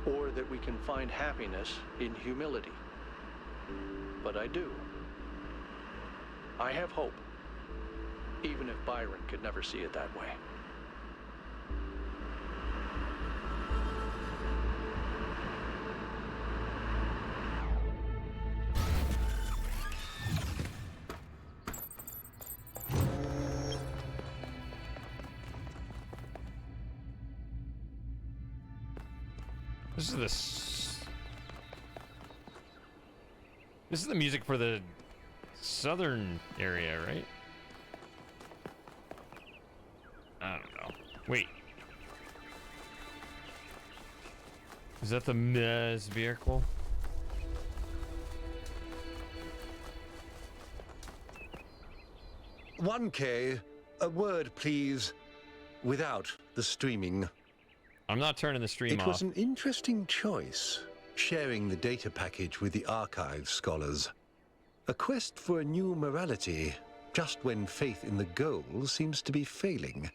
or that we can find happiness in humility. But I do. I have hope, even if Byron could never see it that way. This is the music for the southern area, right? I don't know. Wait. Is that the Mez vehicle? "1K, a word, please, without the streaming." I'm not turning the stream off. It was an interesting choice, sharing the data package with the archive scholars. A quest for a new morality, just when faith in the goal seems to be failing.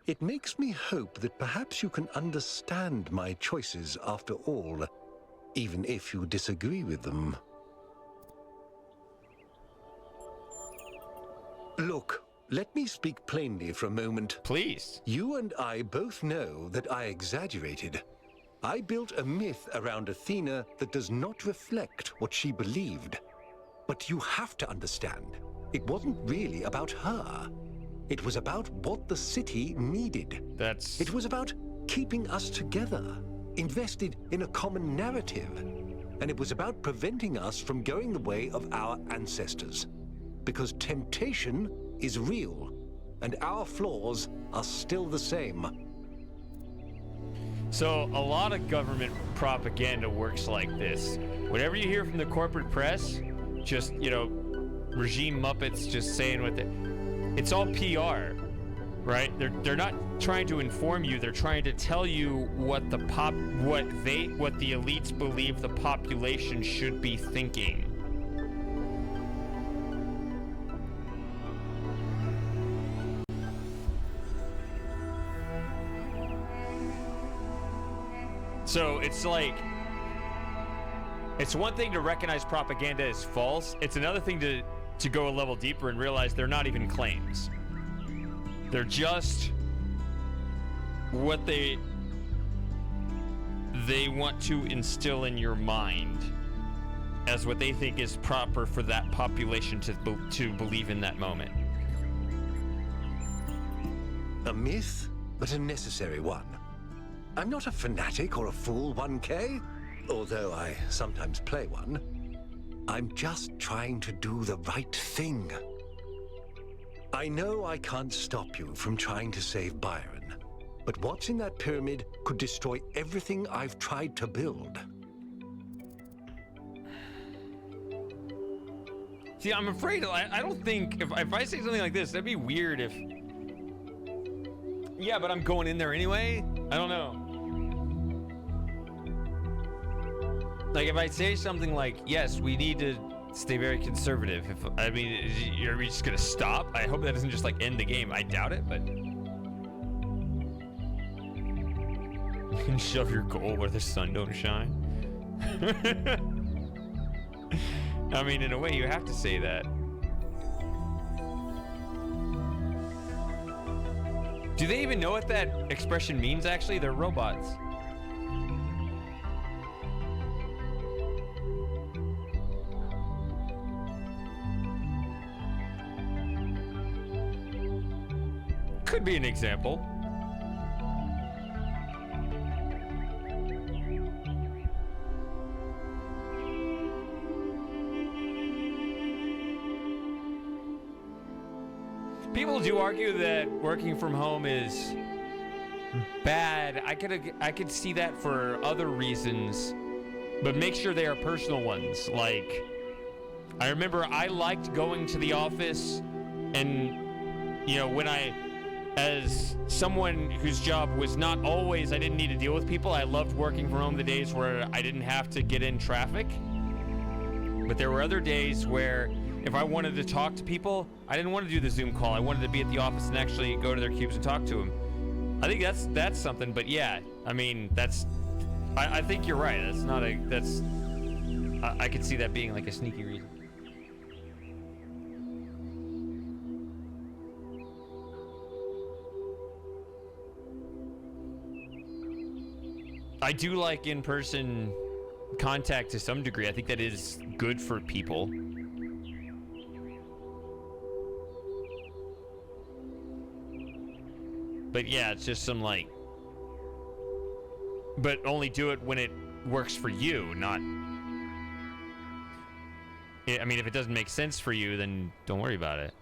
It makes me hope that perhaps you can understand my choices after all, even if you disagree with them. Look, let me speak plainly for a moment. Please. You and I both know that I exaggerated. I built a myth around Athena that does not reflect what she believed. But you have to understand, it wasn't really about her. It was about what the city needed. It was about keeping us together, invested in a common narrative. And it was about preventing us from going the way of our ancestors. Because temptation is real, and our flaws are still the same. So a lot of government propaganda works like this. Whatever you hear from the corporate press, just, you know, regime muppets just saying what it's all PR, right? They're not trying to inform you, they're trying to tell you what the elites believe the population should be thinking. So it's like, it's one thing to recognize propaganda as false. It's another thing to go a level deeper and realize they're not even claims. They're just what they want to instill in your mind as what they think is proper for that population to believe in that moment. A myth, but a necessary one. I'm not a fanatic or a fool, 1K, although I sometimes play one. I'm just trying to do the right thing. I know I can't stop you from trying to save Byron, but what's in that pyramid could destroy everything I've tried to build. See, I'm afraid, I don't think, if I say something like this, that'd be weird if... Yeah, but I'm going in there anyway? I don't know. Like, if I say something like, yes, we need to stay very conservative. Are we just gonna stop? I hope that doesn't just, like, end the game. I doubt it, but... You can shove your goal where the sun don't shine. I mean, in a way, you have to say that. Do they even know what that expression means, actually? They're robots. Could be an example. People do argue that working from home is bad. I could see that for other reasons, but make sure they are personal ones. Like, I remember I liked going to the office, and, you know, when as someone whose job was not always, I didn't need to deal with people, I loved working from home the days where I didn't have to get in traffic. But there were other days where if I wanted to talk to people, I didn't want to do the Zoom call. I wanted to be at the office and actually go to their cubes and talk to them. I think that's something, but yeah, I mean, I think you're right. That's not a. That's. I could see that being like a sneaky reason. I do like in-person contact to some degree. I think that is good for people. But yeah, it's just some like... But only do it when it works for you, not... I mean, if it doesn't make sense for you, then don't worry about it.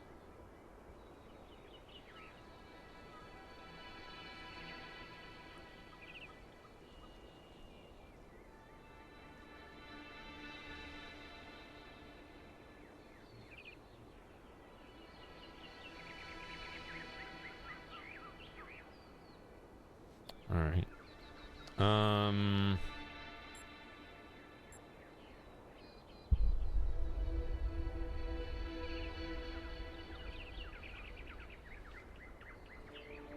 All right.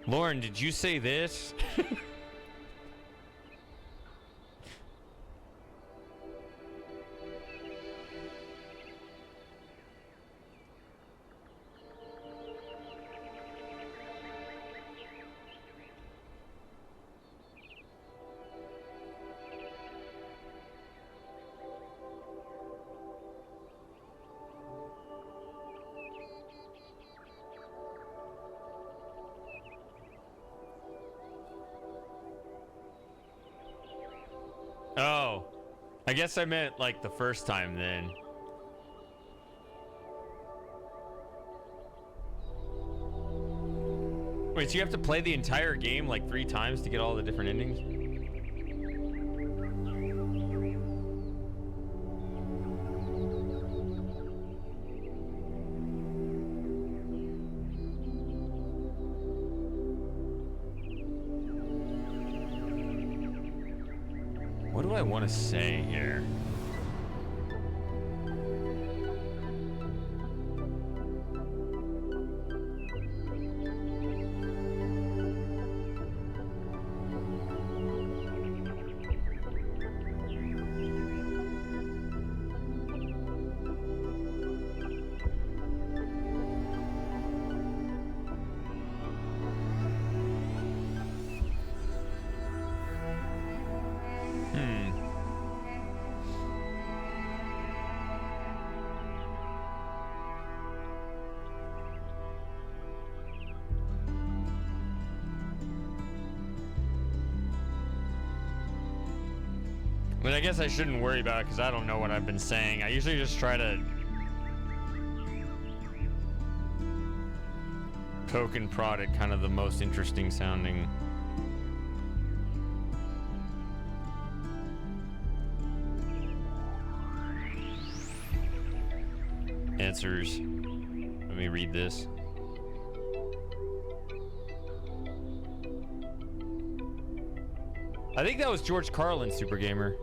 Lauren, did you say this? Oh, I guess I meant like the first time then. Wait, so you have to play the entire game like 3 times to get all the different endings? What do I want to say here? But I guess I shouldn't worry about it because I don't know what I've been saying. I usually just try to poke and prod at kind of the most interesting sounding answers. Let me read this. I think that was George Carlin, Super Gamer.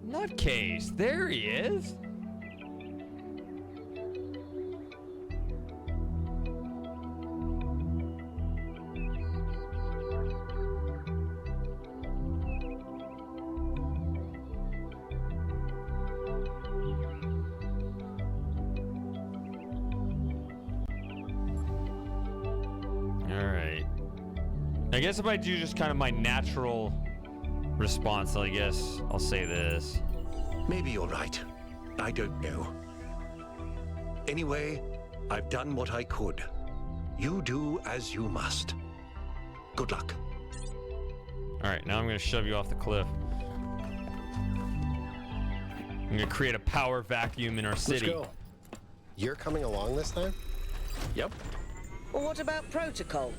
Nutcase, there he is. I guess if I do just kind of my natural response, I guess I'll say this. Maybe you're right. I don't know. Anyway, I've done what I could. You do as you must. Good luck. All right, now I'm going to shove you off the cliff. I'm going to create a power vacuum in our city. Let's go. You're coming along this time? Yep. Well, what about protocol?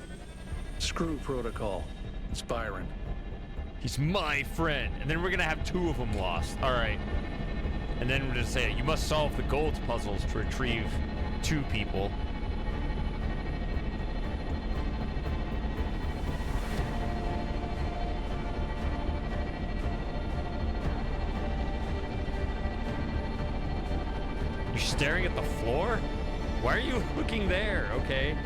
Screw protocol. It's Byron. He's my friend. And then we're going to have 2 of them lost. All right. And then we're going to say, you must solve the gold puzzles to retrieve 2 people. You're staring at the floor? Why are you looking there? Okay.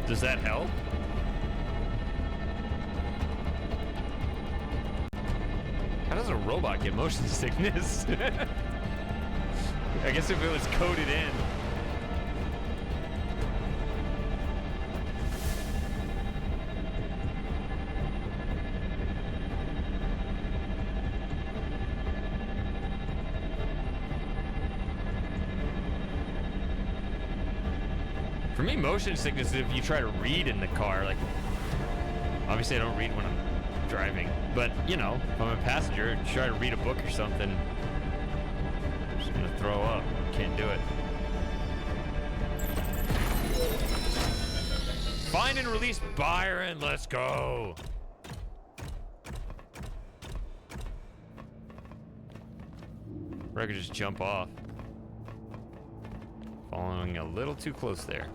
Does that help? How does a robot get motion sickness? I guess if it was coded in. For me, motion sickness is if you try to read in the car. Like, obviously I don't read when I'm driving, but you know, if I'm a passenger, try to read a book or something, I'm just gonna throw up. Can't do it. Find and release Byron. Let's go. Or I could just jump off. Following a little too close there.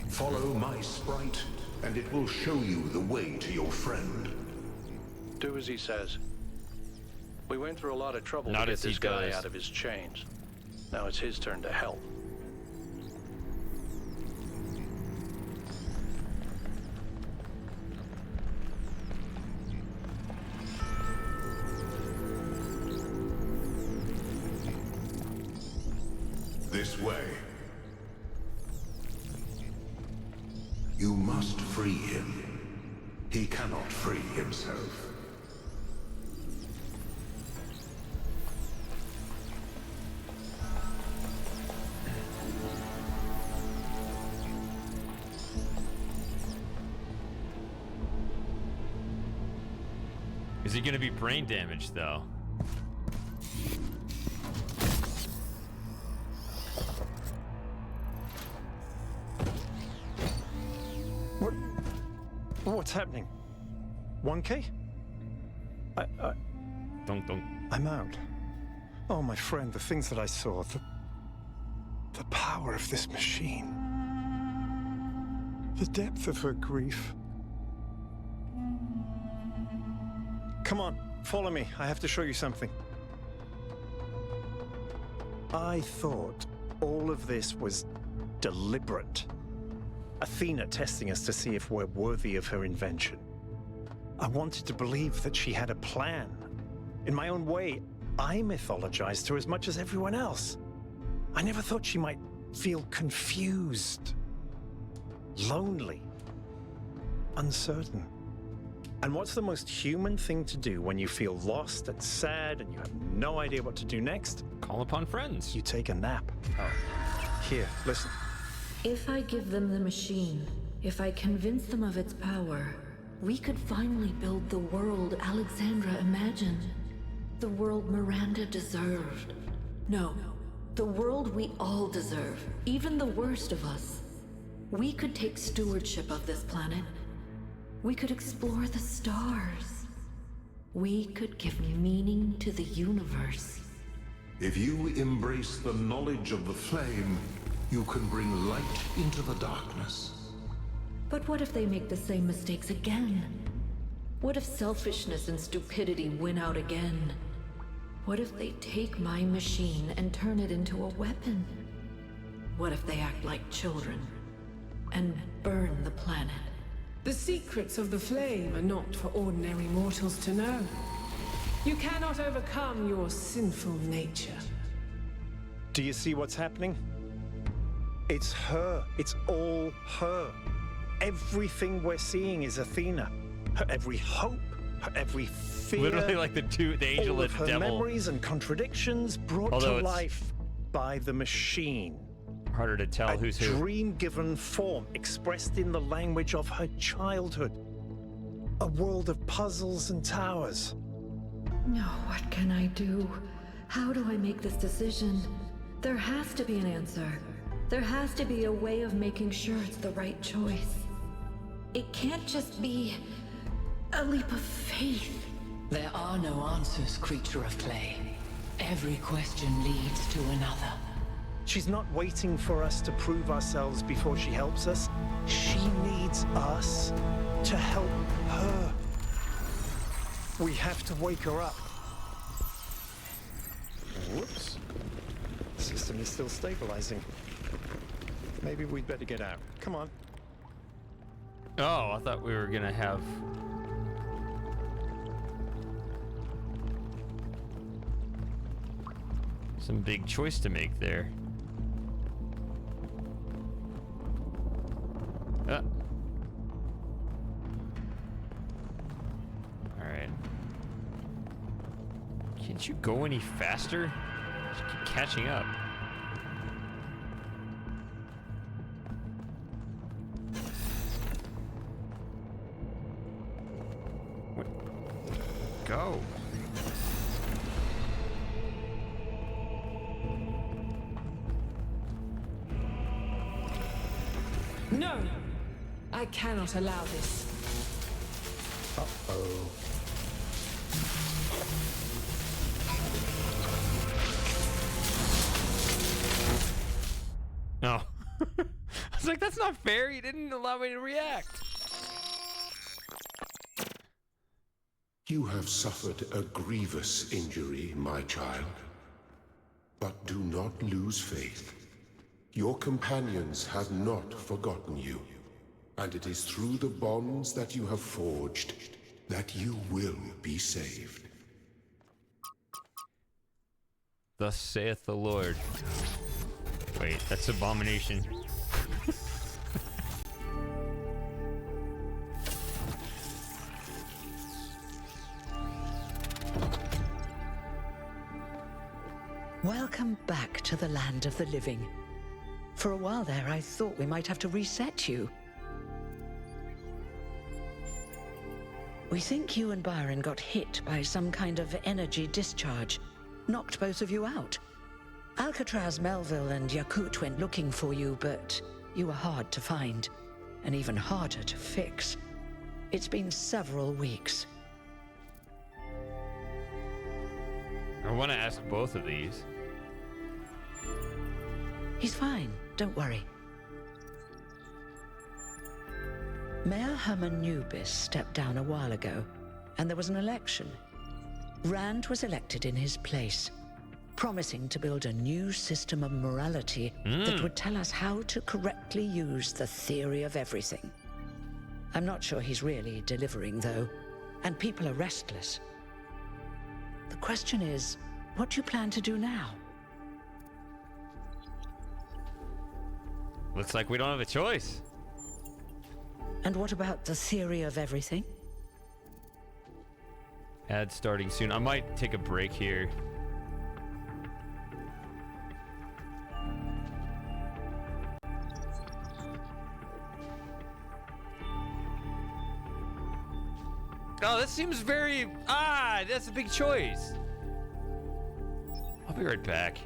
Follow my sprite, and it will show you the way to your friend. Do as he says. We went through a lot of trouble Not to get as he this guy does. out of his chains. Now it's his turn to help. This way. You must free him. He cannot free himself. Is he gonna be brain damaged though? What's happening? 1K? Don't. I'm out. Oh, my friend, the things that I saw, the power of this machine, the depth of her grief. Come on, follow me. I have to show you something. I thought all of this was deliberate. Athena testing us to see if we're worthy of her invention. I wanted to believe that she had a plan. In my own way, I mythologized her as much as everyone else. I never thought she might feel confused, lonely, uncertain. And what's the most human thing to do when you feel lost and sad and you have no idea what to do next? Call upon friends. You take a nap. Oh. Here, listen. If I give them the machine, if I convince them of its power, we could finally build the world Alexandra imagined. The world Miranda deserved. No, the world we all deserve, even the worst of us. We could take stewardship of this planet. We could explore the stars. We could give meaning to the universe. If you embrace the knowledge of the flame, you can bring light into the darkness. But what if they make the same mistakes again? What if selfishness and stupidity win out again? What if they take my machine and turn it into a weapon? What if they act like children and burn the planet? The secrets of the flame are not for ordinary mortals to know. You cannot overcome your sinful nature. Do you see what's happening? It's her. It's all her. Everything we're seeing is Athena. Her every hope, her every fear. Literally like the angel all and of her devil. memories and contradictions brought Although to it's life by the machine. Harder to tell who's who. A dream-given form expressed in the language of her childhood. A world of puzzles and towers. No, what can I do? How do I make this decision? There has to be an answer. There has to be a way of making sure it's the right choice. It can't just be a leap of faith. There are no answers, creature of clay. Every question leads to another. She's not waiting for us to prove ourselves before she helps us. She needs us to help her. We have to wake her up. Whoops. The system is still stabilizing. Maybe we'd better get out. Come on. Oh, I thought we were gonna have... some big choice to make there. Alright. Can't you go any faster? Just keep catching up. What? Go. No! I cannot allow this. Uh-oh. No. I was like, that's not fair. You didn't allow me to react. You have suffered a grievous injury, my child. But do not lose faith. Your companions have not forgotten you, and it is through the bonds that you have forged that you will be saved. Thus saith the Lord. Wait, that's abomination. Welcome back to the land of the living. For a while there, I thought we might have to reset you. We think you and Byron got hit by some kind of energy discharge. Knocked both of you out. Alcatraz, Melville, and Yakut went looking for you, but you were hard to find, and even harder to fix. It's been several weeks. I want to ask both of these. He's fine, don't worry. Mayor Herman Nubis stepped down a while ago, and there was an election. Rand was elected in his place, promising to build a new system of morality that would tell us how to correctly use the theory of everything. I'm not sure he's really delivering, though, and people are restless. The question is, what do you plan to do now? Looks like we don't have a choice. And what about the theory of everything? Ad starting soon. I might take a break here. Oh, that seems very... that's a big choice. I'll be right back.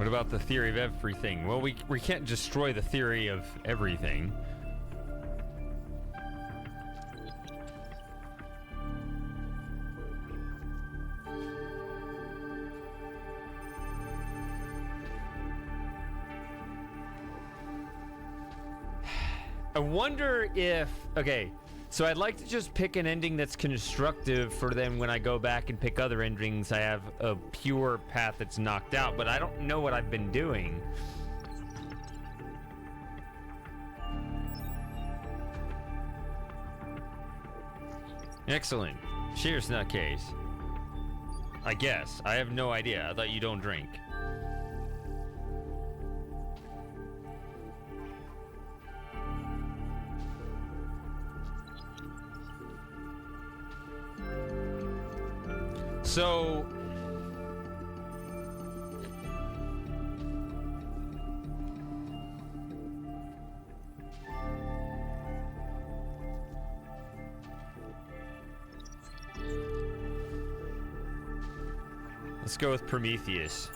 What about the theory of everything? Well, we can't destroy the theory of everything. I wonder if... Okay, so I'd like to just pick an ending that's constructive for then when I go back and pick other endings, I have a pure path that's knocked out, but I don't know what I've been doing. Excellent. Cheers, nutcase. I guess. I have no idea. I thought you don't drink. So... let's go with Prometheus.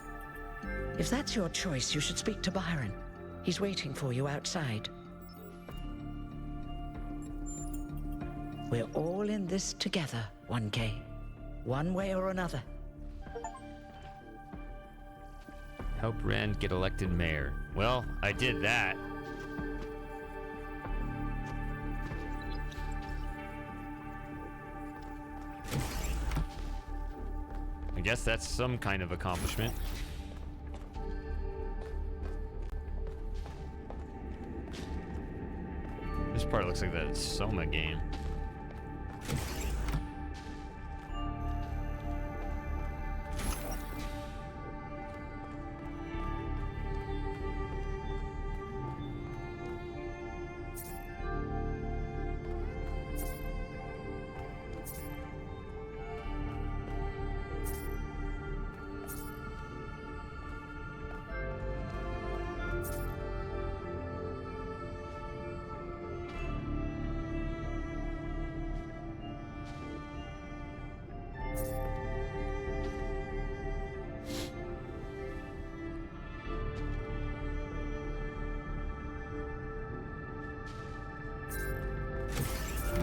If that's your choice, you should speak to Byron. He's waiting for you outside. We're all in this together, 1K. One way or another. Help Rand get elected mayor. Well, I did that. I guess that's some kind of accomplishment. This part looks like that Soma game.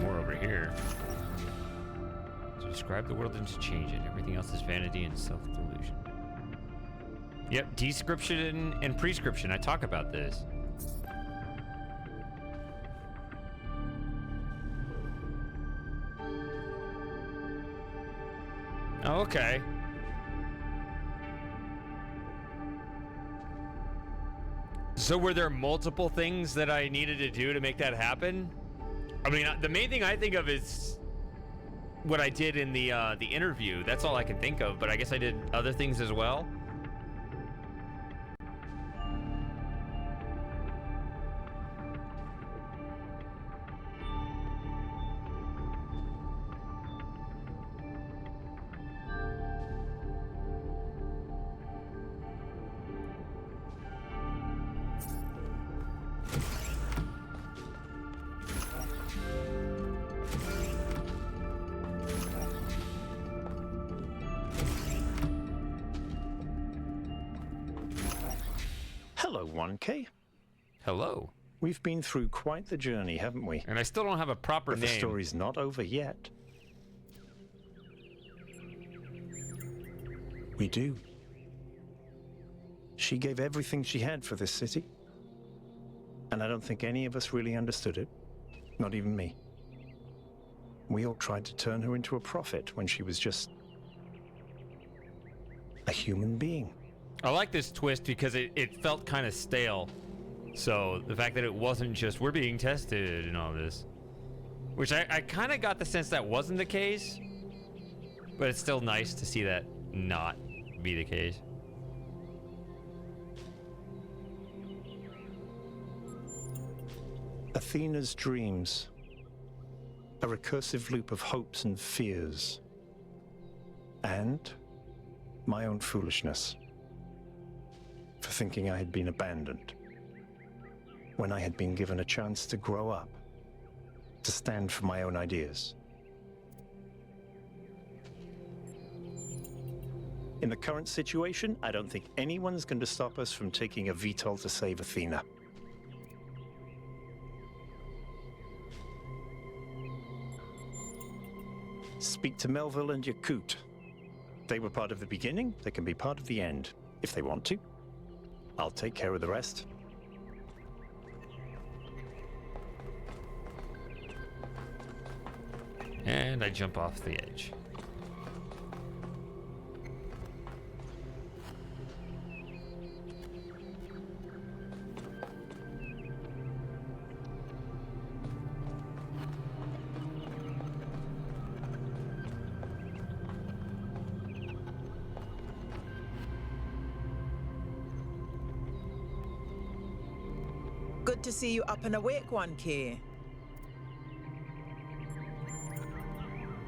More over here. To describe the world and to change it. Everything else is vanity and self-delusion. Yep, description and prescription. I talk about this. Oh, okay. So were there multiple things that I needed to do to make that happen? I mean, the main thing I think of is what I did in the interview. That's all I can think of, but I guess I did other things as well. Hello, 1K. Hello. We've been through quite the journey, haven't we? And I still don't have a proper but name. The story's not over yet. We do. She gave everything she had for this city. And I don't think any of us really understood it. Not even me. We all tried to turn her into a prophet when she was just a human being. I like this twist because it felt kind of stale. So the fact that it wasn't just we're being tested and all this, which I kind of got the sense that wasn't the case, but it's still nice to see that not be the case. Athena's dreams. A recursive loop of hopes and fears. And my own foolishness. For thinking I had been abandoned. When I had been given a chance to grow up. To stand for my own ideas. In the current situation, I don't think anyone's going to stop us from taking a VTOL to save Athena. Speak to Melville and Yakut. They were part of the beginning, they can be part of the end, if they want to. I'll take care of the rest. And I jump off the edge. Good to see you up and awake, 1K.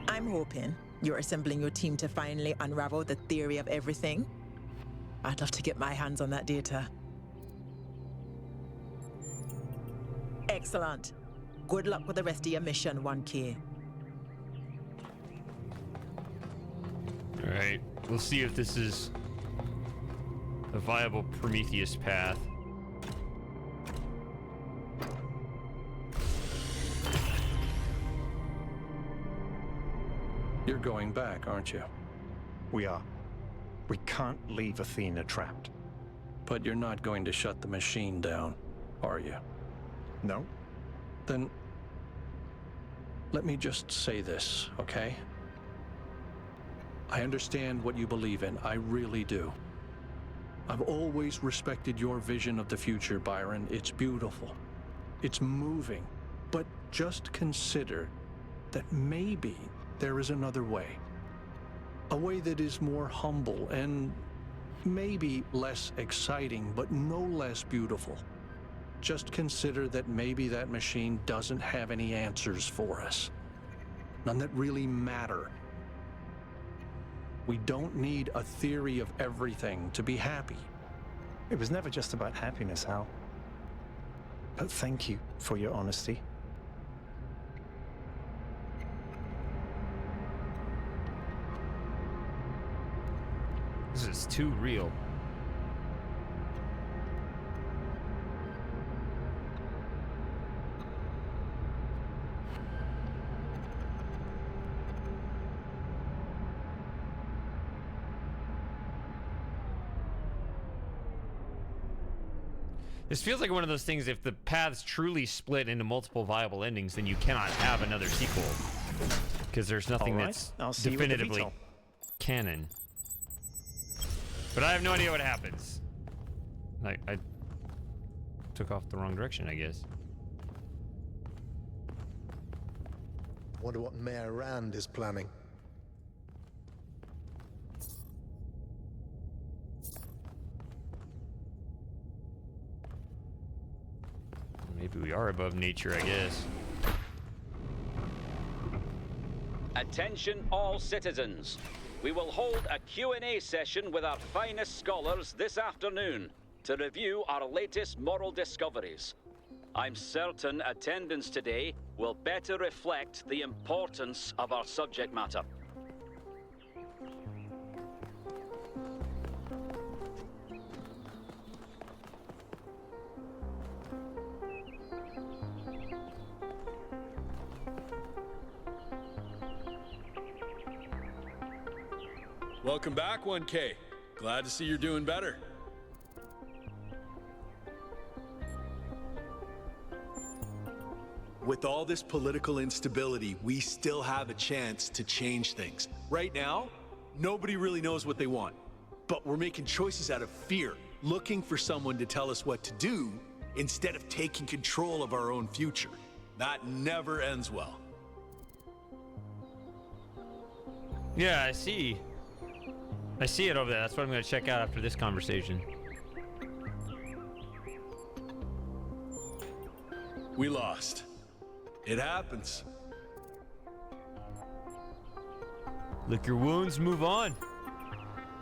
I'm hoping you're assembling your team to finally unravel the theory of everything. I'd love to get my hands on that data. Excellent. Good luck with the rest of your mission, 1K. All right, we'll see if this is a viable Prometheus path. You're going back, aren't you? We are. We can't leave Athena trapped. But you're not going to shut the machine down, are you? No. Then let me just say this, okay? I understand what you believe in. I really do. I've always respected your vision of the future, Byron. It's beautiful. It's moving. But just consider that maybe there is another way. A way that is more humble and maybe less exciting, but no less beautiful. Just consider that maybe that machine doesn't have any answers for us. None that really matter. We don't need a theory of everything to be happy. It was never just about happiness, Hal. But thank you for your honesty. This is too real. This feels like one of those things, if the paths truly split into multiple viable endings, then you cannot have another sequel. Because there's nothing that's definitively canon. But I have no idea what happens. I took off the wrong direction, I guess. Wonder what Mayor Rand is planning. Maybe we are above nature, I guess. Attention all citizens. We will hold a Q&A session with our finest scholars this afternoon to review our latest moral discoveries. I'm certain attendance today will better reflect the importance of our subject matter. Welcome back, 1K. Glad to see you're doing better. With all this political instability, we still have a chance to change things. Right now, nobody really knows what they want. But we're making choices out of fear, looking for someone to tell us what to do instead of taking control of our own future. That never ends well. Yeah, I see. I see it over there. That's what I'm going to check out after this conversation. We lost. It happens. Lick your wounds, move on.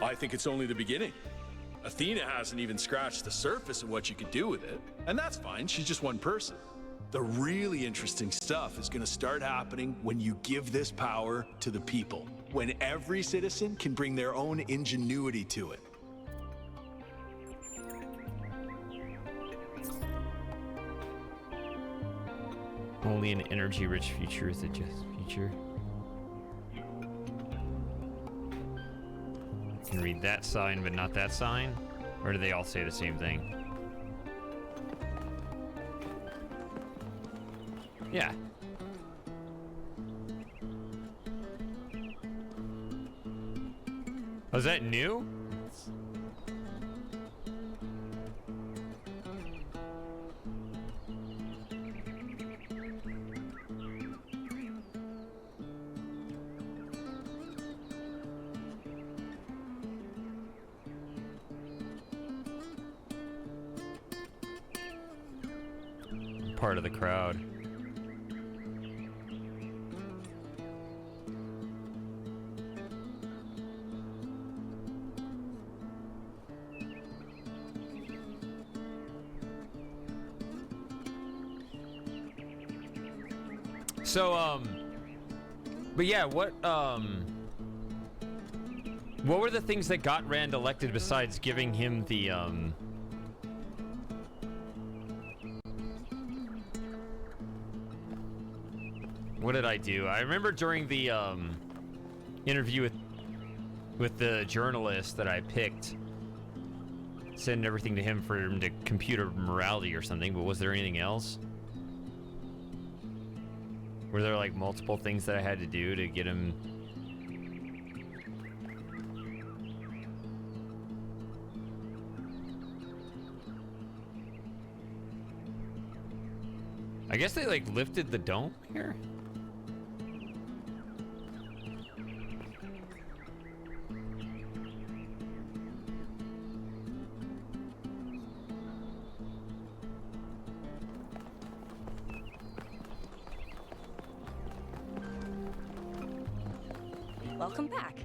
I think it's only the beginning. Athena hasn't even scratched the surface of what you could do with it. And that's fine, she's just one person. The really interesting stuff is going to start happening when you give this power to the people, when every citizen can bring their own ingenuity to it. Only an energy-rich future is a just future. You can read that sign, but not that sign? Or do they all say the same thing? Yeah. Was that new? Part of the crowd. So, but yeah, what were the things that got Rand elected besides giving him the, what did I do? I remember during the, interview with the journalist that I picked, send everything to him for him to computer morality or something, but was there anything else? Were there like multiple things that I had to do to get him? I guess they like lifted the dome here. Welcome back.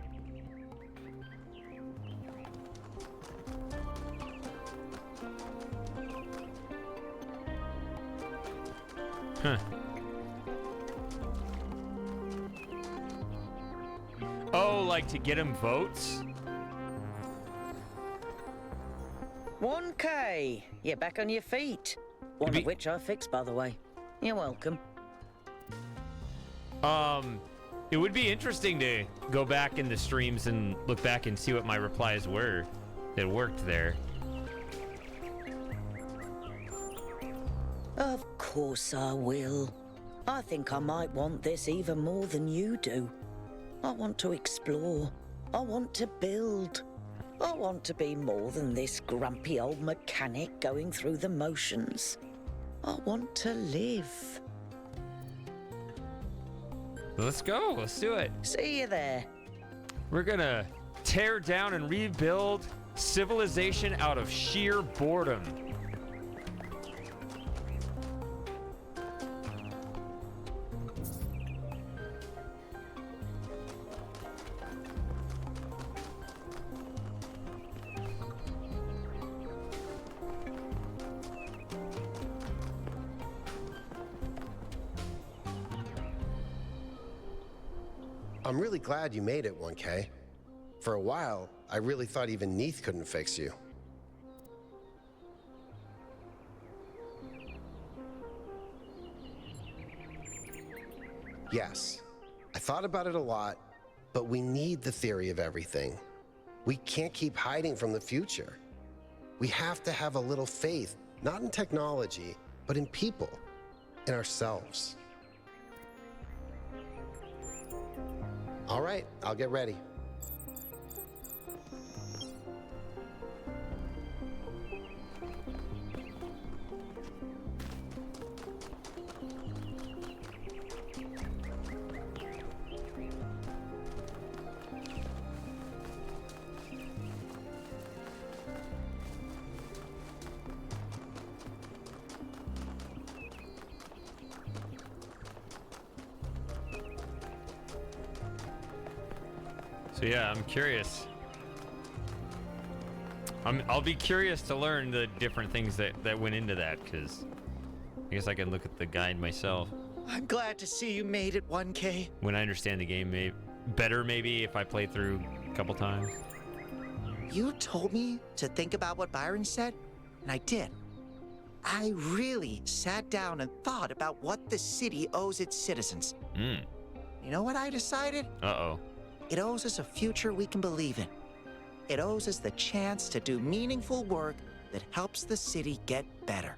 Huh. Oh, like to get him votes? 1K. You're back on your feet. One of which I fixed, by the way. You're welcome. It would be interesting to go back in the streams and look back and see what my replies were that worked there. Of course I will. I think I might want this even more than you do. I want to explore. I want to build. I want to be more than this grumpy old mechanic going through the motions. I want to live. Let's go. Let's do it. See you there. We're gonna tear down and rebuild civilization out of sheer boredom. I'm really glad you made it, 1K. For a while, I really thought even Neith couldn't fix you. Yes, I thought about it a lot, but we need the theory of everything. We can't keep hiding from the future. We have to have a little faith, not in technology, but in people, in ourselves. All right, I'll get ready. So yeah, I'm curious. I'll be curious to learn the different things that went into that, because I guess I can look at the guide myself. I'm glad to see you made it, 1K. When I understand the game, maybe if I play through a couple times. You told me to think about what Byron said, and I did. I really sat down and thought about what the city owes its citizens. Hmm. You know what I decided? Uh-oh. It owes us a future we can believe in. It owes us the chance to do meaningful work that helps the city get better.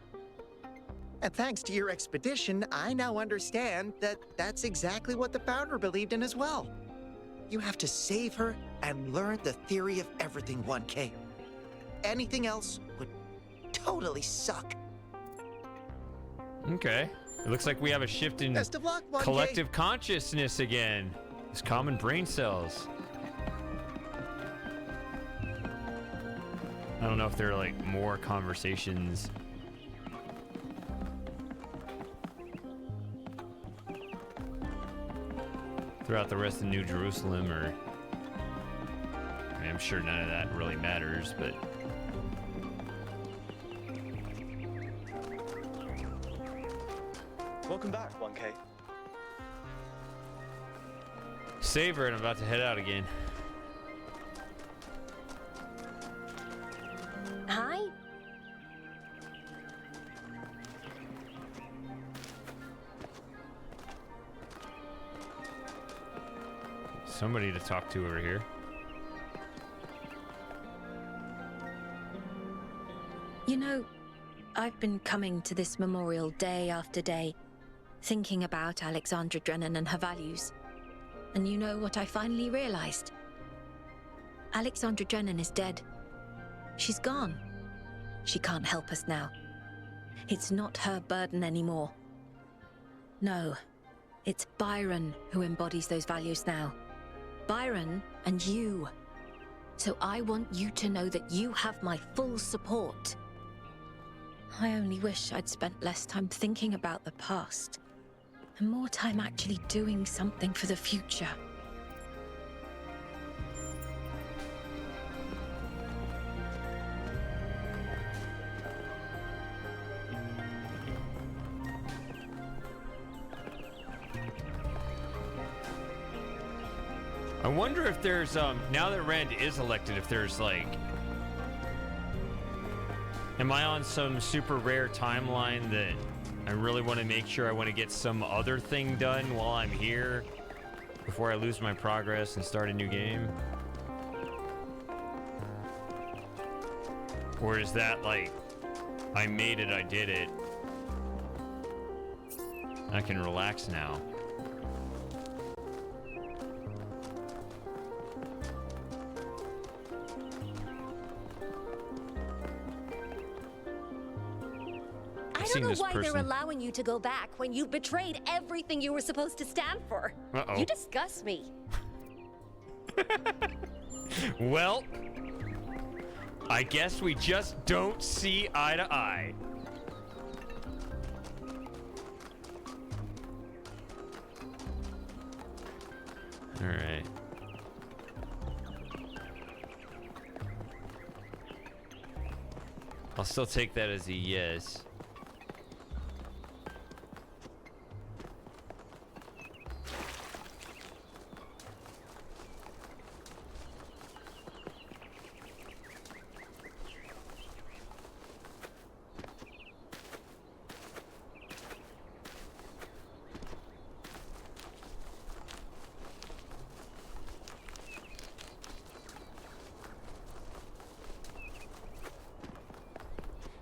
And thanks to your expedition, I now understand that that's exactly what the founder believed in as well. You have to save her and learn the theory of everything, 1K. Anything else would totally suck. Okay. It looks like we have a shift in Best of luck, 1K. collective consciousness again. It's common brain cells. I don't know if there are like more conversations. Throughout the rest of New Jerusalem, or I mean, I'm sure none of that really matters, but Welcome back, 1K. save her and I'm about to head out again. Hi? Somebody to talk to over here. You know, I've been coming to this memorial day after day, thinking about Alexandra Drennan and her values. And you know what I finally realized? Alexandra Drennan is dead. She's gone. She can't help us now. It's not her burden anymore. No, it's Byron who embodies those values now. Byron and you. So I want you to know that you have my full support. I only wish I'd spent less time thinking about the past and more time actually doing something for the future. I wonder if there's now that Rand is elected, if there's like, am I on some super rare timeline that I really want to make sure I want to get some other thing done while I'm here before I lose my progress and start a new game? Or is that like, I made it, I did it, I can relax now? I don't know why they're allowing you to go back when you betrayed everything you were supposed to stand for. Uh-oh. You disgust me. Well, I guess we just don't see eye to eye. All right. I'll still take that as a yes.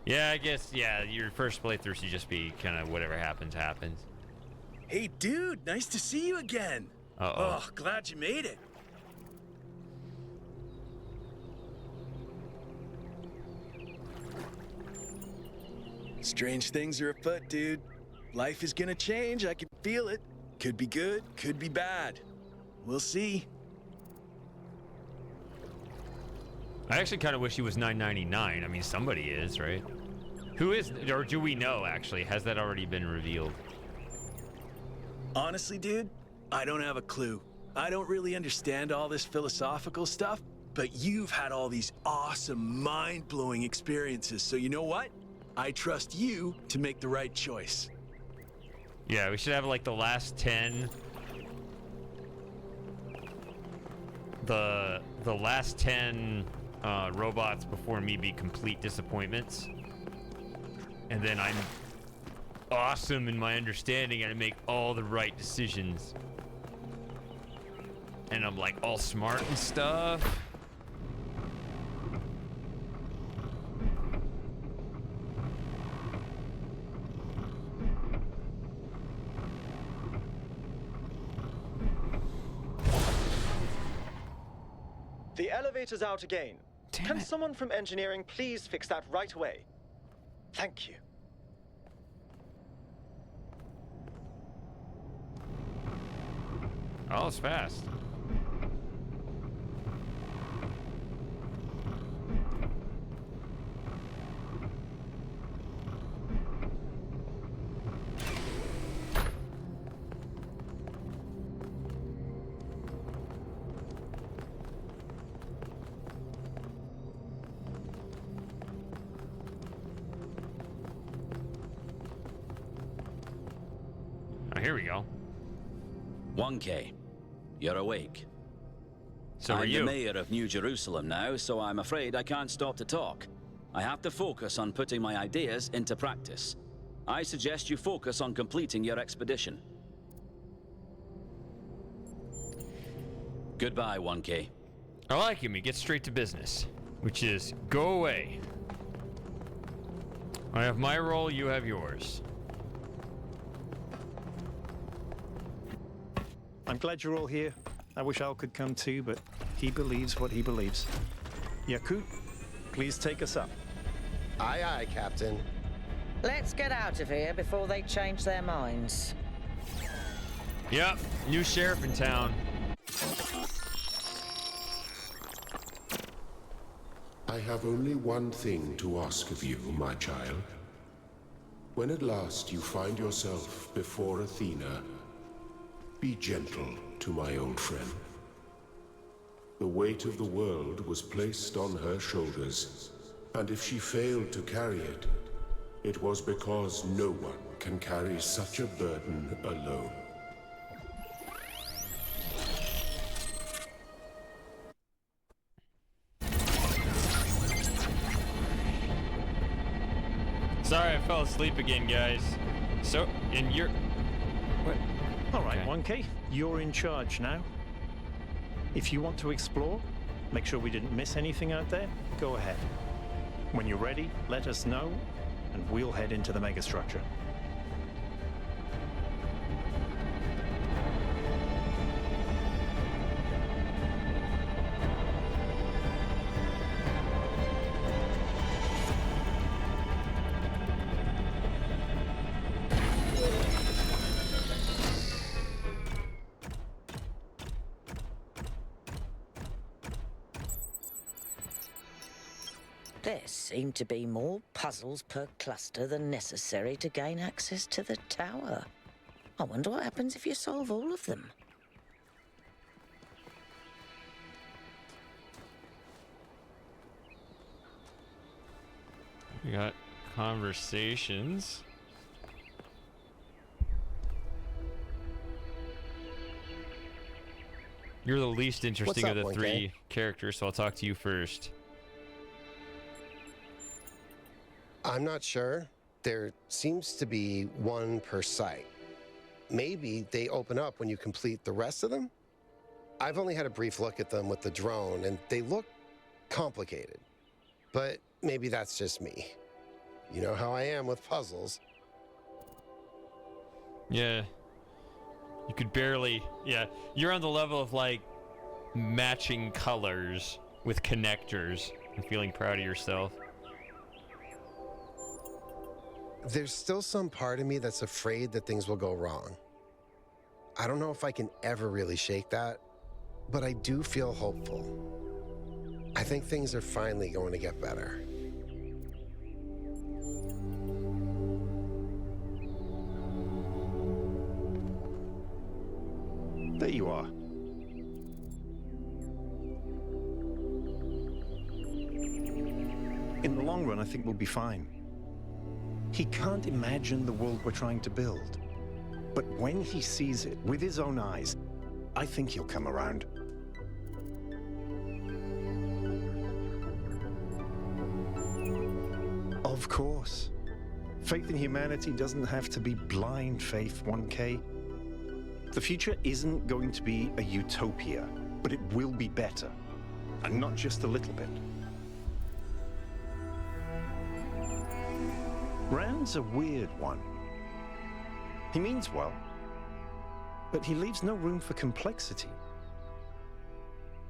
Yeah, I guess, yeah, your first playthrough should just be kind of whatever happens, happens. Hey, dude, nice to see you again. Uh-oh. Oh, glad you made it. Strange things are afoot, dude. Life is gonna change, I can feel it. Could be good, could be bad. We'll see. I actually kind of wish he was 999. I mean, somebody is, right? Who is, or do we know, actually? Has that already been revealed? Honestly, dude, I don't have a clue. I don't really understand all this philosophical stuff, but you've had all these awesome, mind-blowing experiences, so you know what? I trust you to make the right choice. Yeah, we should have like the last 10. The last 10 robots before me be complete disappointments. And then I'm awesome in my understanding and I make all the right decisions. And I'm like all smart and stuff. The elevator's out again. Can someone from engineering please fix that right away? Thank you. Oh, it's fast. Oh, here we go. 1K, you're awake. So are you. I'm the mayor of New Jerusalem now, so I'm afraid I can't stop to talk. I have to focus on putting my ideas into practice. I suggest you focus on completing your expedition. Goodbye, 1K. I like him. He gets straight to business, which is go away. I have my role, you have yours. I'm glad you're all here. I wish Al could come too, but he believes what he believes. Yakut, please take us up. Aye, aye, Captain. Let's get out of here before they change their minds. Yep, new sheriff in town. I have only one thing to ask of you, my child. When at last you find yourself before Athena, be gentle to my old friend. The weight of the world was placed on her shoulders, and if she failed to carry it, it was because no one can carry such a burden alone. Sorry, I fell asleep again, guys. So, and you're... What? All right, 1K, you're in charge now. If you want to explore, make sure we didn't miss anything out there, go ahead. When you're ready, let us know, and we'll head into the megastructure. There seem to be more puzzles per cluster than necessary to gain access to the tower. I wonder what happens if you solve all of them. We got conversations. You're the least interesting What's of up, the 1K? three characters, so I'll talk to you first. I'm not sure. There seems to be one per site. Maybe they open up when you complete the rest of them? I've only had a brief look at them with the drone, and they look complicated. But maybe that's just me. You know how I am with puzzles. Yeah. You could barely... Yeah, you're on the level of, like, matching colors with connectors and feeling proud of yourself. There's still some part of me that's afraid that things will go wrong. I don't know if I can ever really shake that, but I do feel hopeful. I think things are finally going to get better. There you are. In the long run, I think we'll be fine. He can't imagine the world we're trying to build. But when he sees it with his own eyes, I think he'll come around. Of course. Faith in humanity doesn't have to be blind faith, 1K. The future isn't going to be a utopia, but it will be better. And not just a little bit. Rand's a weird one. He means well, but he leaves no room for complexity.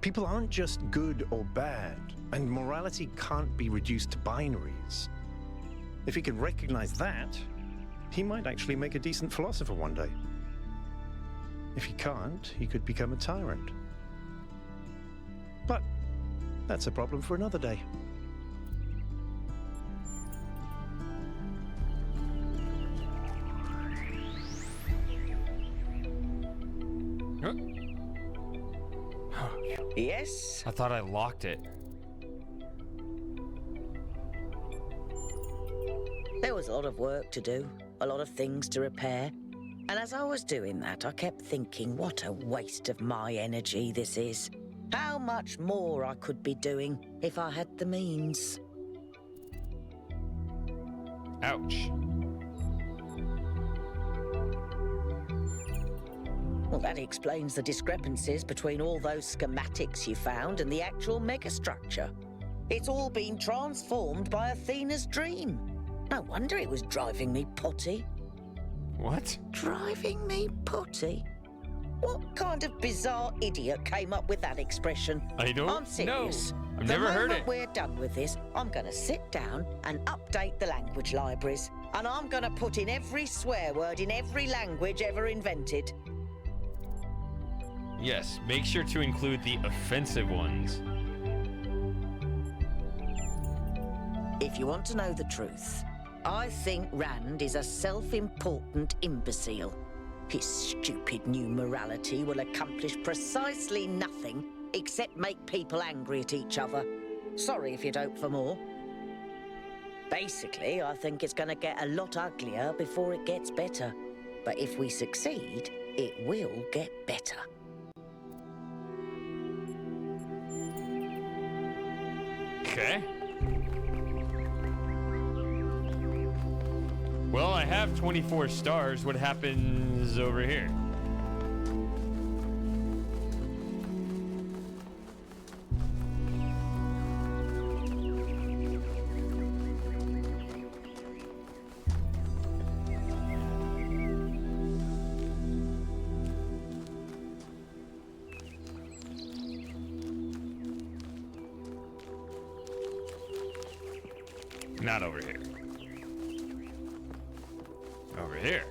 People aren't just good or bad, and morality can't be reduced to binaries. If he could recognize that, he might actually make a decent philosopher one day. If he can't, he could become a tyrant. But that's a problem for another day. Yes? I thought I locked it. There was a lot of work to do, a lot of things to repair. And as I was doing that, I kept thinking, what a waste of my energy this is. How much more I could be doing if I had the means. Ouch. Well, that explains the discrepancies between all those schematics you found and the actual megastructure. It's all been transformed by Athena's dream. No wonder it was driving me potty. What? Driving me potty? What kind of bizarre idiot came up with that expression? I don't know. I'm serious. I've never heard it. The moment we're done with this, I'm going to sit down and update the language libraries. And I'm going to put in every swear word in every language ever invented. Yes, make sure to include the offensive ones. If you want to know the truth, I think Rand is a self-important imbecile. His stupid new morality will accomplish precisely nothing except make people angry at each other. Sorry if you'd hoped for more. Basically, I think it's going to get a lot uglier before it gets better. But if we succeed, it will get better. Okay. Well, I have 24 stars. What happens over here? Not over here. Over here.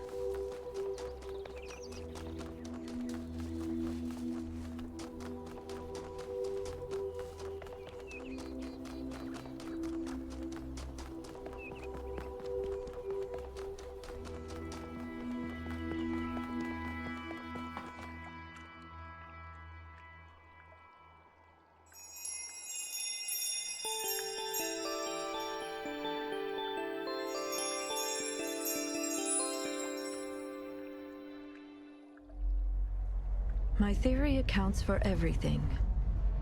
My theory accounts for everything.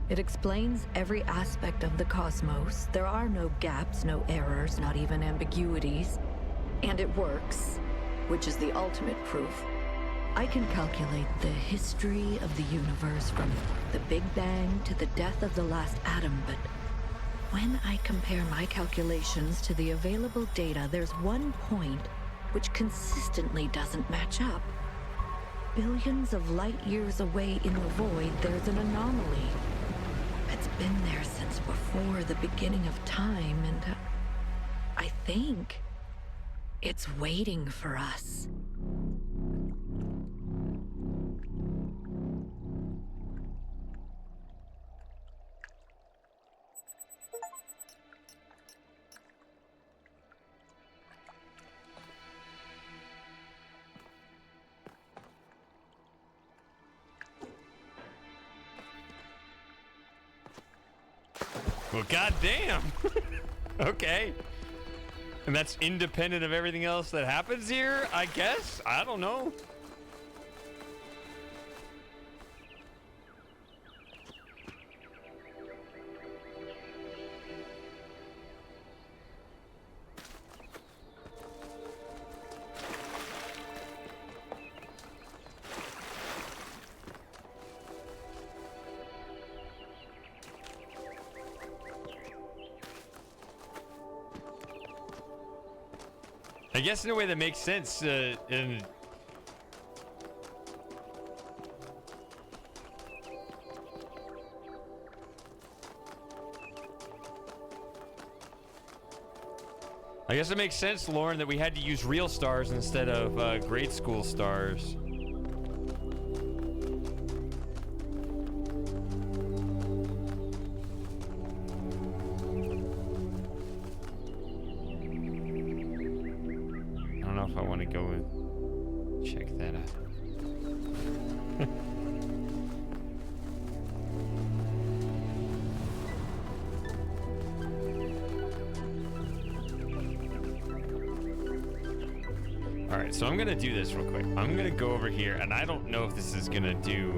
It explains every aspect of the cosmos. There are no gaps, no errors, not even ambiguities. And it works, which is the ultimate proof. I can calculate the history of the universe from the Big Bang to the death of the last atom, but when I compare my calculations to the available data, there's one point which consistently doesn't match up. Billions of light years away in the void, there's an anomaly. It's been there since before the beginning of time, and I think it's waiting for us. Well, goddamn. Okay. And that's independent of everything else that happens here, I guess? I don't know. I guess in a way that makes sense. I guess it makes sense, Lauren, that we had to use real stars instead of grade school stars. I want to go and check that out. All right, so I'm gonna do this real quick. I'm gonna go over here, and I don't know if this is gonna do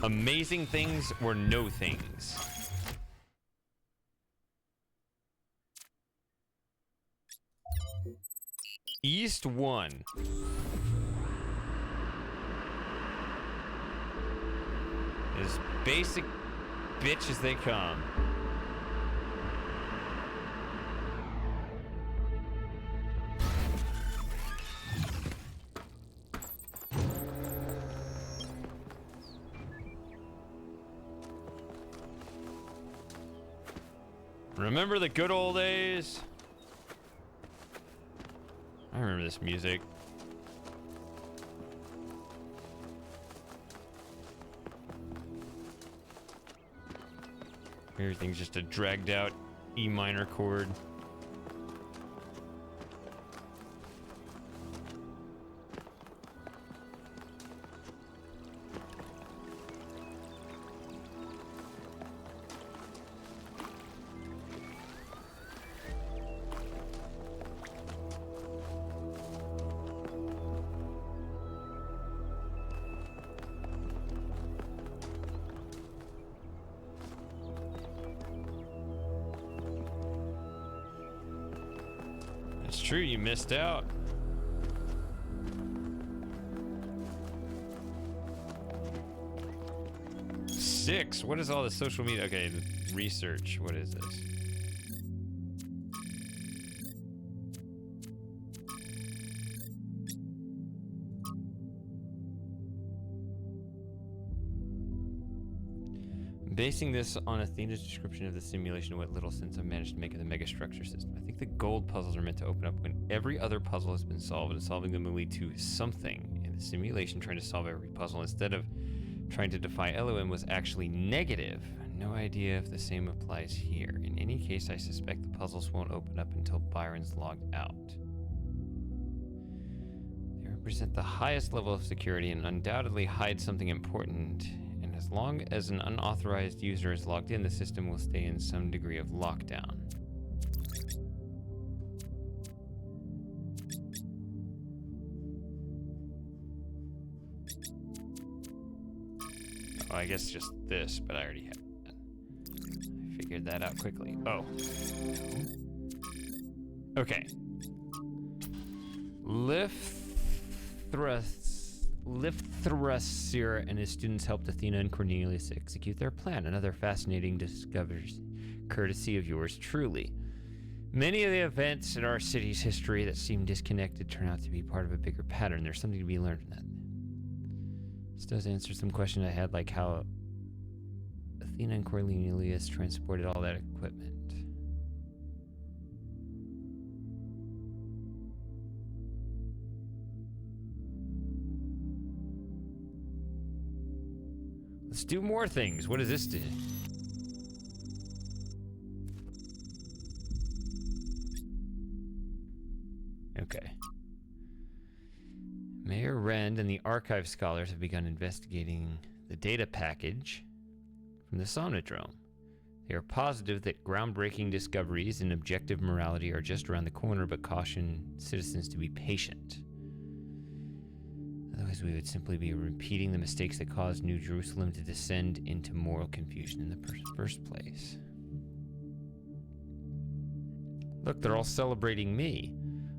amazing things or no things. East 1. As basic bitch as they come. Remember the good old days? I remember this music. Everything's just a dragged out E minor chord. It's true, you missed out. Six. What is all the social media? Okay, research. What is this? Basing this on Athena's description of the simulation and what little sense I've managed to make of the megastructure system. I think the gold puzzles are meant to open up when every other puzzle has been solved, and solving them will lead to something. In the simulation, trying to solve every puzzle instead of trying to defy Elohim was actually negative. No idea if the same applies here. In any case, I suspect the puzzles won't open up until Byron's logged out. They represent the highest level of security and undoubtedly hide something important. As long as an unauthorized user is logged in, the system will stay in some degree of lockdown. Oh, I guess just this, but I already have that. I figured that out quickly. Oh. Okay. Lifthrasir and his students helped Athena and Cornelius execute their plan. Another fascinating discovery, courtesy of yours truly. Many of the events in our city's history that seem disconnected turn out to be part of a bigger pattern. There's something to be learned from that. This does answer some questions I had, like how Athena and Cornelius transported all that equipment. Let's do more things. What does this do? Okay. Mayor Rend and the archive scholars have begun investigating the data package from the Somnodrome. They are positive that groundbreaking discoveries in objective morality are just around the corner, but caution citizens to be patient. Otherwise, we would simply be repeating the mistakes that caused New Jerusalem to descend into moral confusion in the first place. Look, they're all celebrating me.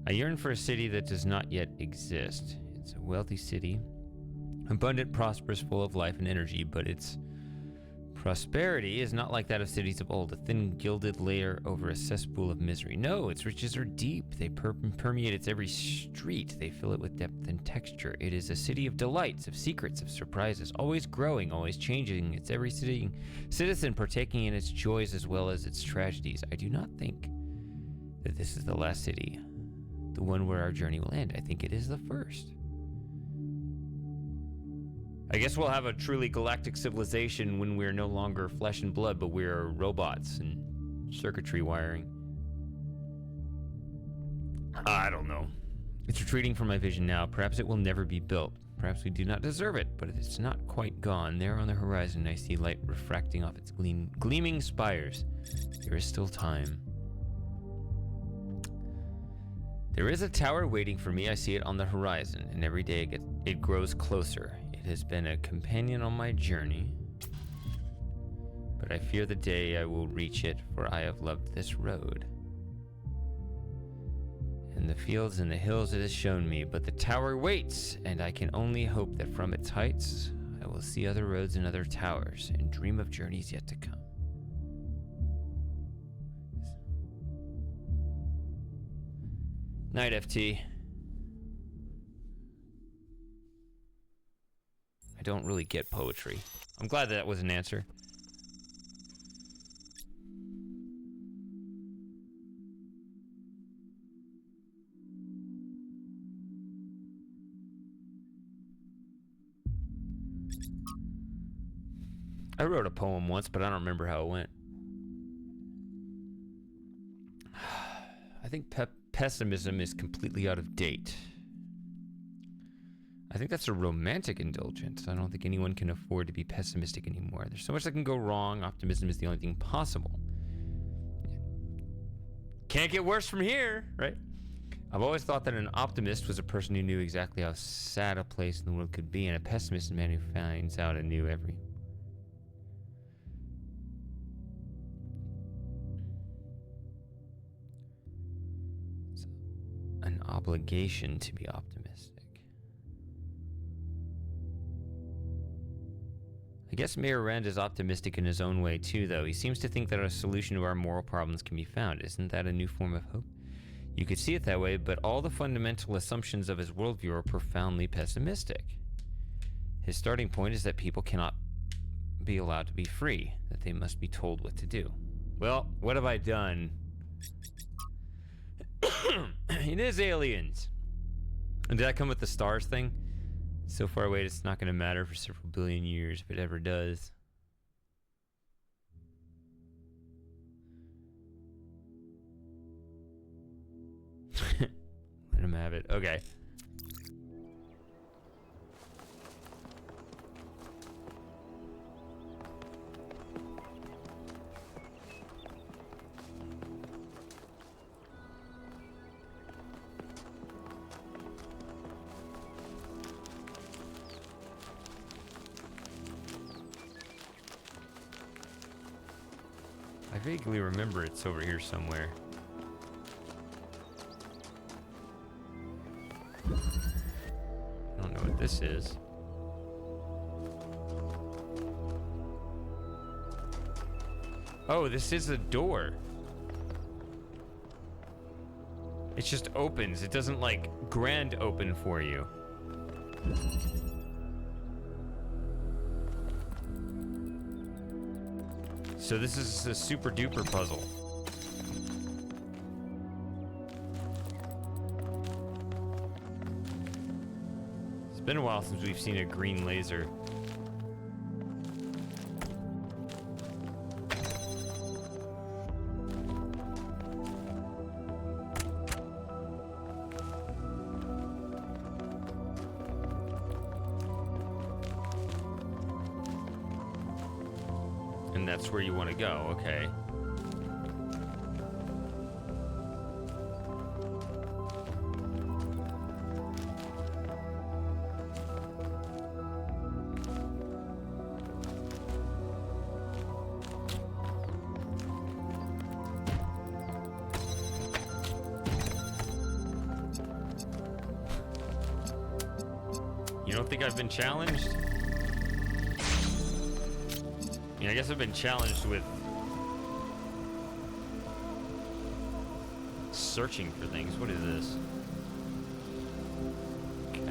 I yearn for a city that does not yet exist. It's a wealthy city, abundant, prosperous, full of life and energy, but its prosperity is not like that of cities of old, a thin gilded layer over a cesspool of misery. No, its riches are deep. They permeate its every street. They fill it with depth and texture. It is a city of delights, of secrets, of surprises, always growing, always changing. It's every citizen partaking in its joys as well as its tragedies. I do not think that this is the last city, the one where our journey will end. I think it is the first. I guess we'll have a truly galactic civilization when we're no longer flesh and blood, but we're robots and circuitry wiring. I don't know. It's retreating from my vision now. Perhaps it will never be built. Perhaps we do not deserve it, but it's not quite gone. There on the horizon, I see light refracting off its gleaming spires. There is still time. There is a tower waiting for me. I see it on the horizon, and every day it grows closer. It has been a companion on my journey, but I fear the day I will reach it, for I have loved this road. And the fields and the hills it has shown me, but the tower waits, and I can only hope that from its heights I will see other roads and other towers, and dream of journeys yet to come. Night, FT. I don't really get poetry. I'm glad that was an answer. I wrote a poem once, but I don't remember how it went. I think pessimism is completely out of date. I think that's a romantic indulgence. I don't think anyone can afford to be pessimistic anymore. There's so much that can go wrong. Optimism is the only thing possible. Can't get worse from here, right? I've always thought that an optimist was a person who knew exactly how sad a place in the world could be, and a pessimist is a man who finds out anew every... It's an obligation to be optimistic. I guess Mayor Rand is optimistic in his own way too, though. He seems to think that a solution to our moral problems can be found. Isn't that a new form of hope? You could see it that way, but all the fundamental assumptions of his worldview are profoundly pessimistic. His starting point is that people cannot be allowed to be free, that they must be told what to do. Well, what have I done? It is aliens. And did that come with the stars thing? So far away, it's not going to matter for several billion years if it ever does. Let him have it. Okay. I vaguely remember it's over here somewhere. I don't know what this is. Oh, this is a door. It just opens. It doesn't like grand open for you. So this is a super duper puzzle. It's been a while since we've seen a green laser. And and that's where you want to go. Okay. You don't think I've been challenged? I mean, I guess I've been challenged with searching for things. What is this? Okay.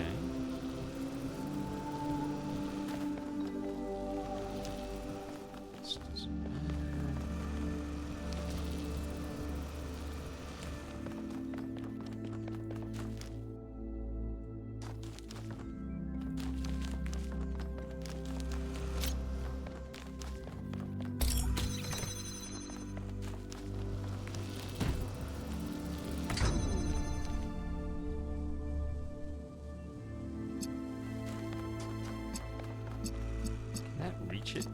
Reach it.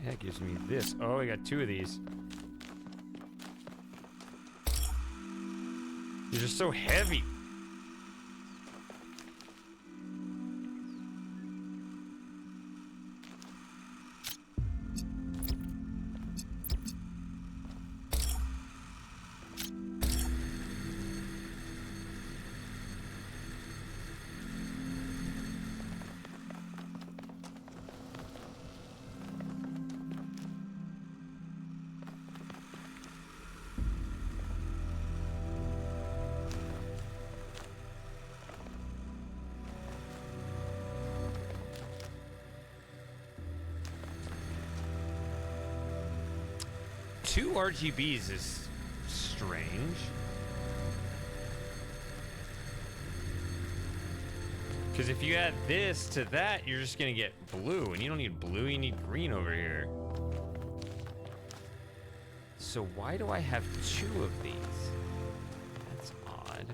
That gives me this. Oh, I got 2 of these. These are so heavy. Two RGBs is strange. Because if you add this to that, you're just gonna get blue, and you don't need blue, you need green over here. So why do I have 2 of these? That's odd.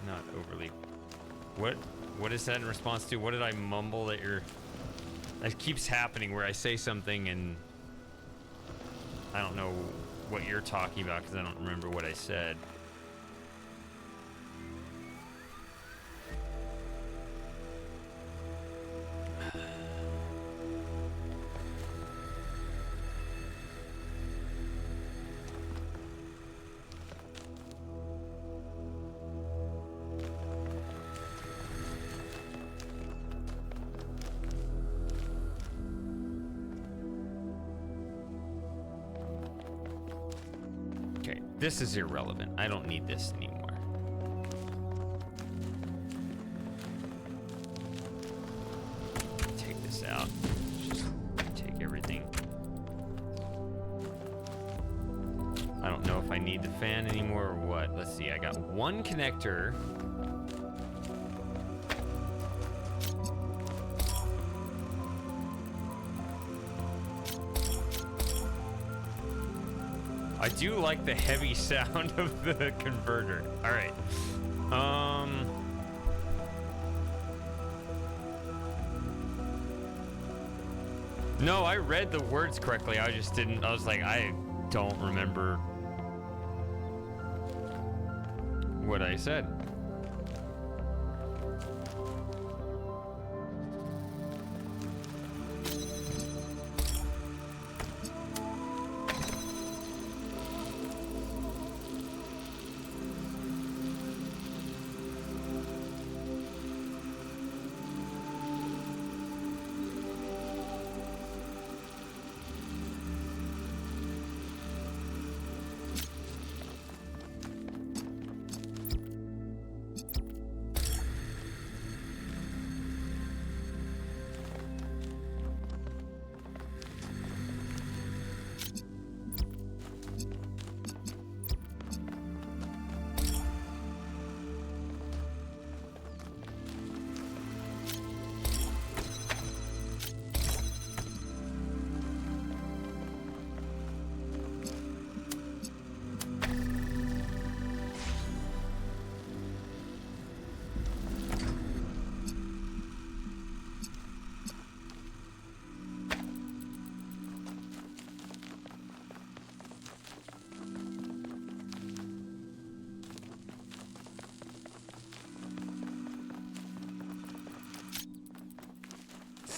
Not overly. What is that in response to? What did I mumble that you're... That keeps happening where I say something and I don't know what you're talking about because I don't remember what I said. This is irrelevant. I don't need this anymore. Take this out. Just take everything. I don't know if I need the fan anymore or what. Let's see. I got 1 connector. I do like the heavy sound of the converter. All right. No, I read the words correctly. I just didn't. I was like, I don't remember what I said.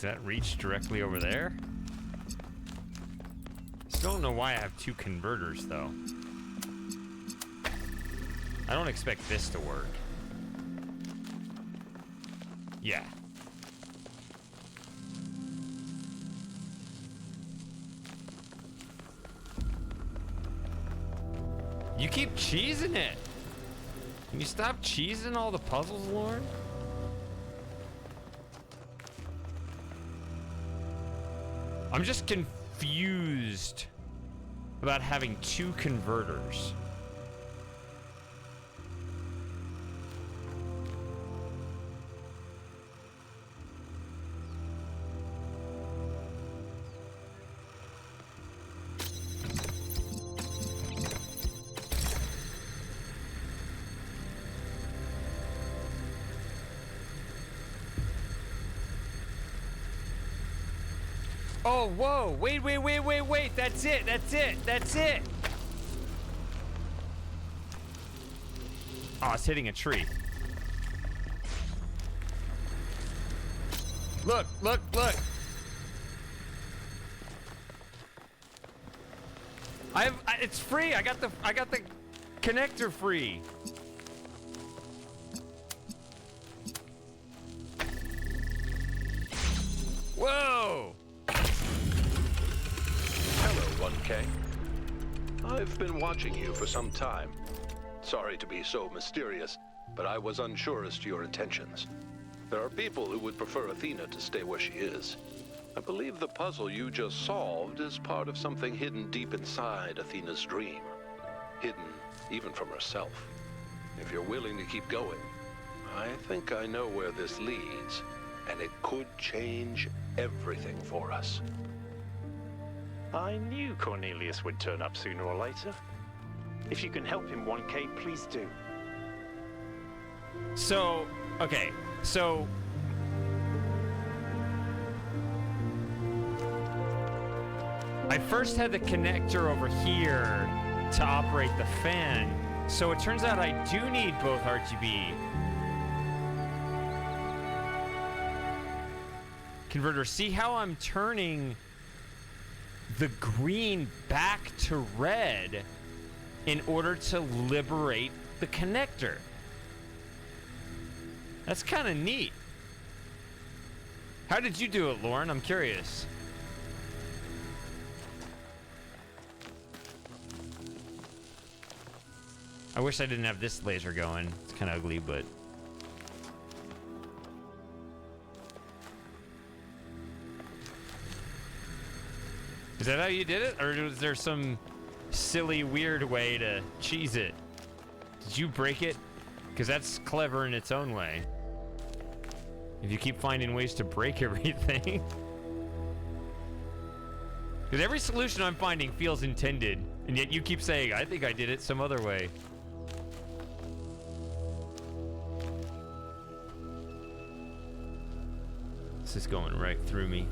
Does that reach directly over there? Still don't know why I have two converters, though. I don't expect this to work. Yeah. You keep cheesing it. Can you stop cheesing all the puzzles, Lauren? I'm just confused about having two converters. Oh, whoa. Wait. That's it. Oh, it's hitting a tree. Look. It's free. I got the connector free. Whoa. Hello, 1K. I've been watching you for some time. Sorry to be so mysterious, but I was unsure as to your intentions. There are people who would prefer Athena to stay where she is. I believe the puzzle you just solved is part of something hidden deep inside Athena's dream. Hidden even from herself. If you're willing to keep going, I think I know where this leads, and it could change everything for us. I knew Cornelius would turn up sooner or later. If you can help him, 1K, please do. So, okay. So... I first had the connector over here to operate the fan. So it turns out I do need both RGB converters. See how I'm turning the green back to red in order to liberate the connector. That's kind of neat. How did you do it, Lauren? I'm curious. I wish I didn't have this laser going. It's kind of ugly, but... Is that how you did it? Or was there some silly, weird way to cheese it? Did you break it? Because that's clever in its own way. If you keep finding ways to break everything. Because every solution I'm finding feels intended. And yet you keep saying, I think I did it some other way. This is going right through me.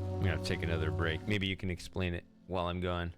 I'm gonna have to take another break. Maybe you can explain it while I'm gone.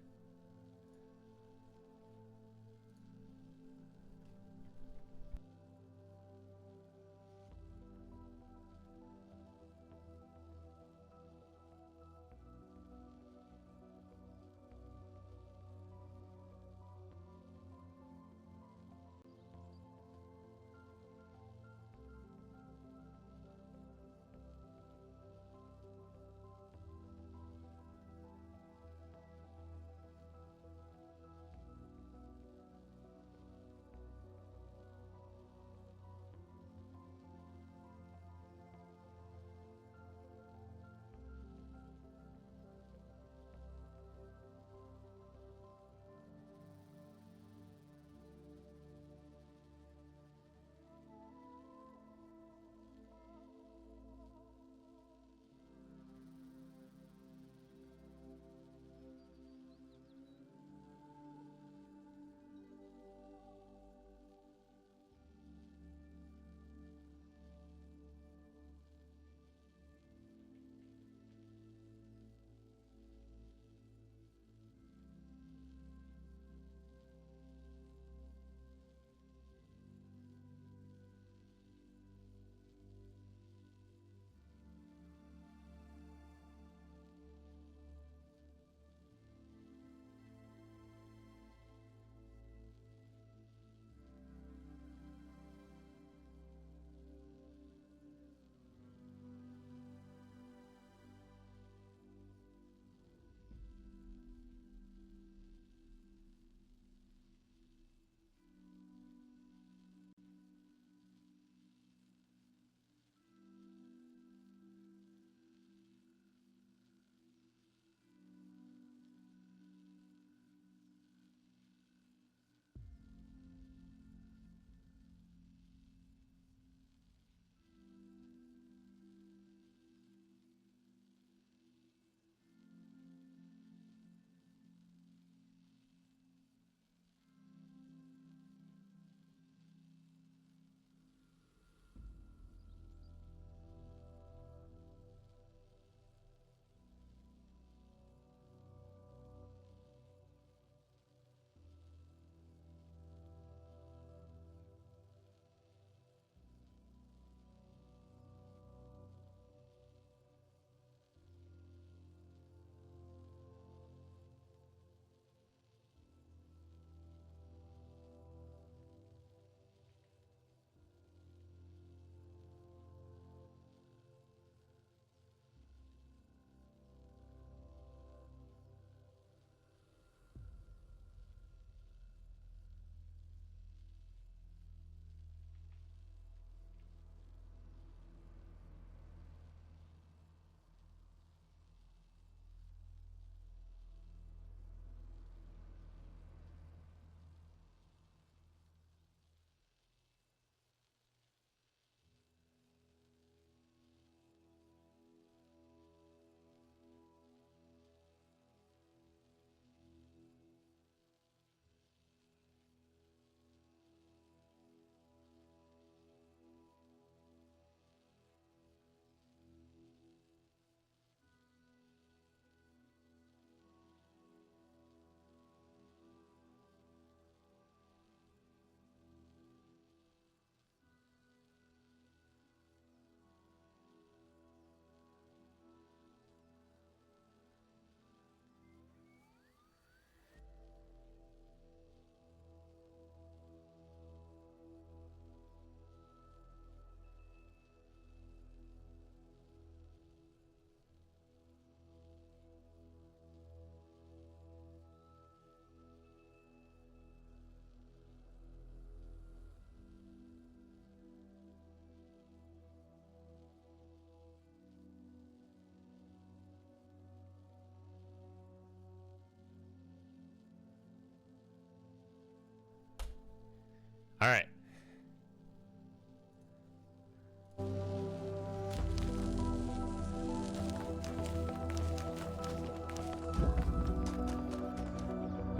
All right.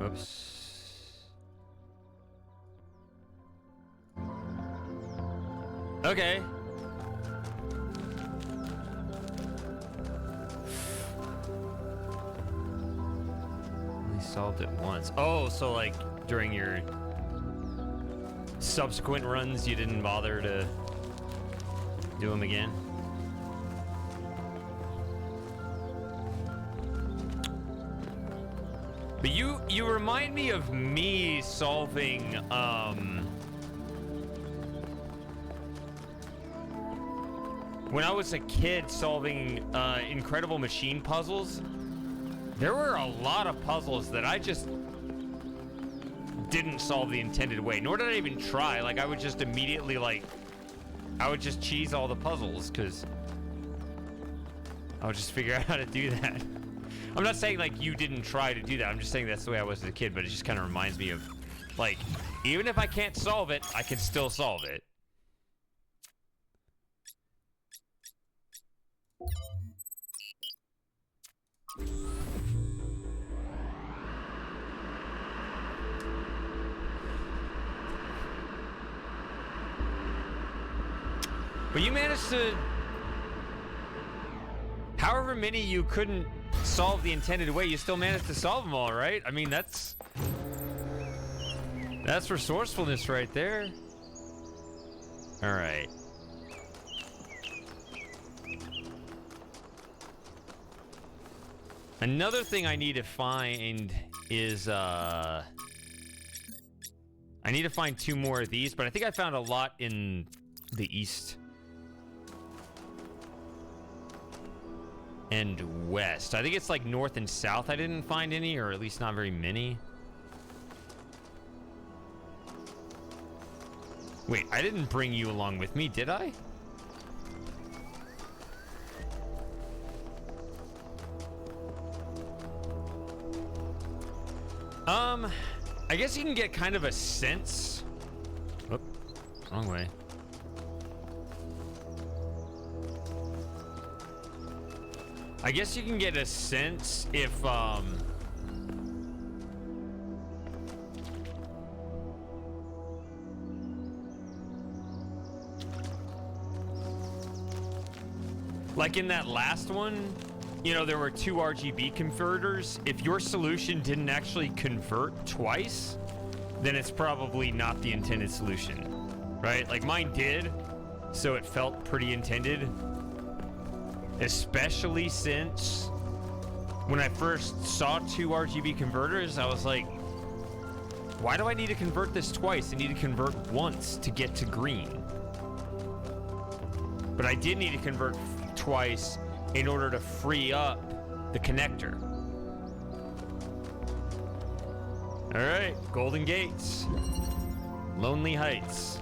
Oops. Okay. We solved it once. Oh, so like during your subsequent runs, you didn't bother to do them again? But you remind me of me solving when I was a kid solving Incredible Machine puzzles. There were a lot of puzzles that I just didn't solve the intended way, nor did I even try. Like, I would just immediately, like, I would just cheese all the puzzles, because I would just figure out how to do that. I'm not saying, like, you didn't try to do that. I'm just saying that's the way I was as a kid, but it just kind of reminds me of, like, even if I can't solve it, I can still solve it. But you managed to... However many you couldn't solve the intended way, you still managed to solve them all, right? I mean, that's resourcefulness right there. All right. Another thing I need to find is, I need to find 2 more of these, but I think I found a lot in the east and west. I think it's like north and south I didn't find any, or at least not very many. Wait, I didn't bring you along with me, did I? I guess you can get kind of a sense. Oop, wrong way. I guess you can get a sense if, like in that last one, you know, there were 2 RGB converters. If your solution didn't actually convert twice, then it's probably not the intended solution, right? Like mine did, so it felt pretty intended. Especially since when I first saw 2 RGB converters, I was like, why do I need to convert this twice? I need to convert once to get to green. But I did need to convert twice in order to free up the connector. All right, Golden Gates, Lonely Heights,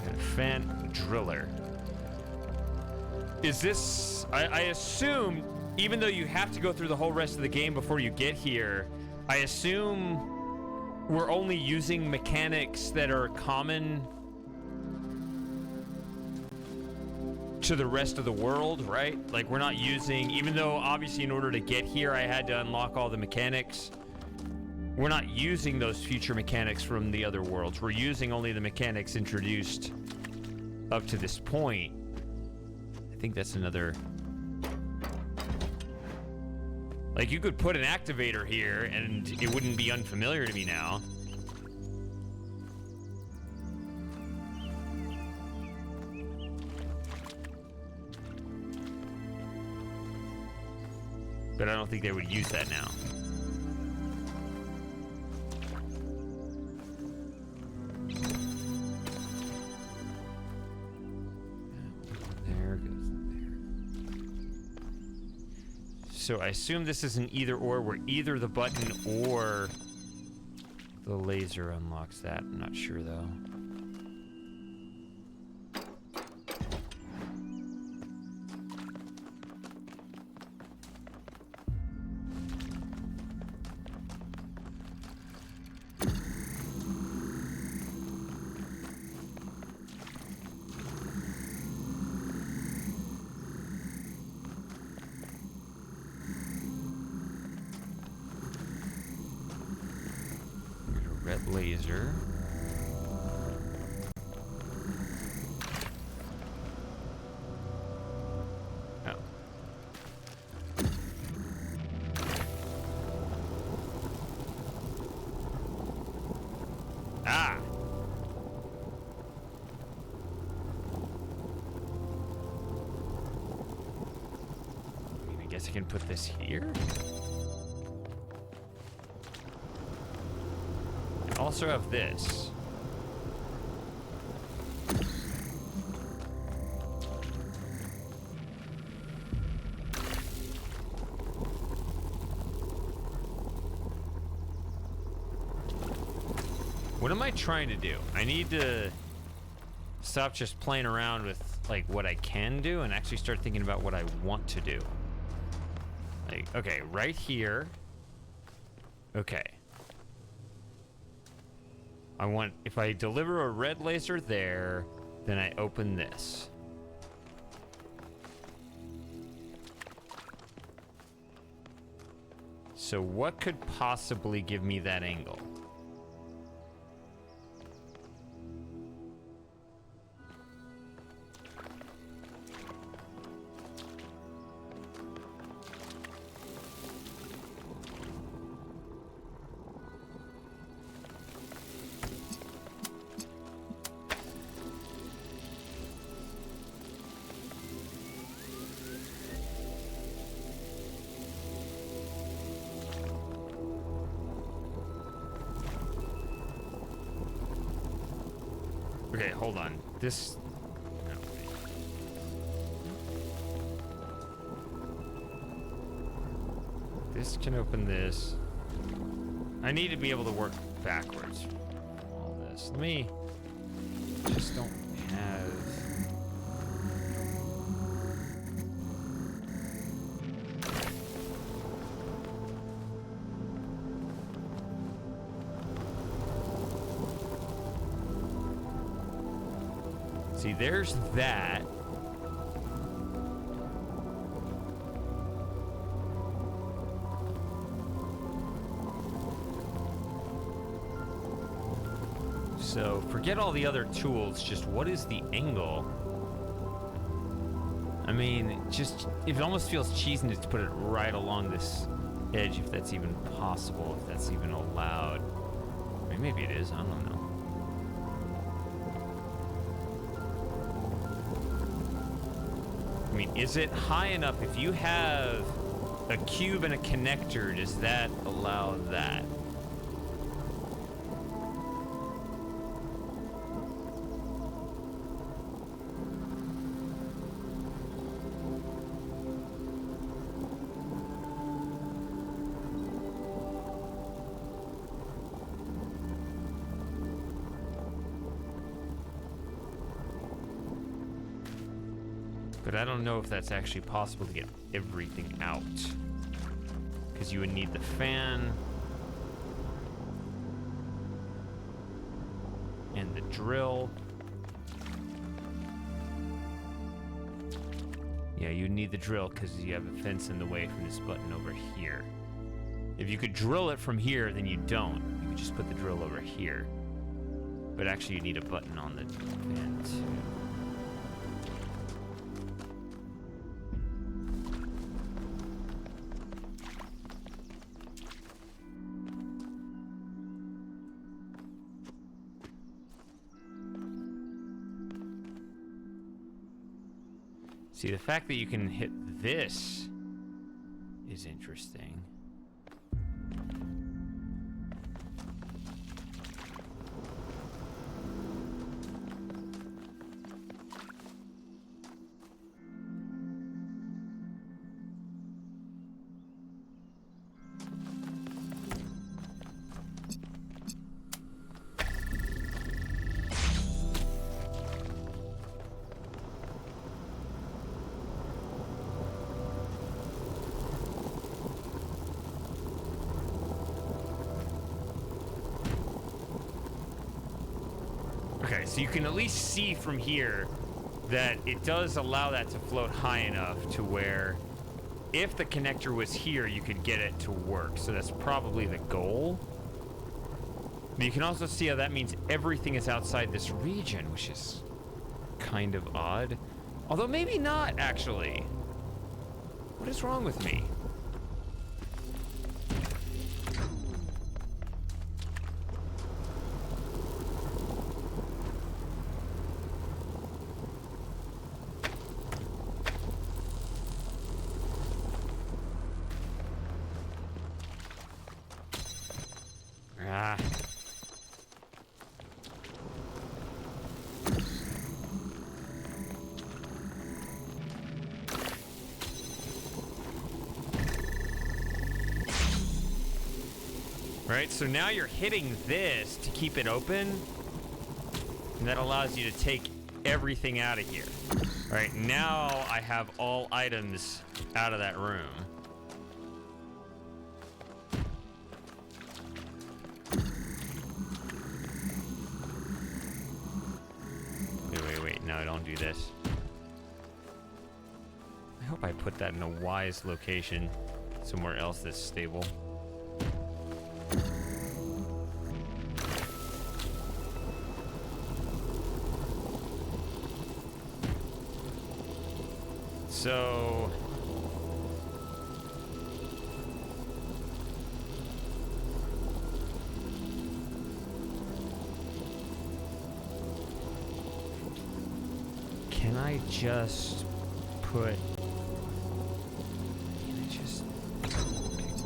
and Fan Driller. Is this, I assume, even though you have to go through the whole rest of the game before you get here, I assume we're only using mechanics that are common to the rest of the world, right? Like, we're not using, even though obviously in order to get here I had to unlock all the mechanics, we're not using those future mechanics from the other worlds. We're using only the mechanics introduced up to this point. I think that's another... Like, you could put an activator here and it wouldn't be unfamiliar to me now. But I don't think they would use that now. There goes there. So I assume this is an either or, where either the button or the laser unlocks that. I'm not sure though. laser. Oh. Ah! I guess I can put this here? I also have this. What am I trying to do? I need to stop just playing around with like what I can do and actually start thinking about what I want to do. Like, okay, right here. Okay. I want, if I deliver a red laser there, then I open this. So what could possibly give me that angle? Okay, hold on. This... no, this can open this. I need to be able to work backwards from all this. Let me... just don't have... See, there's that. So, forget all the other tools, just what is the angle? I mean, just, it almost feels cheesy to put it right along this edge, if that's even possible, if that's even allowed. I mean, maybe it is, I don't know. I mean, is it high enough? If you have a cube and a connector, does that allow that? But I don't know if that's actually possible to get everything out. Because you would need the fan. And the drill. Yeah, you need the drill because you have a fence in the way from this button over here. If you could drill it from here, then you don't. You could just put the drill over here. But actually you need a button on the fan too. See, the fact that you can hit this is interesting. Okay, so you can at least see from here that it does allow that to float high enough to where if the connector was here, you could get it to work. So that's probably the goal. But you can also see how that means everything is outside this region, which is kind of odd. Although maybe not, actually. What is wrong with me? Ah. Right, so now you're hitting this to keep it open, and that allows you to take everything out of here. All right, now I have all items out of that room. Wait, no, don't do this. I hope I put that in a wise location, somewhere else that's stable. So can I just pick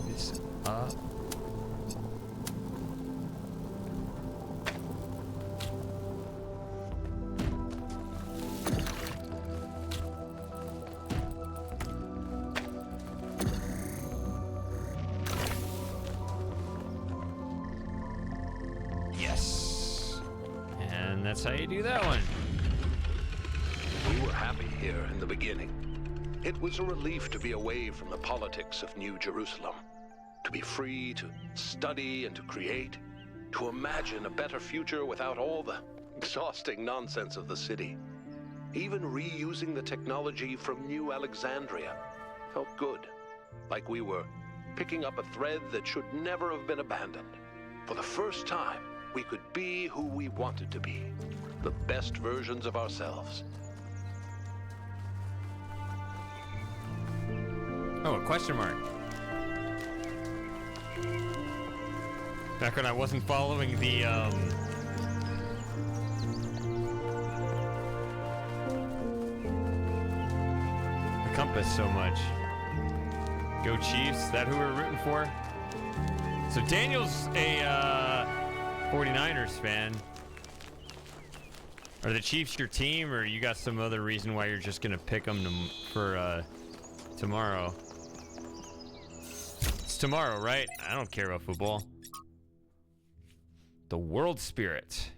this up? That's how you do that one. We were happy here in the beginning. It was a relief to be away from the politics of New Jerusalem, to be free to study and to create, to imagine a better future without all the exhausting nonsense of the city. Even reusing the technology from New Alexandria felt good, like we were picking up a thread that should never have been abandoned. For the first time, we could be who we wanted to be, the best versions of ourselves. Oh, a question mark. Back when I wasn't following the compass so much. Go Chiefs, is that who we're rooting for? So Daniel's a 49ers fan. Are the Chiefs your team, or you got some other reason why you're just gonna pick them for tomorrow? It's tomorrow, right? I don't care about football. The world spirit.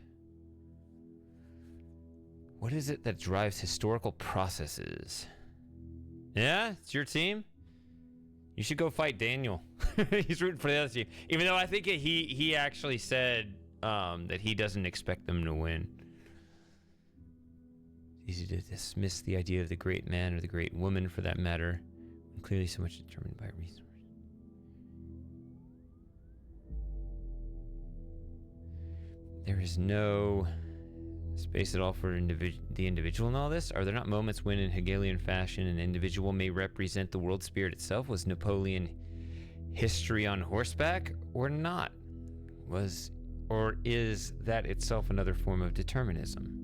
What is it that drives historical processes? Yeah, it's your team. You should go fight Daniel. He's rooting for the other team. Even though I think he actually said that he doesn't expect them to win. It's easy to dismiss the idea of the great man or the great woman, for that matter, when clearly so much determined by resource. There is no space at all for the individual in all this? Are there not moments when, in Hegelian fashion, an individual may represent the world spirit itself? Was Napoleon history on horseback or not? Or is that itself another form of determinism?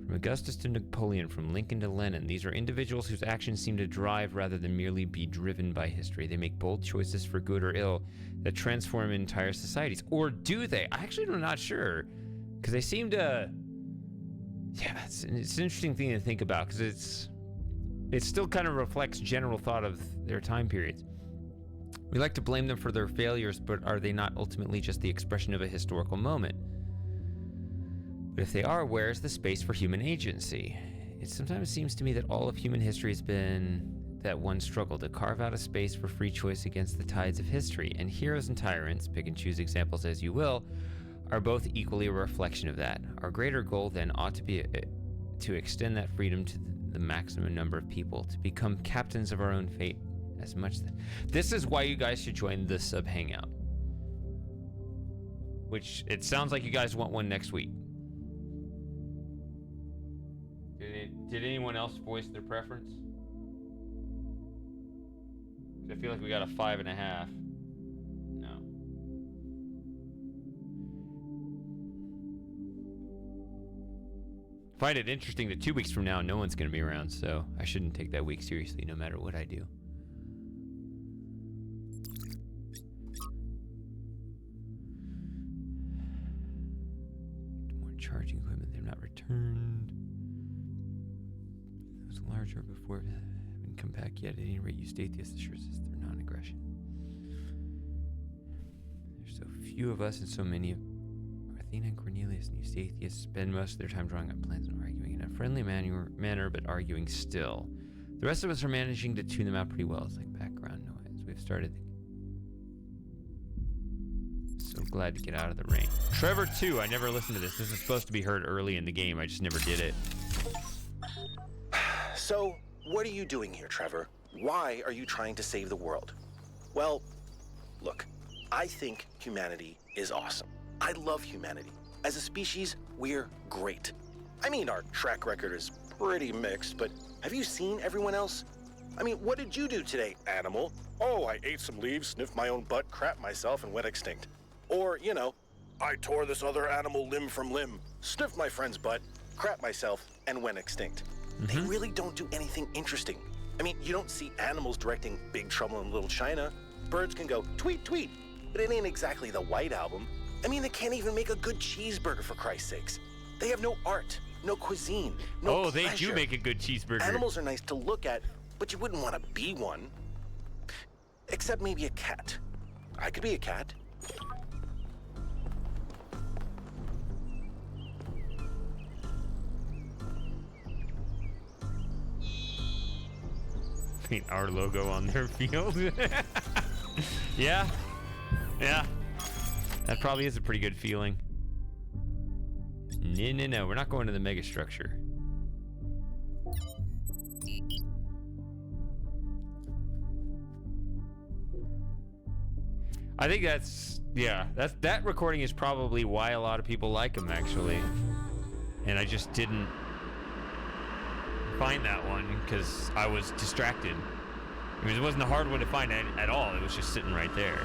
From Augustus to Napoleon, from Lincoln to Lenin, these are individuals whose actions seem to drive rather than merely be driven by history. They make bold choices for good or ill that transform entire societies. Or do they? I actually am not sure, because they seem to... Yeah, it's an interesting thing to think about, because it still kind of reflects general thought of their time periods. We like to blame them for their failures, but are they not ultimately just the expression of a historical moment? But if they are, where is the space for human agency? It sometimes seems to me that all of human history has been that one struggle to carve out a space for free choice against the tides of history, and heroes and tyrants, pick and choose examples as you will, are both equally a reflection of that. Our greater goal then ought to be to extend that freedom to the maximum number of people, to become captains of our own fate as much. This is why you guys should join the sub hangout. which it sounds like you guys want one next week. Did anyone else voice their preference? I feel like we got a 5.5. No. Find it interesting that 2 weeks from now, no one's going to be around, so I shouldn't take that week seriously no matter what I do. More charging equipment, they're not returned. Those larger before haven't come back yet. At any rate, use Atheist assures us their non-aggression. There's so few of us and so many of Athena and Cornelius and used Atheists spend most of their time drawing up plans and arguing in a friendly manner, but arguing still. The rest of us are managing to tune them out pretty well. It's like background noise. We've started. So glad to get out of the rain. Trevor 2, I never listened to this. This is supposed to be heard early in the game. I just never did it. So, what are you doing here, Trevor? Why are you trying to save the world? Well, look, I think humanity is awesome. I love humanity. As a species, we're great. I mean, our track record is pretty mixed, but have you seen everyone else? I mean, what did you do today, animal? Oh, I ate some leaves, sniffed my own butt, crapped myself, and went extinct. Or, you know, I tore this other animal limb from limb, sniffed my friend's butt, crapped myself, and went extinct. They really don't do anything interesting. I mean, you don't see animals directing Big Trouble in Little China. Birds can go tweet, tweet, but it ain't exactly the White Album. I mean, they can't even make a good cheeseburger, for Christ's sakes. They have no art, no cuisine, no they pleasure. do make a good cheeseburger. Animals are nice to look at, but you wouldn't want to be one. Except maybe a cat. I could be a cat. Paint our logo on their field. Yeah. Yeah. That probably is a pretty good feeling. No. We're not going to the mega structure. I think that recording is probably why a lot of people like him, actually. And I just didn't find that one because I was distracted. I mean, it wasn't a hard one to find at all. It was just sitting right there.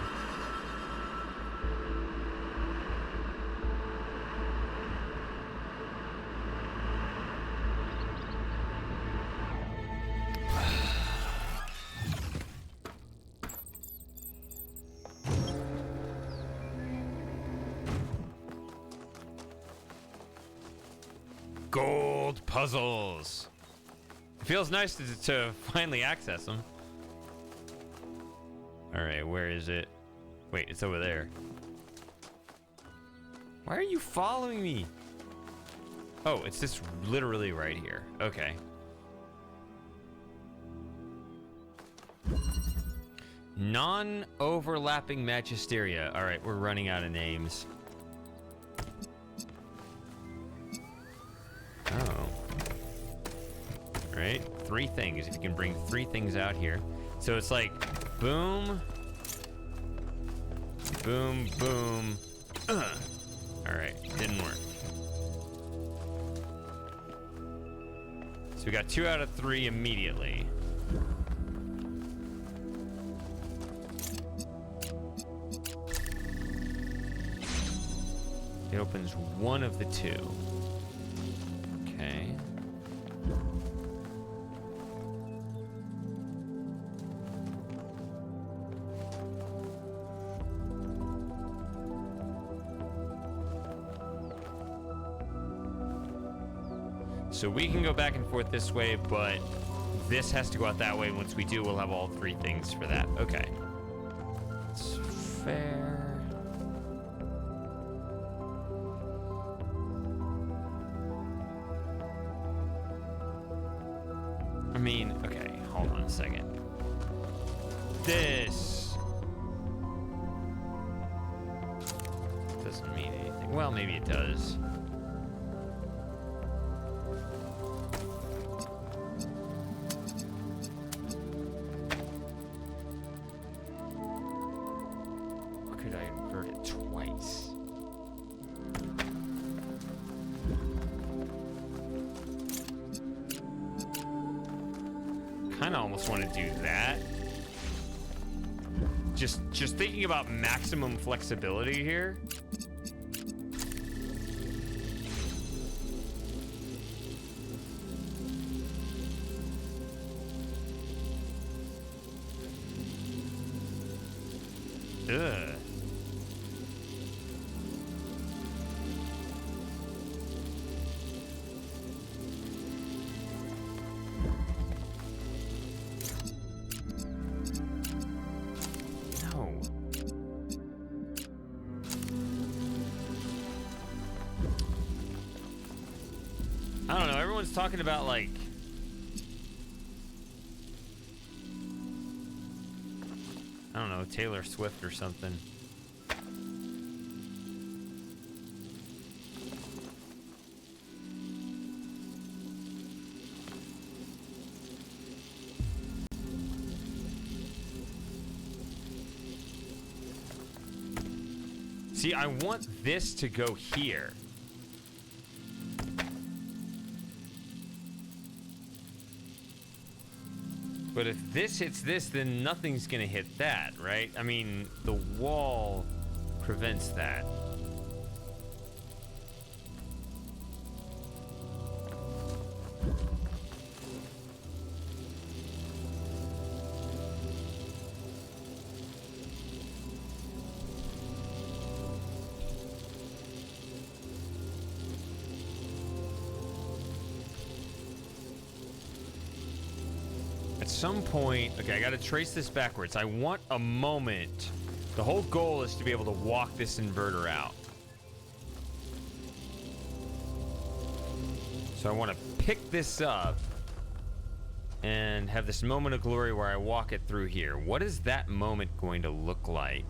Gold puzzles. It feels nice to finally access them. All right, where is it? Wait, it's over there. Why are you following me? Oh, it's just literally right here. Okay. Non-overlapping magisteria. All right, we're running out of names. Oh. All right, 3 things. If you can bring 3 things out here. So it's like boom, boom, boom. All right, didn't work. So we got 2 out of 3 immediately. It opens one of the 2. Okay. So we can go back and forth this way, but this has to go out that way. Once we do, we'll have all 3 things for that. Okay. That's fair. I mean, okay, hold on a second. This doesn't mean anything. Well, maybe it does. Or could I invert it twice? kind of almost want to do that. Just thinking about maximum flexibility here. Ugh. No. I don't know. Everyone's talking about like I don't know, Taylor Swift or something. See, I want this to go here. But if this hits this, then nothing's gonna hit that, right? I mean, the wall prevents that. At some point, okay, I gotta trace this backwards. I want a moment. The whole goal is to be able to walk this inverter out. So I want to pick this up and have this moment of glory where I walk it through here. What is that moment going to look like?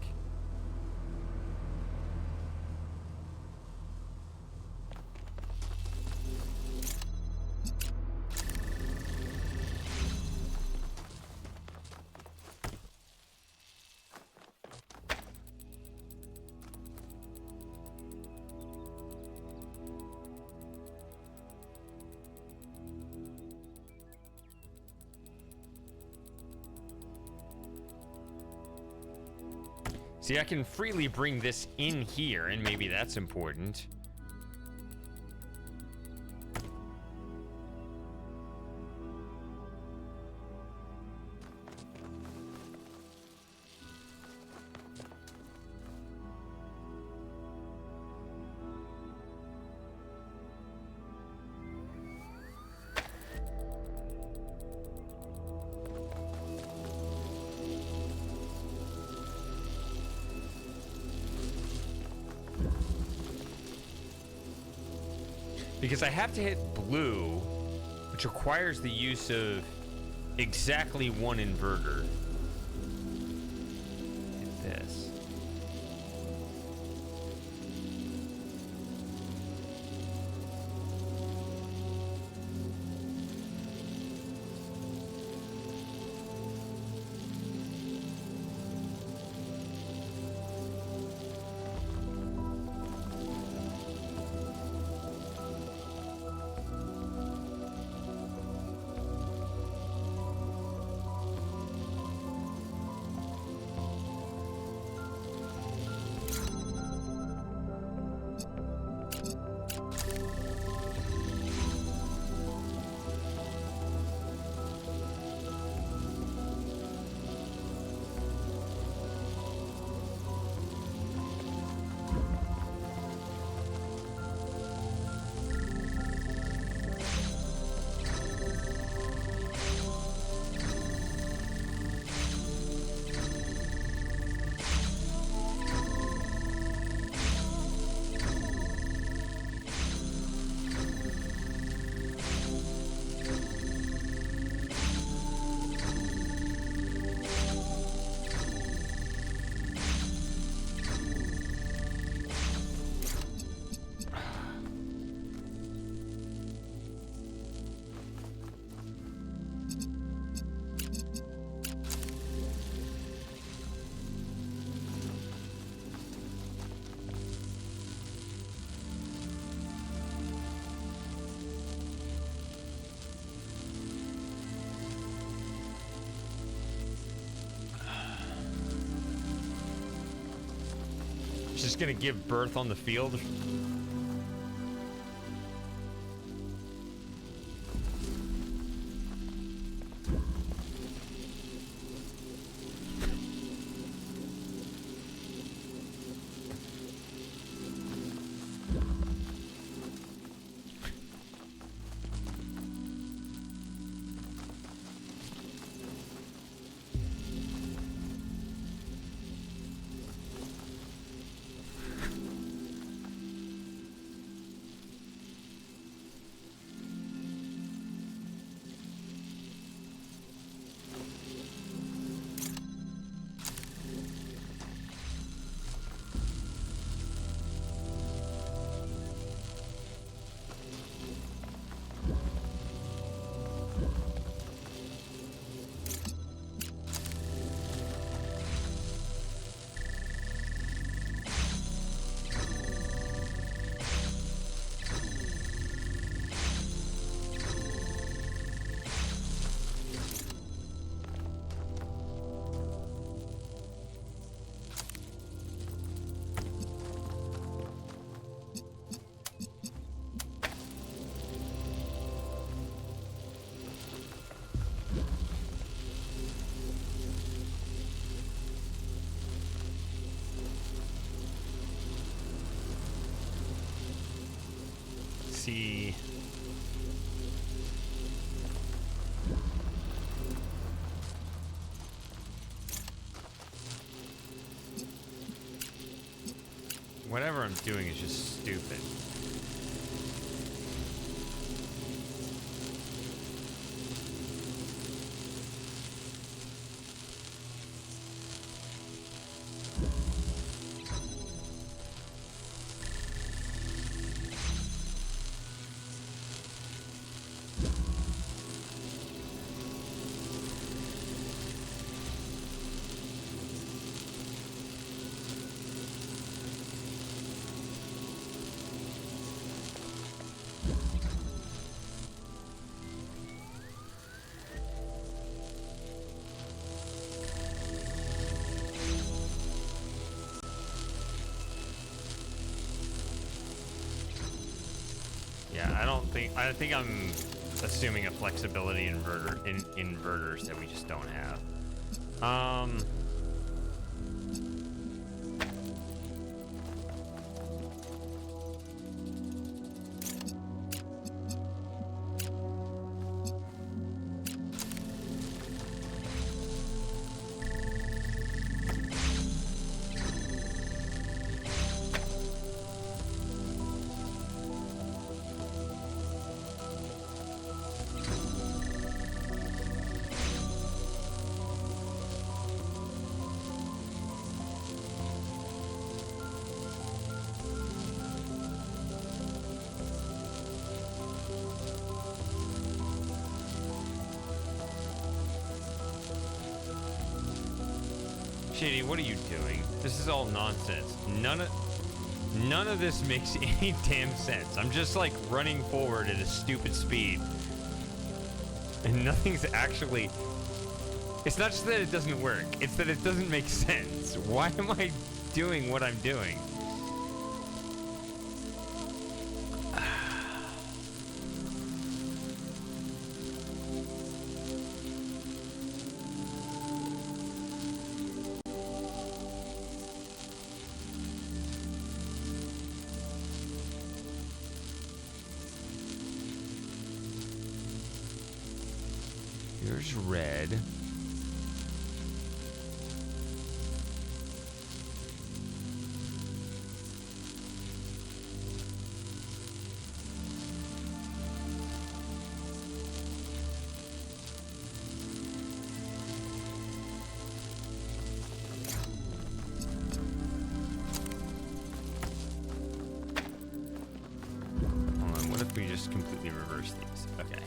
See, I can freely bring this in here, and maybe that's important. Because I have to hit blue, which requires the use of exactly one inverter. Hit this. just gonna give birth on the field. See. Whatever I'm doing is just stupid. I think I'm assuming a flexibility inverter in inverters that we just don't have. Shady, what are you doing? This is all nonsense. None of this makes any damn sense. I'm just like running forward at a stupid speed. And nothing's actually... It's not just that it doesn't work, it's that it doesn't make sense. Why am I doing what I'm doing? Here's red. Hold on, what if we just completely reverse these? Okay.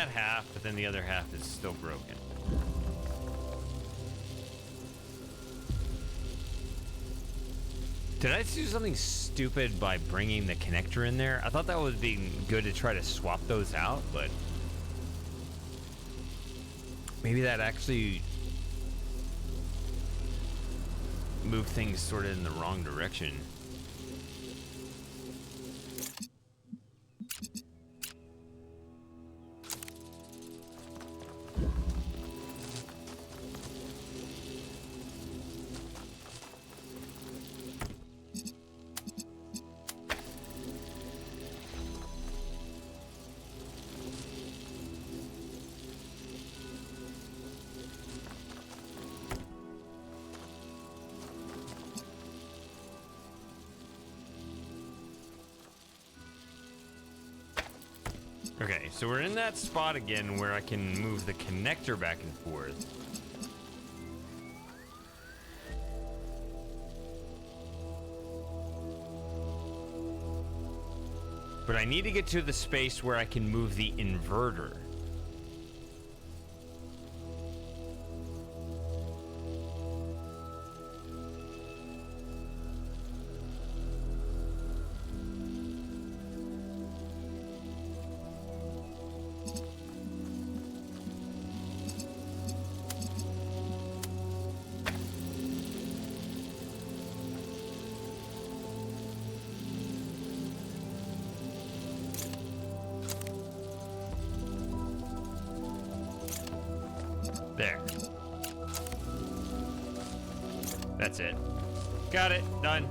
that half, but then the other half is still broken. Did I do something stupid by bringing the connector in there? I thought that would be good to try to swap those out, but maybe that actually moved things sort of in the wrong direction. Okay, so we're in that spot again where I can move the connector back and forth. But I need to get to the space where I can move the inverter. There. That's it. Got it. Done.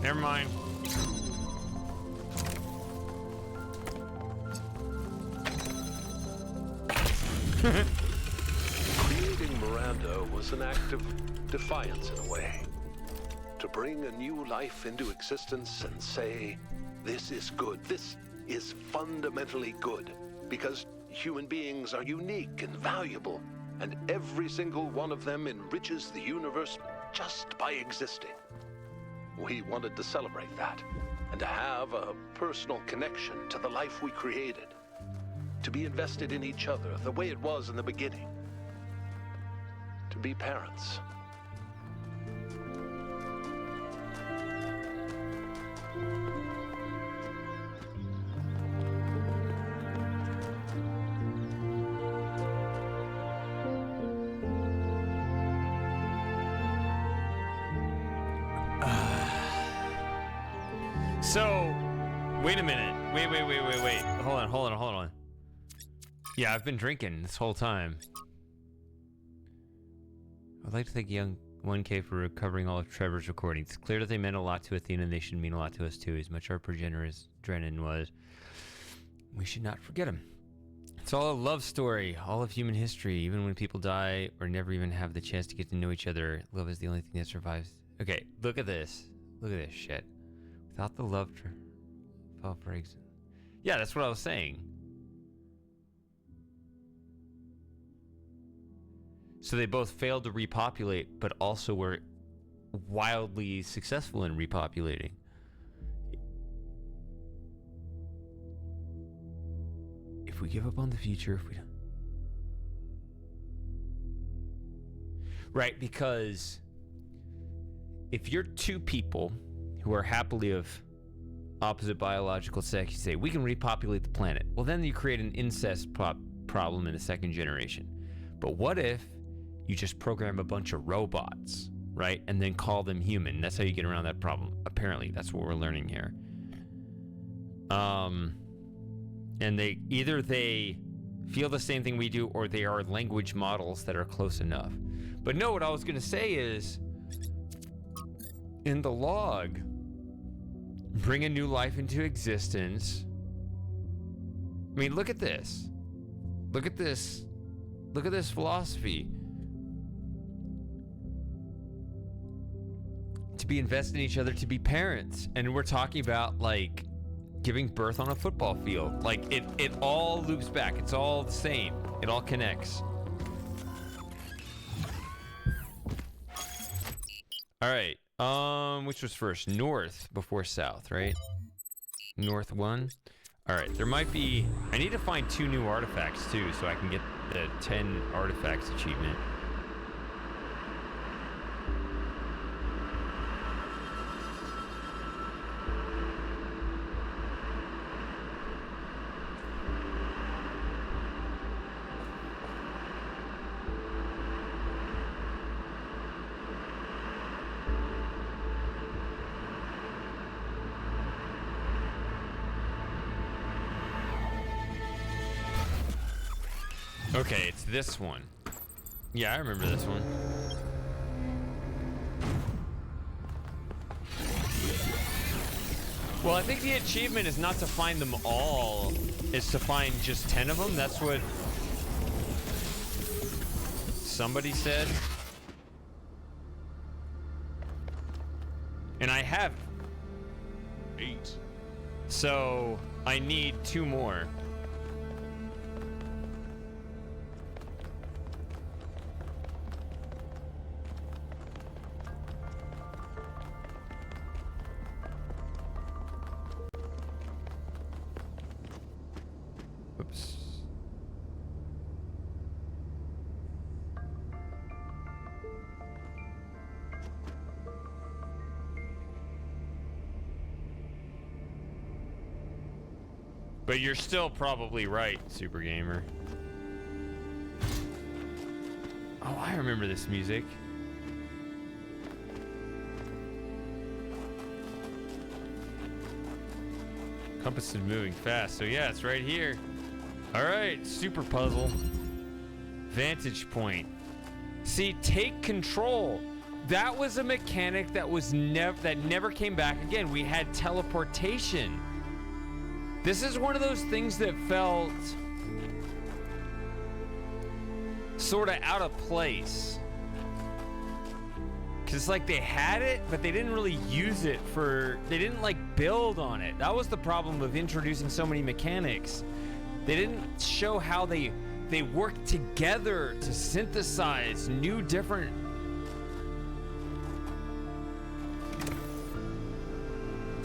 Never mind. Creating Miranda was an act of defiance in a way. To bring a new life into existence and say, this is good, this is fundamentally good, because human beings are unique and valuable, and every single one of them enriches the universe just by existing. We wanted to celebrate that, and to have a personal connection to the life we created. To be invested in each other the way it was in the beginning. To be parents. So, wait a minute. Wait. Hold on. Yeah, I've been drinking this whole time. I'd like to thank young 1K for recovering all of Trevor's recordings. It's clear that they meant a lot to Athena, and they should mean a lot to us too. As much our progenitor as Drennan was, we should not forget him. It's all a love story, all of human history. Even when people die or never even have the chance to get to know each other, love is the only thing that survives. Okay, look at this. Look at this shit. Without the love, fell breaks. Yeah, that's what I was saying. So they both failed to repopulate, but also were wildly successful in repopulating. If we give up on the future, if we don't... Right, because if you're two people who are happily of opposite biological sex, you say, we can repopulate the planet. Well, then you create an incest problem in the second generation. But what if you just program a bunch of robots, right? And then call them human. That's how you get around that problem. Apparently, that's what we're learning here. And they feel the same thing we do, or they are language models that are close enough. But no, what I was going to say is, in the log, bring a new life into existence. I mean, look at this. Look at this. Look at this philosophy. To be invested in each other, to be parents. And we're talking about, like, giving birth on a football field. Like, it all loops back. It's all the same. It all connects. All right. Which was first? North before south, right? North 1. All right, there might be... I need to find 2 new artifacts, too, so I can get the 10 artifacts achievement. Okay, it's this one. Yeah, I remember this one. Well, I think the achievement is not to find them all. It's to find just 10 of them. That's what somebody said. And I have 8. So I need 2 more. Oops. But you're still probably right, Super Gamer. Oh, I remember this music. Compass is moving fast, so yeah, it's right here. All right, super puzzle. Vantage point. See, take control. That was a mechanic that was never came back again. We had teleportation. This is one of those things that felt sort of out of place. Cause it's like they had it, but they didn't really use it they didn't like build on it. That was the problem of introducing so many mechanics. They didn't show how they work together to synthesize new different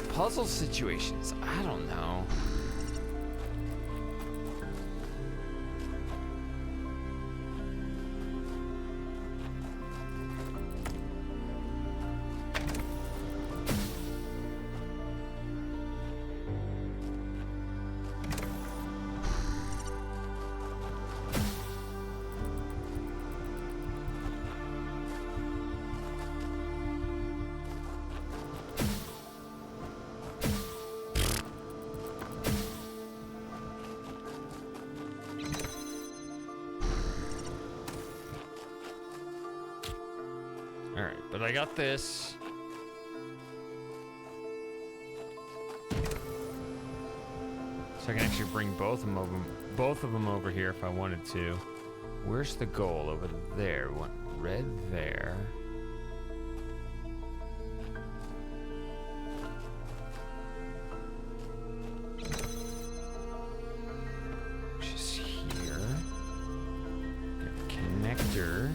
puzzle situations. I don't know. But I got this. So I can actually bring both of them over here if I wanted to. Where's the goal? Over there. We want red there. Which is here. Got a connector.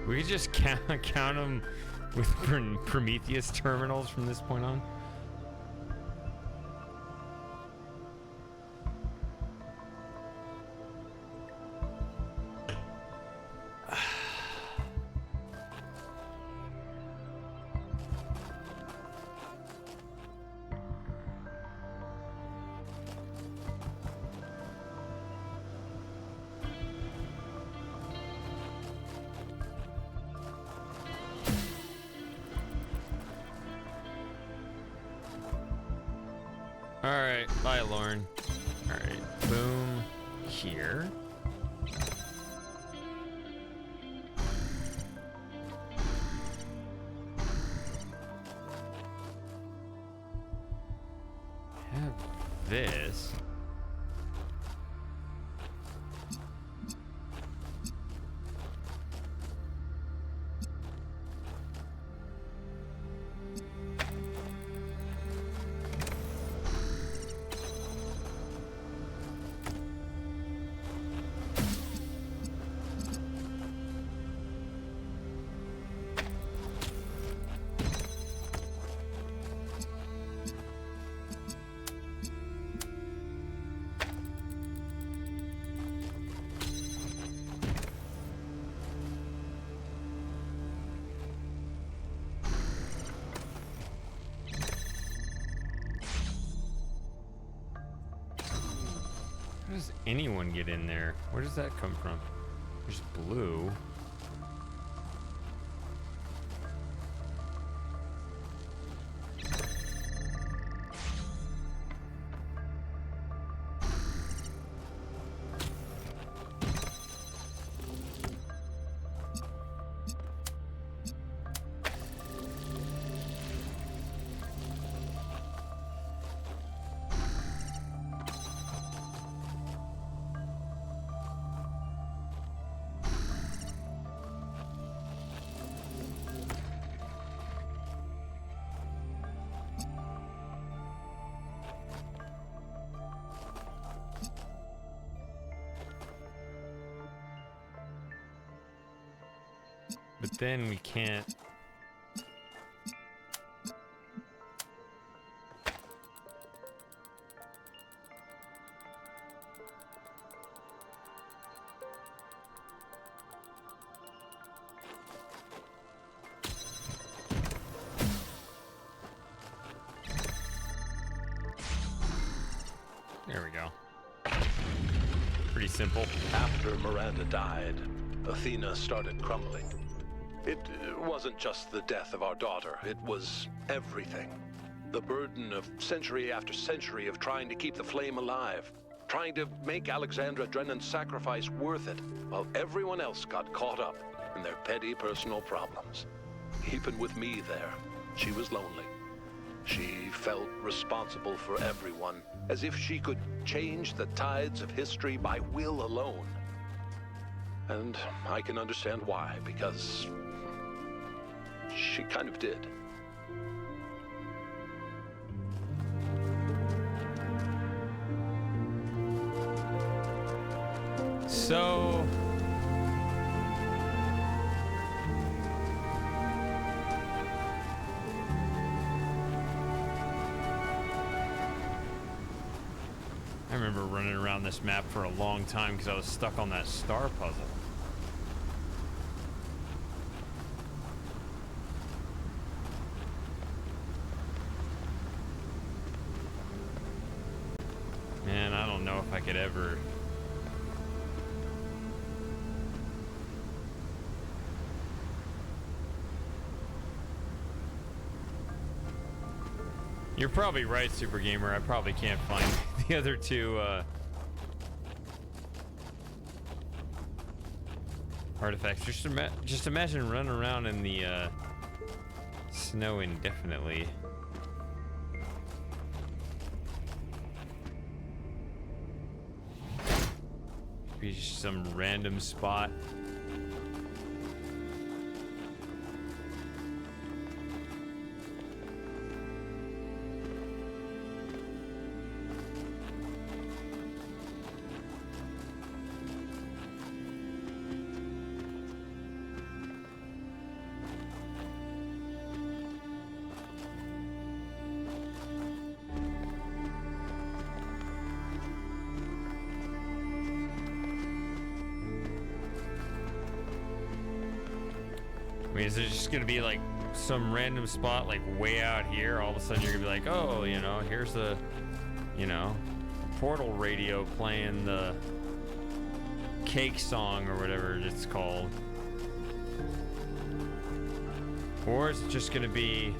We could just count them with Prometheus terminals from this point on. Alright, bye, Lauren. Alright, boom, here. Have this. does anyone get in there? Where does that come from? There's blue. But then we can't. There we go. Pretty simple. After Miranda died, Athena started crumbling. It wasn't just the death of our daughter, it was everything. The burden of century after century of trying to keep the flame alive, trying to make Alexandra Drennan's sacrifice worth it, while everyone else got caught up in their petty personal problems. Even with me there, she was lonely. She felt responsible for everyone, as if she could change the tides of history by will alone. And I can understand why, because she kind of did. So I remember running around this map for a long time because I was stuck on that star puzzle. Man, I don't know if I could ever. You're probably right, Super Gamer. I probably can't find the other two artifacts. Just imagine running around in the snow indefinitely. Be just some random spot. I mean, is it just gonna be like some random spot like way out here? All of a sudden you're gonna be like, oh, you know, here's the, you know, portal radio playing the cake song or whatever it's called. Or is it just gonna be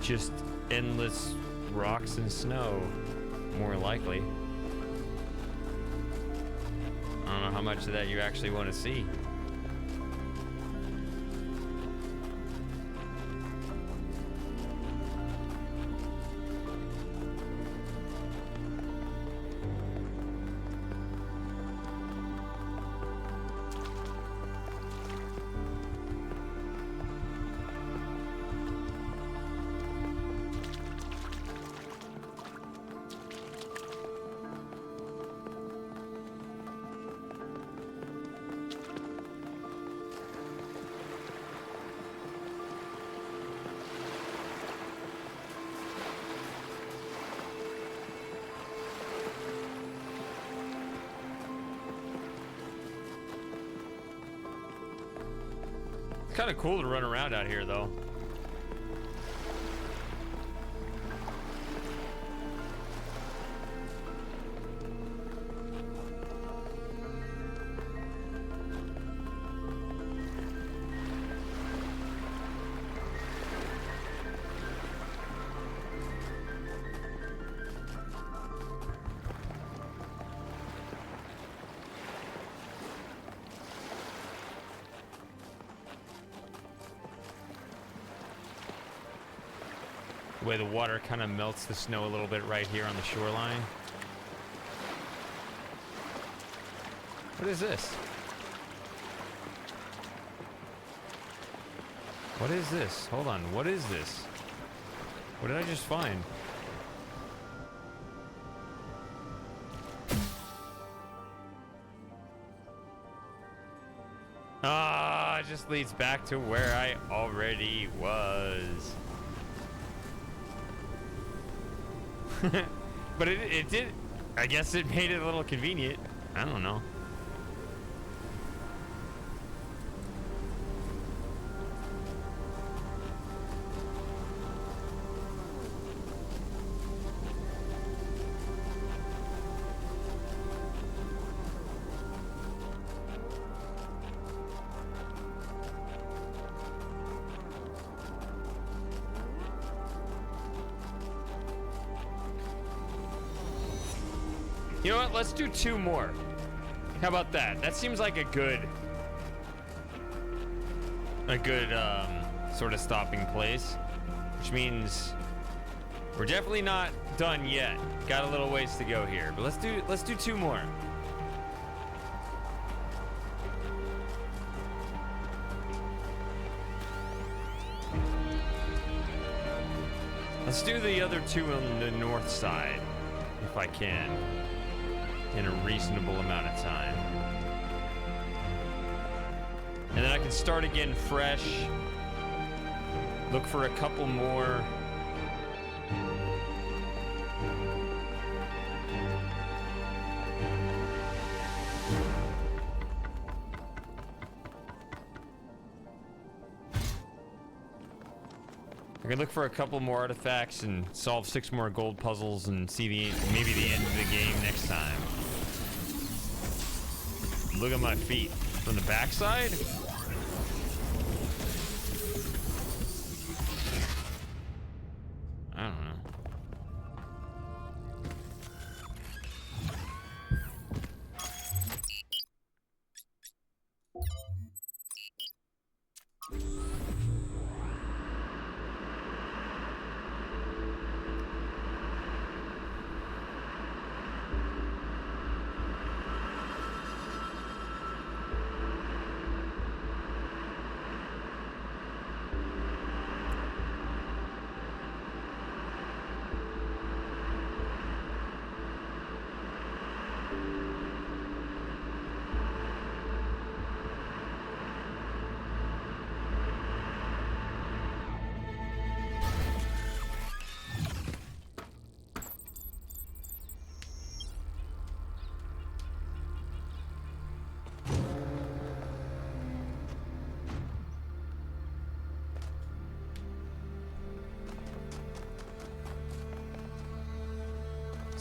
just endless rocks and snow? More likely. I don't know how much of that you actually want to see. Kind of cool to run around out here, though. The way the water kind of melts the snow a little bit right here on the shoreline. What is this? What is this? Hold on. What is this? What did I just find? Ah, it just leads back to where I already was. But it did. I guess it made it a little convenient. I don't know. You know what? Let's do 2 more. How about that? That seems like a good sort of stopping place, which means we're definitely not done yet. Got a little ways to go here, but let's do 2 more. Let's do the other 2 on the north side, if I can, in a reasonable amount of time. And then I can start again fresh. Look for a couple more. I can look for a couple more artifacts and solve 6 more gold puzzles and see maybe the end of the game next time. Look at my feet. From the backside? I don't know.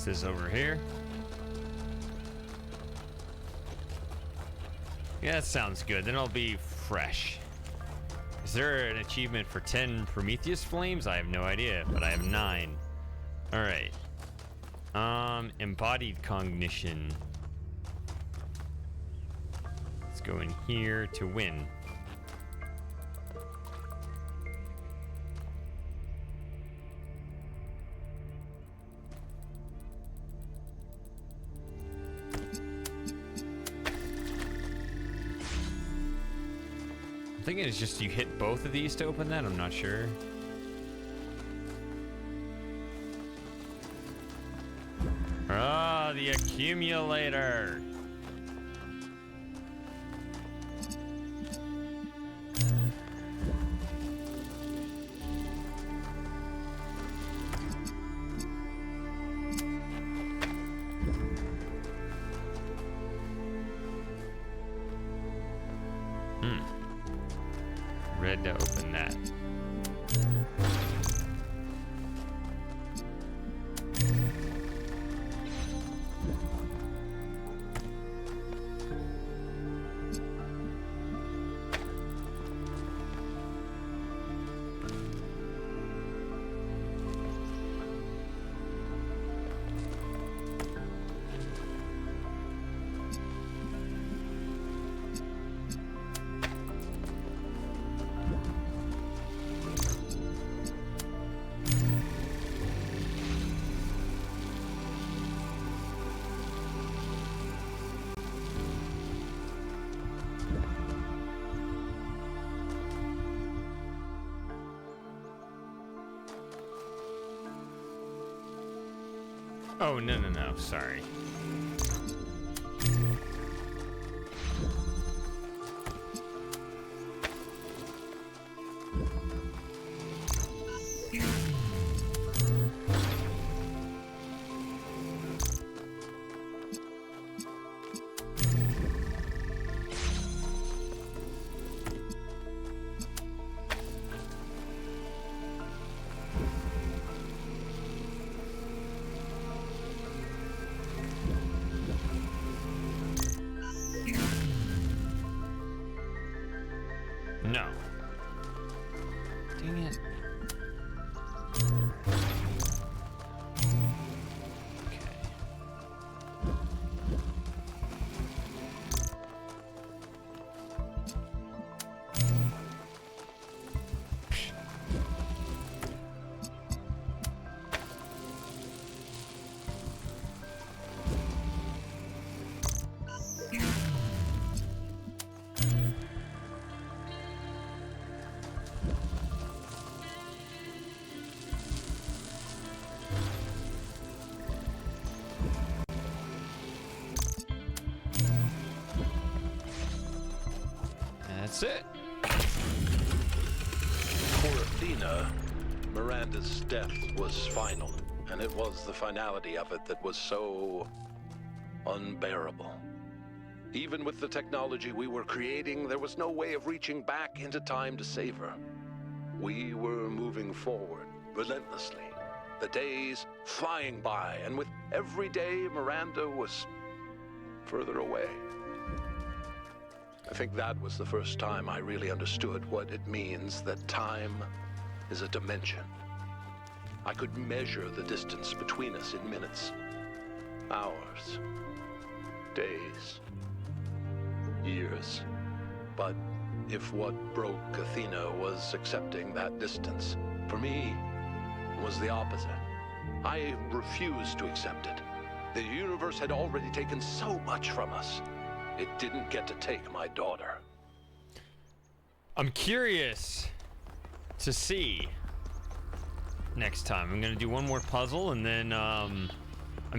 This over here. Yeah, that sounds good. Then I'll be fresh. Is there an achievement for 10 Prometheus flames? I have no idea, but I have 9. All right. Embodied cognition. Let's go in here to win. I'm thinking it's just you hit both of these to open that. I'm not sure. Ah, the accumulator. Red to open that. Oh, no. Sorry. No. Dang it. That's it. For Athena, Miranda's death was final, and it was the finality of it that was so unbearable. Even with the technology we were creating, there was no way of reaching back into time to save her. We were moving forward, relentlessly, the days flying by, and with every day, Miranda was further away. I think that was the first time I really understood what it means that time is a dimension. I could measure the distance between us in minutes, hours, days, years. But if what broke Athena was accepting that distance, for me, it was the opposite. I refused to accept it. The universe had already taken so much from us. It didn't get to take my daughter. I'm curious to see next time. I'm gonna do one more puzzle, and then I'm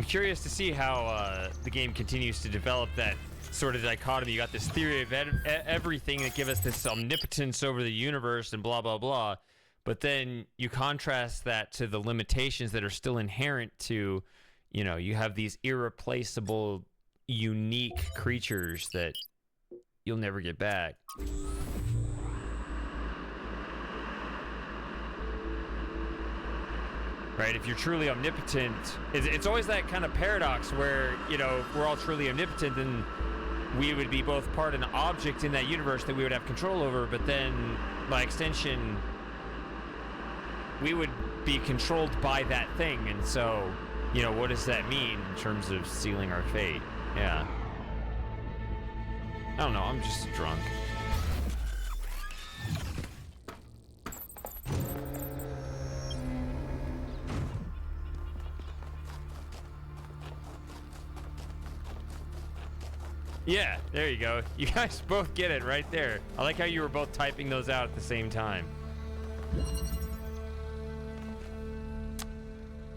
curious to see how the game continues to develop that sort of dichotomy. You got this theory of everything that give us this omnipotence over the universe and blah blah blah, but then you contrast that to the limitations that are still inherent to, you know, you have these irreplaceable, unique creatures that you'll never get back. Right, if you're truly omnipotent, it's always that kind of paradox where, you know, if we're all truly omnipotent, then we would be both part and object in that universe that we would have control over, but then, by extension, we would be controlled by that thing, and so, you know, what does that mean in terms of sealing our fate? Yeah. I don't know, I'm just drunk. Yeah, there you go. You guys both get it right there. I like how you were both typing those out at the same time.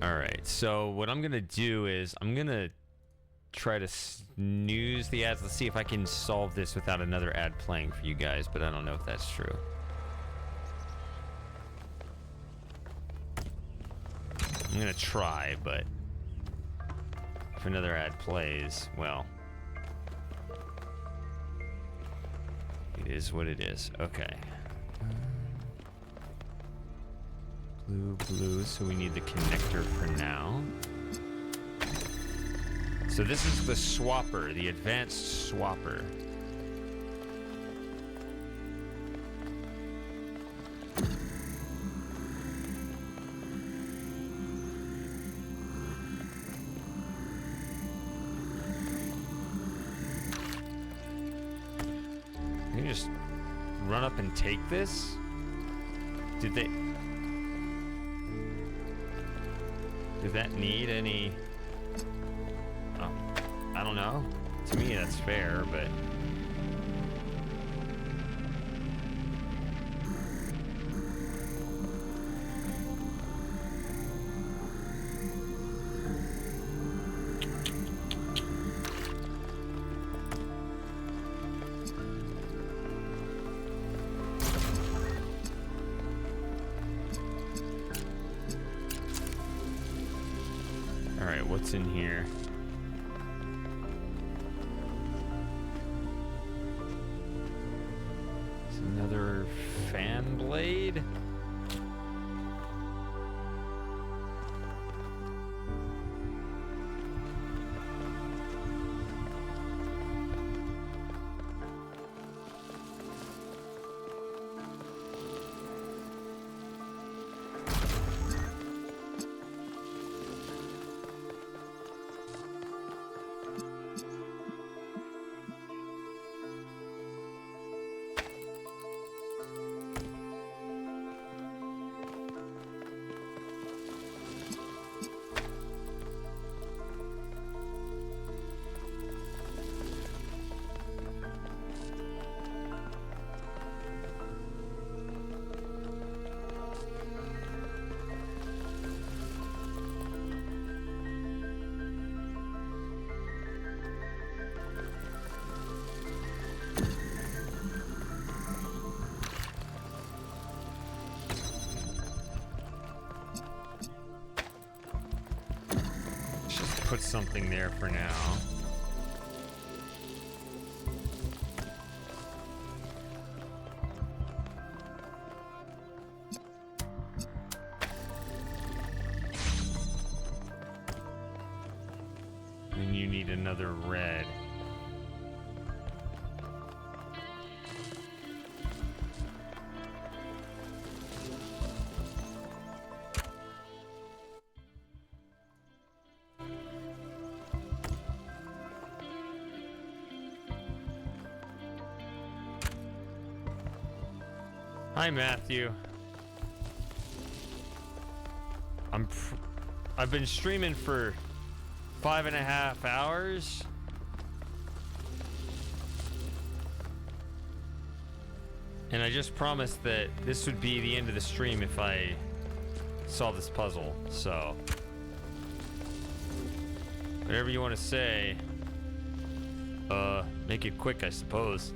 All right, so what I'm gonna do is I'm gonna try to snooze the ads. Let's see if I can solve this without another ad playing for you guys, but I don't know if that's true. I'm gonna try, but if another ad plays, well, it is what it is. Okay. Blue, so we need the connector for now. So this is the swapper, the advanced swapper. Can you just run up and take this? Did that need any... Oh, I don't know. To me, that's fair, but... what's in here? It's another fan blade. Put something there for now. And you need another red. Hi, Matthew. I've been streaming for 5.5 hours. And I just promised that this would be the end of the stream if I solve this puzzle, so whatever you want to say. Make it quick, I suppose.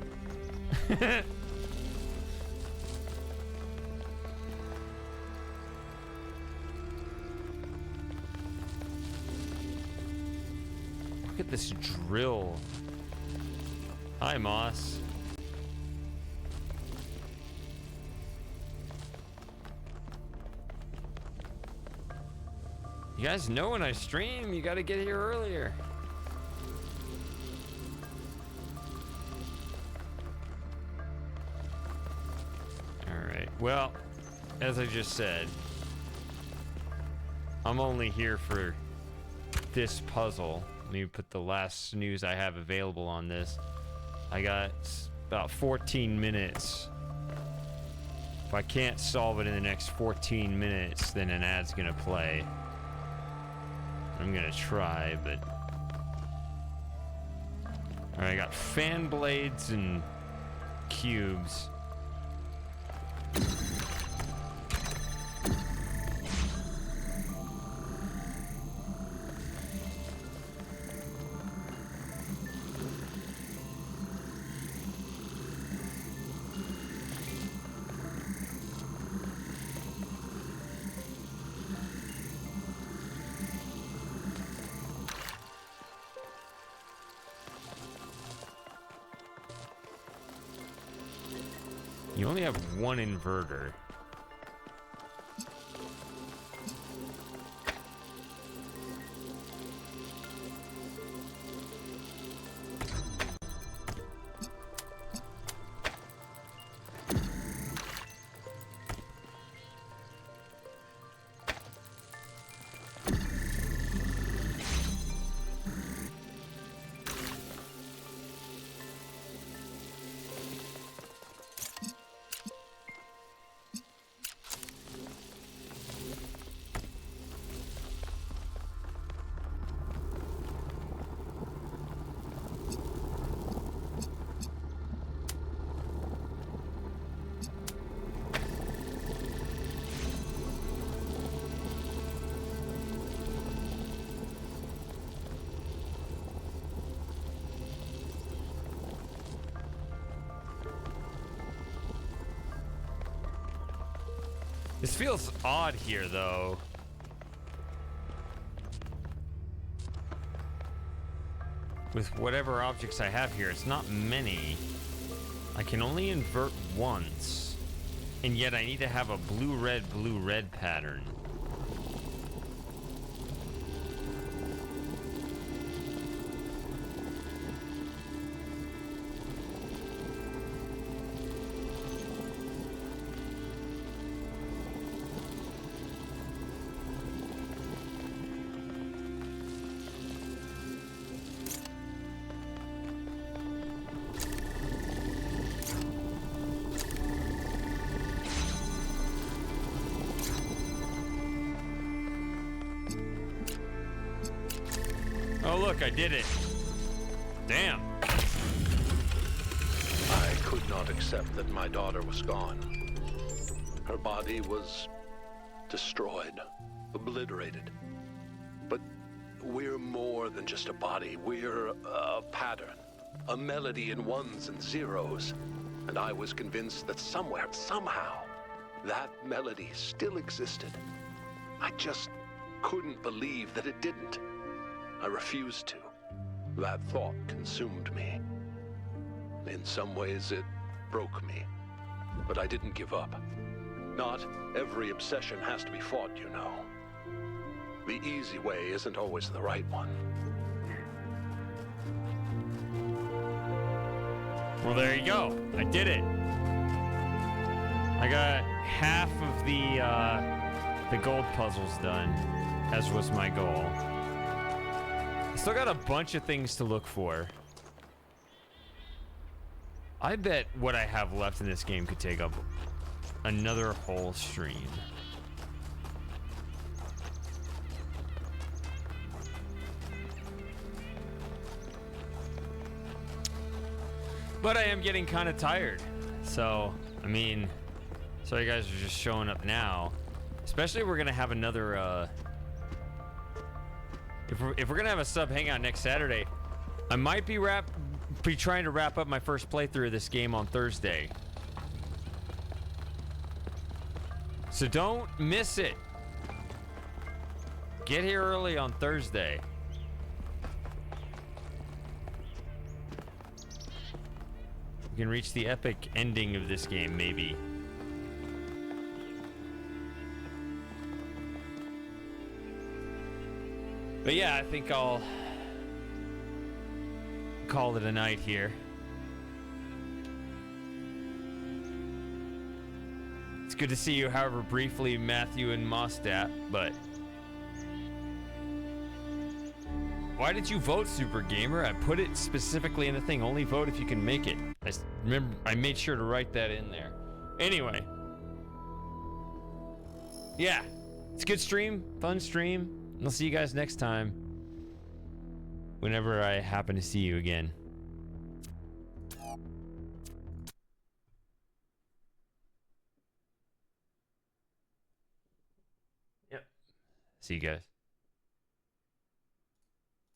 Look at this drill. Hi, Moss. You guys know when I stream, you gotta get here earlier. Alright, well, as I just said, I'm only here for this puzzle. Let me put the last snooze I have available on this. I got about 14 minutes. If I can't solve it in the next 14 minutes, then an ad's gonna play. I'm gonna try, but... Alright, I got fan blades and cubes. You only have one inverter. This feels odd here, though. with whatever objects I have here. It's not many. I can only invert once. And yet I need to have a blue-red pattern. Oh, look, I did it. Damn. I could not accept that my daughter was gone. Her body was destroyed, obliterated. But we're more than just a body. We're a pattern, a melody in ones and zeros. And I was convinced that somewhere, somehow, that melody still existed. I just couldn't believe that it didn't. I refused to. That thought consumed me. In some ways, it broke me. But I didn't give up. Not every obsession has to be fought, you know. The easy way isn't always the right one. Well, there you go. I did it. I got half of the gold puzzles done, as was my goal. Still got a bunch of things to look for. I bet what I have left in this game could take up another whole stream. But I am getting kind of tired. So, I mean, so you guys are just showing up now. Especially if we're going to have another, if we're going to have a sub hangout next Saturday, I might be trying to wrap up my first playthrough of this game on Thursday. So don't miss it. Get here early on Thursday. We can reach the epic ending of this game, maybe. But yeah, I think I'll call it a night here. It's good to see you, however briefly, Matthew and Mostat, but why did you vote, Super Gamer? I put it specifically in the thing. Only vote if you can make it. I made sure to write that in there. Anyway. Yeah. It's a good stream. Fun stream. I'll see you guys next time. Whenever I happen to see you again. Yep. See you guys.